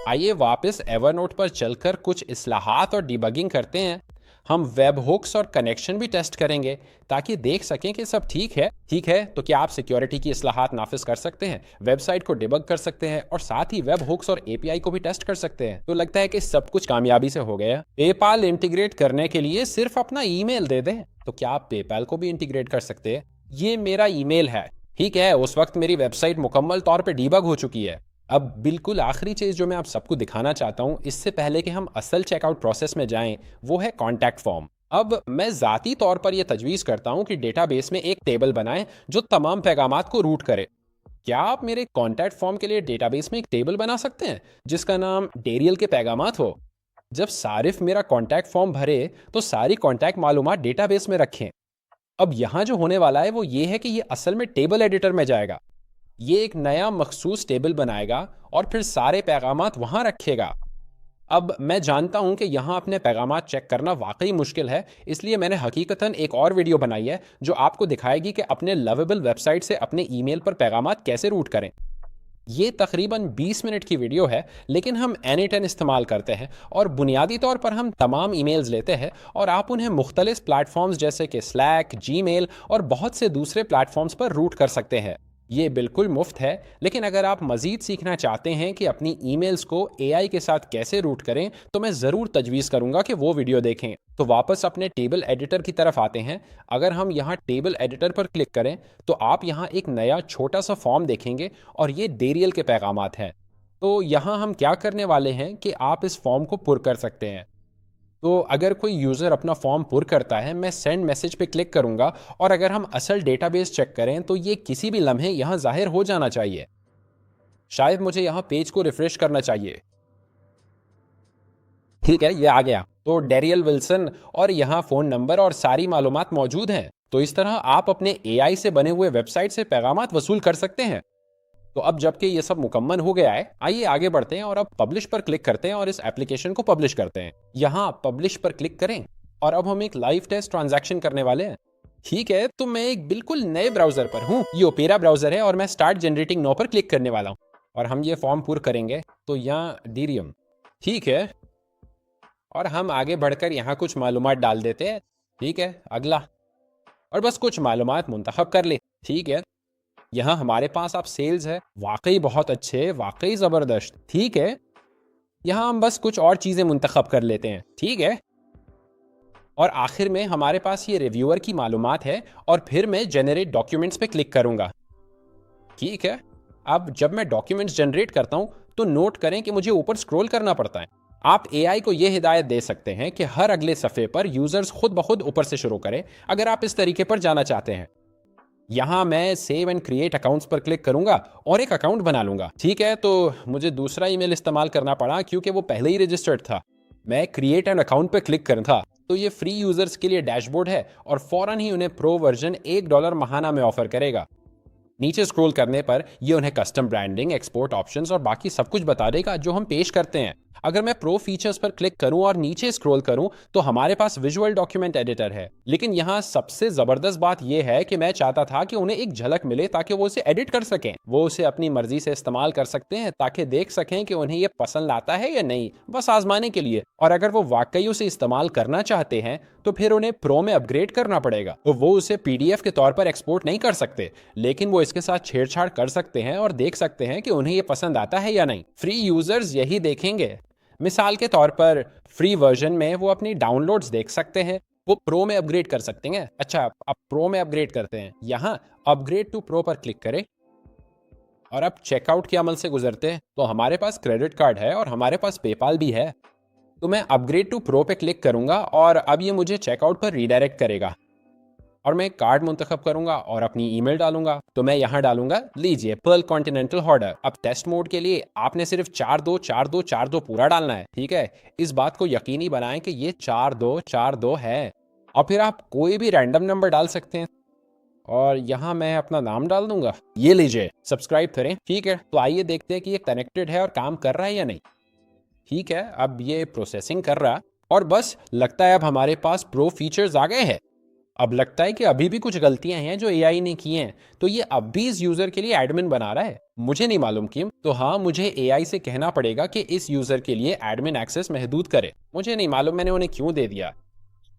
आइए वापस एवरनोट पर चलकर कुछ इस्लाहात और डिबगिंग करते हैं। हम वेब हुक्स और कनेक्शन भी टेस्ट करेंगे ताकि देख सकें कि सब ठीक है। ठीक है, तो क्या आप सिक्योरिटी की इस्लाहात नाफिज कर सकते हैं, वेबसाइट को डिबग कर सकते हैं और साथ ही वेब हुक्स और एपीआई को भी टेस्ट कर सकते हैं। तो लगता है कि सब कुछ कामयाबी से हो गया। पेपाल इंटीग्रेट करने के लिए सिर्फ अपना ईमेल दे दें। तो क्या आप पेपाल को भी इंटीग्रेट कर सकते हैं? ये मेरा ईमेल है। ठीक है, उस वक्त मेरी वेबसाइट मुकम्मल तौर पर डिबग हो चुकी है। अब बिल्कुल आखिरी चीज़ जो मैं आप सबको दिखाना चाहता हूँ इससे पहले कि हम असल चेकआउट प्रोसेस में जाएं, वो है कॉन्टैक्ट फॉर्म। अब मैं ज़ाती तौर पर यह तजवीज़ करता हूँ कि डेटाबेस में एक टेबल बनाएं जो तमाम पैगामात को रूट करे। क्या आप मेरे कॉन्टैक्ट फॉर्म के लिए डेटाबेस में एक टेबल बना सकते हैं जिसका नाम डेरियल के पैगामात हो? जब सारिफ मेरा कॉन्टैक्ट फॉर्म भरे तो सारी कॉन्टैक्ट मालूमात डेटाबेस में रखें। अब यहाँ जो होने वाला है वो ये है कि ये असल में टेबल एडिटर में जाएगा। ये एक नया मखसूस टेबल बनाएगा और फिर सारे पैगामात वहाँ रखेगा। अब मैं जानता हूँ कि यहाँ अपने पैगामात चेक करना वाकई मुश्किल है, इसलिए मैंने हकीकतन एक और वीडियो बनाई है जो आपको दिखाएगी कि अपने लवेबल वेबसाइट से अपने ईमेल पर पैगामात कैसे रूट करें। ये तकरीबन 20 मिनट की वीडियो है, लेकिन हम Anyten इस्तेमाल करते हैं और बुनियादी तौर पर हम तमाम ईमेल्स लेते हैं और आप उन्हें मुख्तलिफ प्लेटफॉर्म्स जैसे कि स्लैक, जीमेल और बहुत से दूसरे प्लेटफॉर्म्स पर रूट कर सकते हैं। ये बिल्कुल मुफ्त है, लेकिन अगर आप मज़ीद सीखना चाहते हैं कि अपनी ईमेल्स को एआई के साथ कैसे रूट करें, तो मैं ज़रूर तजवीज़ करूंगा कि वो वीडियो देखें। तो वापस अपने टेबल एडिटर की तरफ आते हैं। अगर हम यहाँ टेबल एडिटर पर क्लिक करें तो आप यहाँ एक नया छोटा सा फॉर्म देखेंगे और ये डेरियल के पैगामात हैं। तो यहाँ हम क्या करने वाले हैं कि आप इस फॉर्म को पुर कर सकते हैं। तो अगर कोई यूज़र अपना फॉर्म पुर करता है, मैं सेंड मैसेज पे क्लिक करूंगा और अगर हम असल डेटाबेस चेक करें तो ये किसी भी लम्हे यहाँ जाहिर हो जाना चाहिए। शायद मुझे यहाँ पेज को रिफ्रेश करना चाहिए। ठीक है, ये आ गया। तो डेरियल विल्सन और यहाँ फ़ोन नंबर और सारी मालूमात मौजूद हैं। तो इस तरह आप अपने एआई से बने हुए वेबसाइट से पैगामात वसूल कर सकते हैं। तो अब जबकि ये सब मुकम्मल हो गया है, आइए आगे बढ़ते हैं और अब पब्लिश पर क्लिक करते हैं और इस एप्लीकेशन को पब्लिश करते हैं। यहाँ पब्लिश पर क्लिक करें और अब हम एक लाइव टेस्ट ट्रांजैक्शन करने वाले हैं। ठीक है, तो मैं एक बिल्कुल नए ब्राउजर पर हूँ। ये ओपेरा ब्राउजर है और मैं स्टार्ट जनरेटिंग नाउ पर क्लिक करने वाला हूँ और हम ये फॉर्म पूरा करेंगे। तो यहाँ डीरियम। ठीक है, और हम आगे बढ़कर यहाँ कुछ मालूमात डाल देते हैं। ठीक है, अगला, और बस कुछ मालूमात मुंतखब कर ले। ठीक है, यहाँ हमारे पास आप सेल्स है, वाकई बहुत अच्छे, वाकई ज़बरदस्त। ठीक है, यहाँ हम बस कुछ और चीज़ें मुंतखब कर लेते हैं। ठीक है, और आखिर में हमारे पास ये रिव्यूअर की मालूमात है और फिर मैं जनरेट डॉक्यूमेंट्स पे क्लिक करूँगा। ठीक है, अब जब मैं डॉक्यूमेंट्स जनरेट करता हूँ तो नोट करें कि मुझे ऊपर स्क्रॉल करना पड़ता है। आप एआई को यह हिदायत दे सकते हैं कि हर अगले सफ़े पर यूज़र्स खुद ब खुद ऊपर से शुरू करें, अगर आप इस तरीके पर जाना चाहते हैं। यहाँ मैं सेव एंड क्रिएट अकाउंट्स पर क्लिक करूंगा और एक अकाउंट बना लूंगा। ठीक है, तो मुझे दूसरा ईमेल इस्तेमाल करना पड़ा क्योंकि वो पहले ही रजिस्टर्ड था। मैं क्रिएट एन अकाउंट पर क्लिक करना था। तो ये फ्री यूजर्स के लिए डैशबोर्ड है और फौरन ही उन्हें प्रो वर्जन $1 माहाना में ऑफर करेगा। नीचे स्क्रॉल करने पर ये उन्हें कस्टम ब्रांडिंग, एक्सपोर्ट ऑप्शंस और बाकी सब कुछ बता देगा जो हम पेश करते हैं। अगर मैं प्रो फीचर्स पर क्लिक करूं और नीचे स्क्रॉल करूं तो हमारे पास विजुअल डॉक्यूमेंट एडिटर है। लेकिन यहाँ सबसे जबरदस्त बात यह है कि मैं चाहता था कि उन्हें एक झलक मिले ताकि वो उसे एडिट कर सकें। वो उसे अपनी मर्जी से इस्तेमाल कर सकते हैं ताकि देख सकें कि उन्हें ये पसंद आता है या नहीं, बस आजमाने के लिए। और अगर वो वाकई उसे इस्तेमाल करना चाहते हैं तो फिर उन्हें प्रो में अपग्रेड करना पड़ेगा। तो वो उसे पीडीएफ के तौर पर एक्सपोर्ट नहीं कर सकते, लेकिन वो इसके साथ छेड़छाड़ कर सकते हैं और देख सकते हैं कि उन्हें ये पसंद आता है या नहीं। फ्री यूजर्स यही देखेंगे। मिसाल के तौर पर फ्री वर्जन में वो अपनी डाउनलोड्स देख सकते हैं, वो प्रो में अपग्रेड कर सकते हैं। अच्छा, अब प्रो में अपग्रेड करते हैं। यहाँ अपग्रेड टू प्रो पर क्लिक करें और अब चेकआउट के अमल से गुजरते हैं। तो हमारे पास क्रेडिट कार्ड है और हमारे पास पेपाल भी है। तो मैं अपग्रेड टू प्रो पे क्लिक करूंगा और अब ये मुझे चेकआउट पर रीडायरेक्ट करेगा। और मैं एक कार्ड मुंतखब करूंगा और अपनी ईमेल डालूंगा। तो मैं यहाँ डालूंगा, लीजिए पर्ल कॉन्टिनेंटल हॉर्डर। अब टेस्ट मोड के लिए आपने सिर्फ 424242 पूरा डालना है, ठीक है। इस बात को यकीनी बनाएं कि ये 4242 है, और फिर आप कोई भी रैंडम नंबर डाल सकते हैं। और यहाँ मैं अपना नाम डाल दूंगा। ये लीजिए, सब्सक्राइब करें। ठीक है, तो आइए देखते हैं कि ये कनेक्टेड है और काम कर रहा है या नहीं। ठीक है, अब ये प्रोसेसिंग कर रहा, और बस लगता है अब हमारे पास प्रो फीचर्स आ गए हैं। अब लगता है कि अभी भी कुछ गलतियां हैं जो एआई ने की हैं, तो ये अब भी इस यूजर के लिए एडमिन बना रहा है। मुझे नहीं मालूम क्यों, तो हाँ, मुझे एआई से कहना पड़ेगा कि इस यूजर के लिए एडमिन एक्सेस महदूद करे। मुझे नहीं मालूम मैंने उन्हें क्यों दे दिया,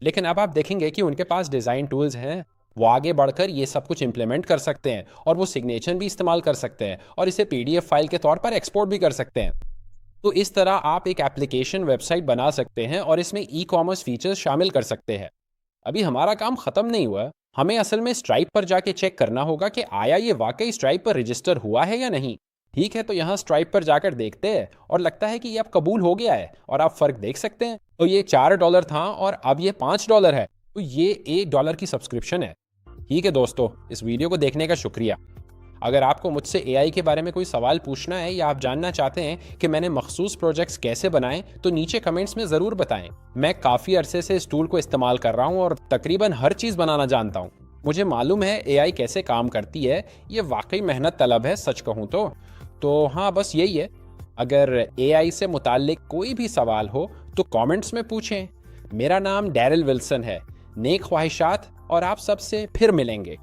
लेकिन अब आप देखेंगे कि उनके पास डिज़ाइन टूल्स हैं। वो आगे बढ़कर ये सब कुछ इंप्लीमेंट कर सकते हैं, और वो सिग्नेचर भी इस्तेमाल कर सकते हैं, और इसे पीडीएफ फाइल के तौर पर एक्सपोर्ट भी कर सकते हैं। तो इस तरह आप एक एप्लीकेशन वेबसाइट बना सकते हैं और इसमें ई कॉमर्स फीचर्स शामिल कर सकते हैं। अभी हमारा काम ख़त्म नहीं हुआ। हमें असल में स्ट्राइप पर जाके चेक करना होगा कि आया ये वाकई स्ट्राइप पर रजिस्टर हुआ है या नहीं। ठीक है, तो यहाँ स्ट्राइप पर जाकर देखते हैं, और लगता है कि ये अब कबूल हो गया है, और आप फ़र्क देख सकते हैं। तो ये $4 था और अब ये $5 है, तो ये $1 की सब्सक्रिप्शन है। ठीक है दोस्तों, इस वीडियो को देखने का शुक्रिया। अगर आपको मुझसे एआई के बारे में कोई सवाल पूछना है, या आप जानना चाहते हैं कि मैंने मखसूस प्रोजेक्ट्स कैसे बनाए, तो नीचे कमेंट्स में ज़रूर बताएं। मैं काफ़ी अरसे से इस टूल को इस्तेमाल कर रहा हूँ और तकरीबन हर चीज़ बनाना जानता हूँ। मुझे मालूम है एआई कैसे काम करती है। ये वाकई मेहनत तलब है, सच कहूँ तो हाँ, बस यही है। अगर एआई से मुताल्लिक कोई भी सवाल हो तो कमेंट्स में पूछें। मेरा नाम डैरिल विल्सन है। नेक ख्वाहिशात, और आप सबसे फिर मिलेंगे।